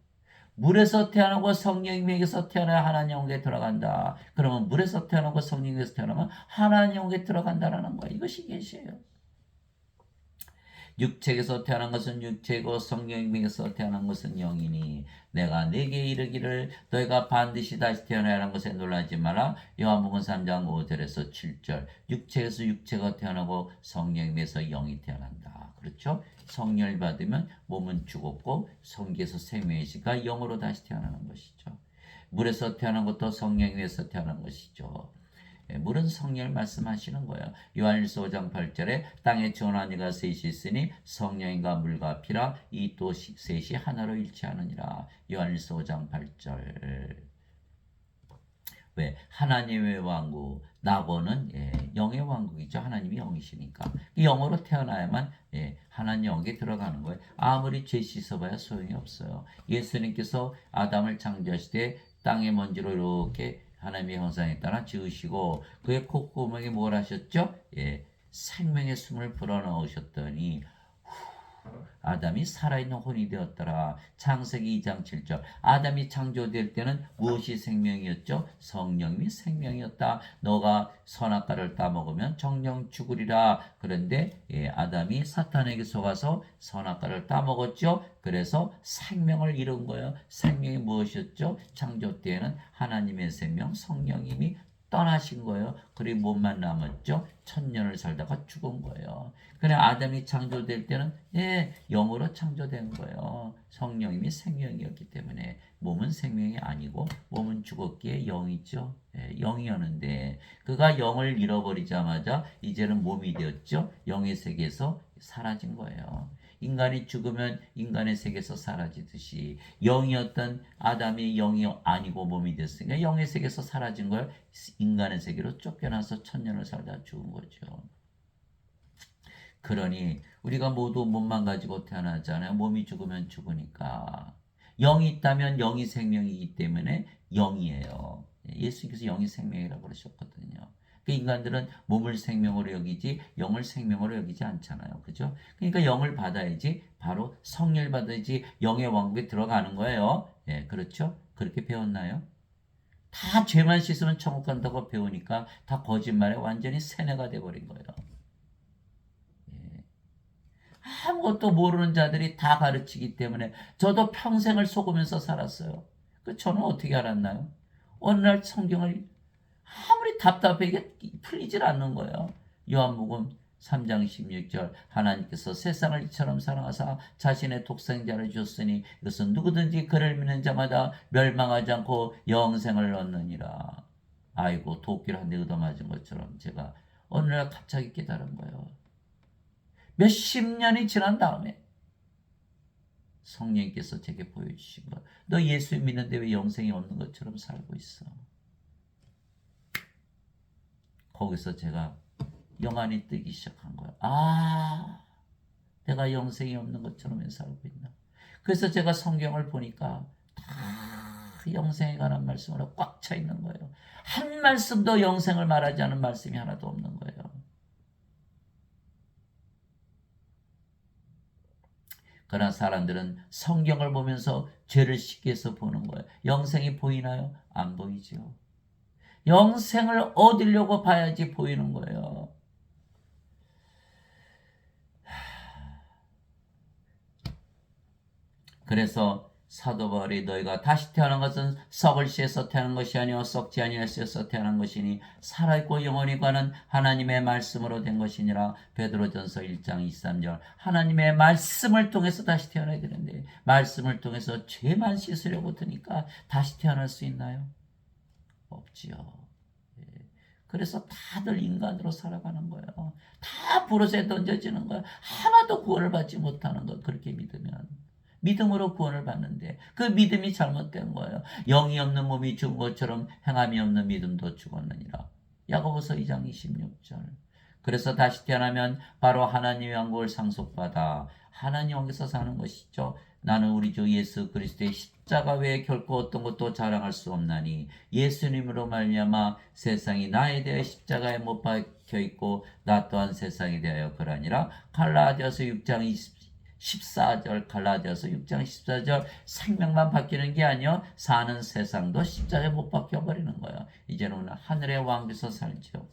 물에서 태어나고 성령님에게서 태어나야 하나님 영역에 들어간다. 그러면 물에서 태어나고 성령님에게서 태어나면 하나님 영역에 들어간다라는 거야. 이것이 계시예요. 육체에서 태어난 것은 육체고 성령님에게서 태어난 것은 영이니 내가 네게 이르기를 너희가 반드시 다시 태어나야 하는 것에 놀라지 마라. 요한복음 3장 5절에서 7절. 육체에서 육체가 태어나고 성령님에서 영이 태어난다. 그렇죠? 성령을 받으면 몸은 죽었고 성기에서 생명의 시가 영으로 다시 태어나는 것이죠. 물에서 태어난 것도 성령에서 태어난 것이죠. 물은 성령을 말씀하시는 거예요. 요한일서 5장 8절에 땅에 전한 이가 셋이 있으니 성령인가 물과 피라 이 또 셋이 하나로 일치하느니라. 요한일서 5장 8절. 왜? 하나님의 왕국, 낙원은 영의 왕국이죠. 하나님이 영이시니까. 영으로 태어나야만 하나님 영에 들어가는 거예요. 아무리 죄 씻어봐야 소용이 없어요. 예수님께서 아담을 창조하실 때 땅의 먼지로 이렇게 하나님의 형상에 따라 지으시고 그의 콧구멍에 뭘 하셨죠? 생명의 숨을 불어넣으셨더니 아담이 살아있는 혼이 되었더라. 창세기 2장 7절. 아담이 창조될 때는 무엇이 생명이었죠? 성령이 생명이었다. 너가 선악과를 따먹으면 정령 죽으리라. 그런데 아담이 사탄에게 속아서 선악과를 따먹었죠. 그래서 생명을 잃은 거예요. 생명이 무엇이었죠? 창조 때에는 하나님의 생명 성령님이 떠나신 거예요. 그리고 몸만 남았죠. 1000년을 살다가 죽은 거예요. 그래 아담이 창조될 때는 영으로 창조된 거예요. 성령님이 생명이었기 때문에 몸은 생명이 아니고 몸은 죽었기에 영이죠. 영이었는데 그가 영을 잃어버리자마자 이제는 몸이 되었죠. 영의 세계에서 사라진 거예요. 인간이 죽으면 인간의 세계에서 사라지듯이 영이었던 아담이 영이 아니고 몸이 됐으니까 영의 세계에서 사라진 걸 인간의 세계로 쫓겨나서 1000년을 살다 죽은 거죠. 그러니 우리가 모두 몸만 가지고 태어나잖아요. 몸이 죽으면 죽으니까. 영이 있다면 영이 생명이기 때문에 영이에요. 예수님께서 영이 생명이라고 그러셨거든요. 인간들은 몸을 생명으로 여기지 영을 생명으로 여기지 않잖아요. 그죠? 그러니까 영을 받아야지 바로 성령을 받아야지 영의 왕국에 들어가는 거예요. 그렇죠? 그렇게 배웠나요? 다 죄만 씻으면 천국 간다고 배우니까 다 거짓말에 완전히 세뇌가 돼버린 거예요. 아무것도 모르는 자들이 다 가르치기 때문에 저도 평생을 속으면서 살았어요. 저는 어떻게 알았나요? 어느 날 성경을 아무리 답답하게 풀리질 않는 거예요. 요한복음 3장 16절 하나님께서 세상을 이처럼 사랑하사 자신의 독생자를 주셨으니 이것은 누구든지 그를 믿는 자마다 멸망하지 않고 영생을 얻느니라. 아이고 도끼를 한 대 얻어맞은 것처럼 제가 어느 날 갑자기 깨달은 거예요. 몇십 년이 지난 다음에 성령께서 제게 보여주신 것. 너 예수 믿는데 왜 영생이 없는 것처럼 살고 있어? 거기서 제가 영안이 뜨기 시작한 거예요. 내가 영생이 없는 것처럼 왜 살고 있나? 그래서 제가 성경을 보니까 다 영생에 관한 말씀으로 꽉 차 있는 거예요. 한 말씀도 영생을 말하지 않은 말씀이 하나도 없는 거예요. 그러나 사람들은 성경을 보면서 죄를 쉽게 해서 보는 거예요. 영생이 보이나요? 안 보이죠. 영생을 얻으려고 봐야지 보이는 거예요. 그래서 사도 바울이 너희가 다시 태어난 것은 썩을 씨에서 태어난 것이 아니요 썩지 아니할 씨에서 태어난 것이니 살아있고 영원히 가는 하나님의 말씀으로 된 것이니라. 베드로전서 1장 23절. 하나님의 말씀을 통해서 다시 태어나야 되는데 말씀을 통해서 죄만 씻으려고 드니까 다시 태어날 수 있나요? 없지요. 그래서 다들 인간으로 살아가는 거예요. 다 불옷에 던져지는 거예요. 하나도 구원을 받지 못하는 것. 그렇게 믿으면. 믿음으로 구원을 받는데 그 믿음이 잘못된 거예요. 영이 없는 몸이 죽은 것처럼 행함이 없는 믿음도 죽었느니라. 야고보서 2장 26절. 그래서 다시 태어나면 바로 하나님의 왕국을 상속받아 하나님 왕국에서 사는 것이죠. 나는 우리 주 예수 그리스도의 십자가 외에 결코 어떤 것도 자랑할 수 없나니 예수님으로 말미암아 세상이 나에 대해 십자가에 못 박혀 있고 나 또한 세상에 대하여 그러니라. 갈라디아서 6장 14절 갈라디아서 6장 14절 생명만 바뀌는 게 아니요 사는 세상도 십자가에 못 박혀버리는 거예요. 이제는 하늘의 왕국에서 살죠.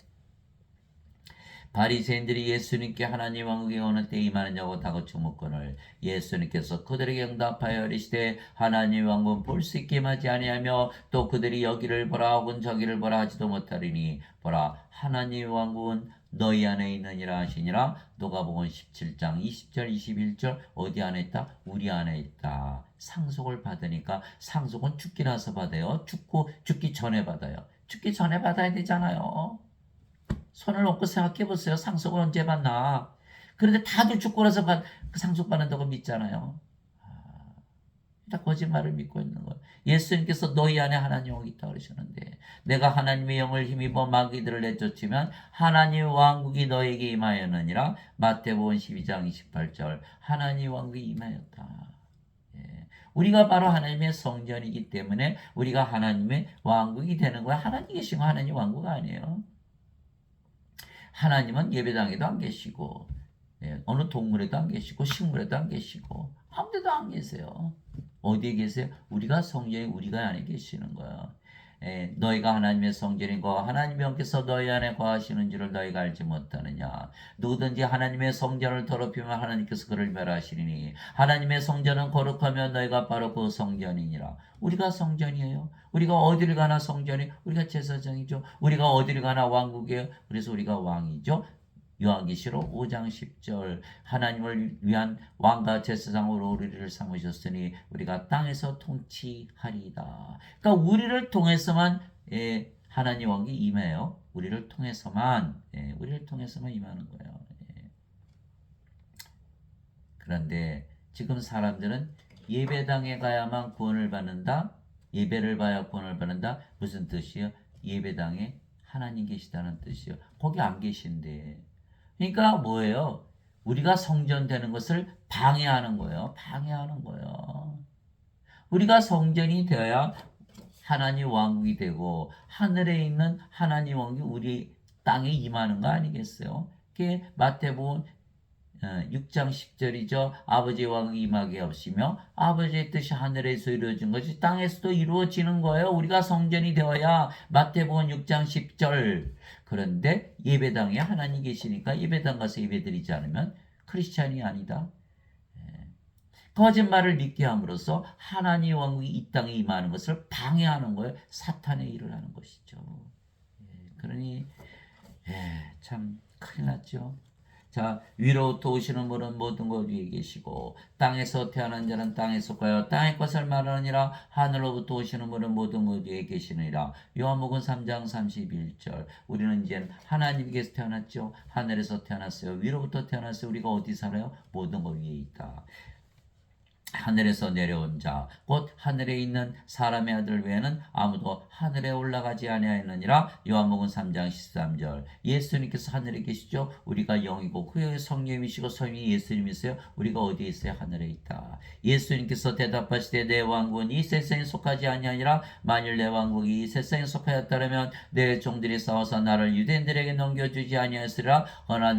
바리새인들이 예수님께 하나님 왕국이 어느 때 임하느냐고 다그쳐 묻거늘 예수님께서 그들에게 응답하여 이르시되 하나님 왕국은 볼 수 있게 임하지 아니하며 또 그들이 여기를 보라 혹은 저기를 보라 하지도 못하리니 보라 하나님 왕국은 너희 안에 있느니라 하시니라. 누가복음 17장 20절 21절 어디 안에 있다? 우리 안에 있다. 상속을 받으니까 상속은 죽기 나서 받아요. 죽기 전에 받아요. 죽기 전에 받아야 되잖아요. 손을 놓고 생각해 보세요. 상속을 언제 받나? 그런데 다들 죽고 나서 상속받는다고 믿잖아요. 다 거짓말을 믿고 있는 거예요. 예수님께서 너희 안에 하나님 영이 있다고 그러셨는데 내가 하나님의 영을 힘입어 마귀들을 내쫓으면 하나님의 왕국이 너에게 임하였느니라. 마태복음 12장 28절 하나님의 왕국이 임하였다. 우리가 바로 하나님의 성전이기 때문에 우리가 하나님의 왕국이 되는 거야. 하나님 계시고 하나님 왕국 아니에요. 하나님은 예배당에도 안 계시고 어느 동물에도 안 계시고 식물에도 안 계시고 아무 데도 안 계세요. 어디에 계세요? 우리가 성령이 우리가 안에 계시는 거예요. 너희가 하나님의 성전인 거 하나님의 영께서 너희 안에 거하시는 줄을 너희가 알지 못하느냐. 누구든지 하나님의 성전을 더럽히면 하나님께서 그를 멸하시리니 하나님의 성전은 거룩하며 너희가 바로 그 성전이니라. 우리가 성전이에요. 우리가 어디를 가나 성전이, 우리가 제사장이죠. 우리가 어디를 가나 왕국이에요. 그래서 우리가 왕이죠. 요한계시록 5장 10절 하나님을 위한 왕과 제사장으로 우리를 삼으셨으니 우리가 땅에서 통치하리이다. 그러니까 우리를 통해서만 하나님 왕이 임해요. 우리를 통해서만 임하는 거예요. 그런데 지금 사람들은 예배당에 가야만 구원을 받는다. 예배를 봐야 구원을 받는다. 무슨 뜻이요? 예배당에 하나님 계시다는 뜻이요. 거기 안 계신데. 그러니까 뭐예요? 우리가 성전되는 것을 방해하는 거예요. 방해하는 거예요. 우리가 성전이 되어야 하나님 왕국이 되고 하늘에 있는 하나님 왕국이 우리 땅에 임하는 거 아니겠어요? 그게 마태복음 6장 10절이죠. 아버지의 왕이 임하게 없으며 아버지의 뜻이 하늘에서 이루어진 것이 땅에서도 이루어지는 거예요. 우리가 성전이 되어야 마태복음 6장 10절. 그런데 예배당에 하나님 계시니까 예배당 가서 예배드리지 않으면 크리스찬이 아니다. 거짓말을 믿게 함으로써 하나님 왕국이 이 땅에 임하는 것을 방해하는 거예요. 사탄의 일을 하는 것이죠. 그러니 참 큰일 났죠. 자, 위로부터 오시는 분은 모든 것 위에 계시고 땅에서 태어난 자는 땅에 속하여 땅의 것을 말하느니라. 하늘로부터 오시는 분은 모든 것 위에 계시느니라. 요한복음 3장 31절. 우리는 이제 하나님께서 태어났죠. 하늘에서 태어났어요. 위로부터 태어났어요. 우리가 어디 살아요? 모든 것 위에 있다. 하늘에서 내려온 자, 곧 하늘에 있는 사람의 아들 외에는 아무도 하늘에 올라가지 아니하였느니라. 요한복음 3장 13절. 예수님께서 하늘에 계시죠. 우리가 영이고 그의 성령이시고 성령이 예수님이세요. 우리가 어디에 있어요? 하늘에 있다. 예수님께서 대답하시되 내 왕국은 이 세상에 속하지 아니하니라. 만일 내 왕국이 이 세상에 속하였다면 내 종들이 싸워서 나를 유대인들에게 넘겨주지 아니하였으리라. 허나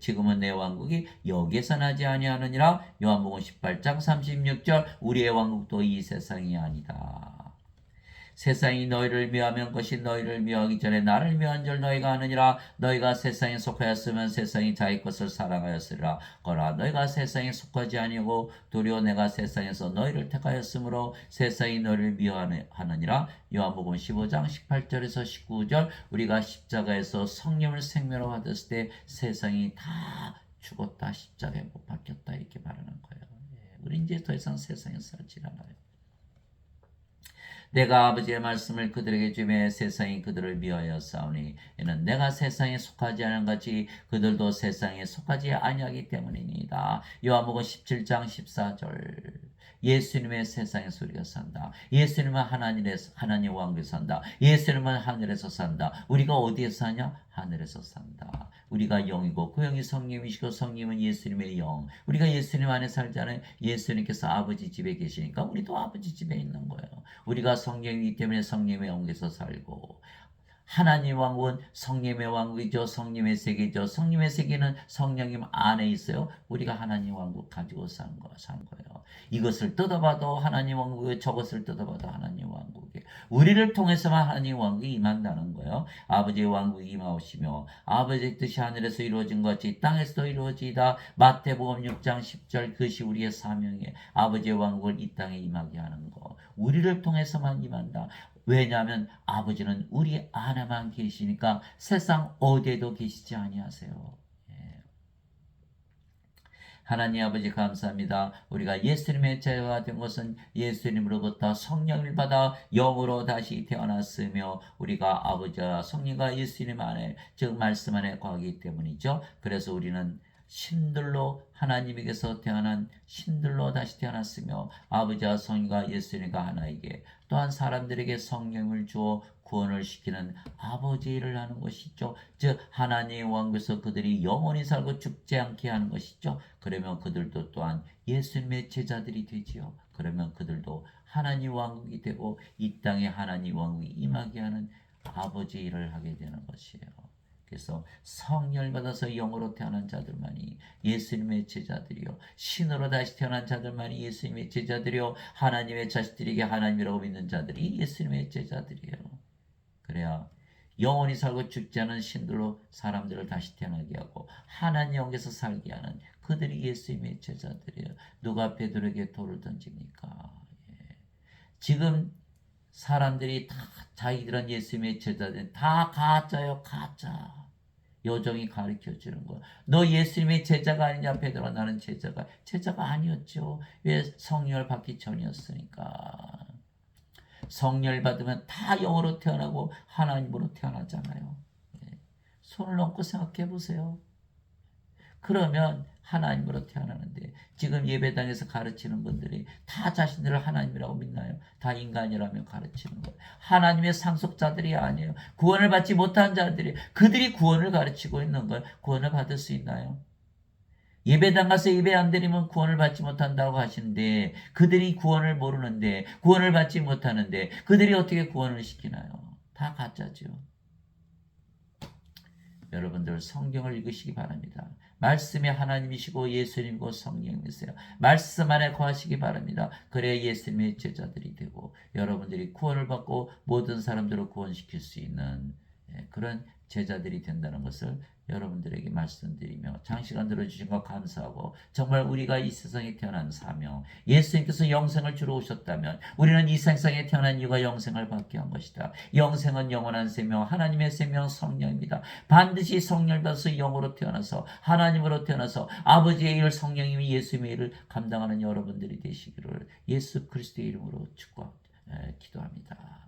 지금은 내 왕국이 여기에서 나지 아니하느니라. 요한복음 18장 36절. 우리의 왕국도 이 세상이 아니다. 세상이 너희를 미워하면 그것이 너희를 미워하기 전에 나를 미워한 줄 너희가 아느니라. 너희가 세상에 속하였으면 세상이 자기 것을 사랑하였으리라. 그러나 너희가 세상에 속하지 아니하고 도리어 내가 세상에서 너희를 택하였으므로 세상이 너희를 미워하느니라. 요한복음 15장 18절에서 19절. 우리가 십자가에서 성령을 생명으로 받았을 때 세상이 다 죽었다, 십자가에 못 박혔다 이렇게 말하는 거예요. 우리 이제 더 이상 세상에 살지 않아요. 내가 아버지의 말씀을 그들에게 주매 세상이 그들을 미워하여 싸우니 이는 내가 세상에 속하지 않은 같이 그들도 세상에 속하지 아니하기 때문이니이다. 요한복음 17장 14절. 예수님의 세상에서 우리가 산다. 예수님은 하나님 왕국에서 산다. 예수님은 하늘에서 산다. 우리가 어디에서 사냐? 하늘에서 산다. 우리가 영이고 그 영이 성령이시고 성령은 예수님의 영. 우리가 예수님 안에 살잖아요. 예수님께서 아버지 집에 계시니까 우리도 아버지 집에 있는 거예요. 우리가 성령이기 때문에 성령의 영에서 살고 하나님 왕국은 성령의 왕국이죠. 성령의 세계죠. 성령의 세계는 성령님 안에 있어요. 우리가 하나님 왕국 가지고 산 거예요. 이것을 뜯어봐도 하나님 왕국이에요. 저것을 뜯어봐도 하나님 왕국이에요. 우리를 통해서만 하나님 왕국이 임한다는 거예요. 아버지의 왕국이 임하오시며 아버지의 뜻이 하늘에서 이루어진 것 같이 땅에서도 이루어지이다. 마태복음 6장 10절. 그것이 우리의 사명이에요. 아버지의 왕국을 이 땅에 임하게 하는 거. 우리를 통해서만 임한다. 왜냐하면 아버지는 우리 안에만 계시니까 세상 어디에도 계시지 아니하세요. 하나님 아버지 감사합니다. 우리가 예수님의 제자가 된 것은 예수님으로부터 성령을 받아 영으로 다시 태어났으며 우리가 아버지와 성령과 예수님 안에 즉 말씀 안에 거하기 때문이죠. 그래서 우리는 신들로 하나님에게서 태어난 신들로 다시 태어났으며 아버지와 성령과 예수님과 하나에게 또한 사람들에게 성령을 주어 구원을 시키는 아버지 일을 하는 것이죠. 즉 하나님의 왕국에서 그들이 영원히 살고 죽지 않게 하는 것이죠. 그러면 그들도 또한 예수님의 제자들이 되지요. 그러면 그들도 하나님 왕국이 되고 이 땅에 하나님 왕국이 임하게 하는 아버지 일을 하게 되는 것이에요. 그래서 성령을 받아서 영으로 태어난 자들만이 예수님의 제자들이요 신으로 다시 태어난 자들만이 예수님의 제자들이요 하나님의 자식들에게 하나님이라고 믿는 자들이 예수님의 제자들이에요. 그래야 영원히 살고 죽지 않은 신들로 사람들을 다시 태어나게 하고 하나님 영에서 살게 하는 그들이 예수님의 제자들이에요. 누가 베드로에게 돌을 던집니까? 예. 지금 사람들이 다 자기들은 예수님의 제자들 다 가짜요, 가짜. 요정이 가르쳐 주는 거. 너 예수님의 제자가 아니냐, 베드로가. 나는 제자가 아니었죠. 왜? 성령을 받기 전이었으니까. 성령을 받으면 다 영으로 태어나고 하나님으로 태어나잖아요. 예. 손을 얹고 생각해 보세요. 그러면 하나님으로 태어나는데 지금 예배당에서 가르치는 분들이 다 자신들을 하나님이라고 믿나요? 다 인간이라며 가르치는 거예요. 하나님의 상속자들이 아니에요. 구원을 받지 못한 자들이 그들이 구원을 가르치고 있는 걸 구원을 받을 수 있나요? 예배당 가서 예배 안 드리면 구원을 받지 못한다고 하시는데 그들이 구원을 모르는데 구원을 받지 못하는데 그들이 어떻게 구원을 시키나요? 다 가짜죠. 여러분들 성경을 읽으시기 바랍니다. 말씀이 하나님이시고 예수님이고 성령이세요. 말씀 안에 거하시기 바랍니다. 그래야 예수님의 제자들이 되고 여러분들이 구원을 받고 모든 사람들을 구원시킬 수 있는 그런 제자들이 된다는 것을 여러분들에게 말씀드리며 장시간 들어주신 것 감사하고 정말 우리가 이 세상에 태어난 사명 예수님께서 영생을 주러 오셨다면 우리는 이 세상에 태어난 이유가 영생을 받게 한 것이다. 영생은 영원한 생명 하나님의 생명 성령입니다. 반드시 성령을 받아서 영으로 태어나서 하나님으로 태어나서 아버지의 일 성령님이 예수님의 일을 감당하는 여러분들이 되시기를 예수 그리스도의 이름으로 기도합니다.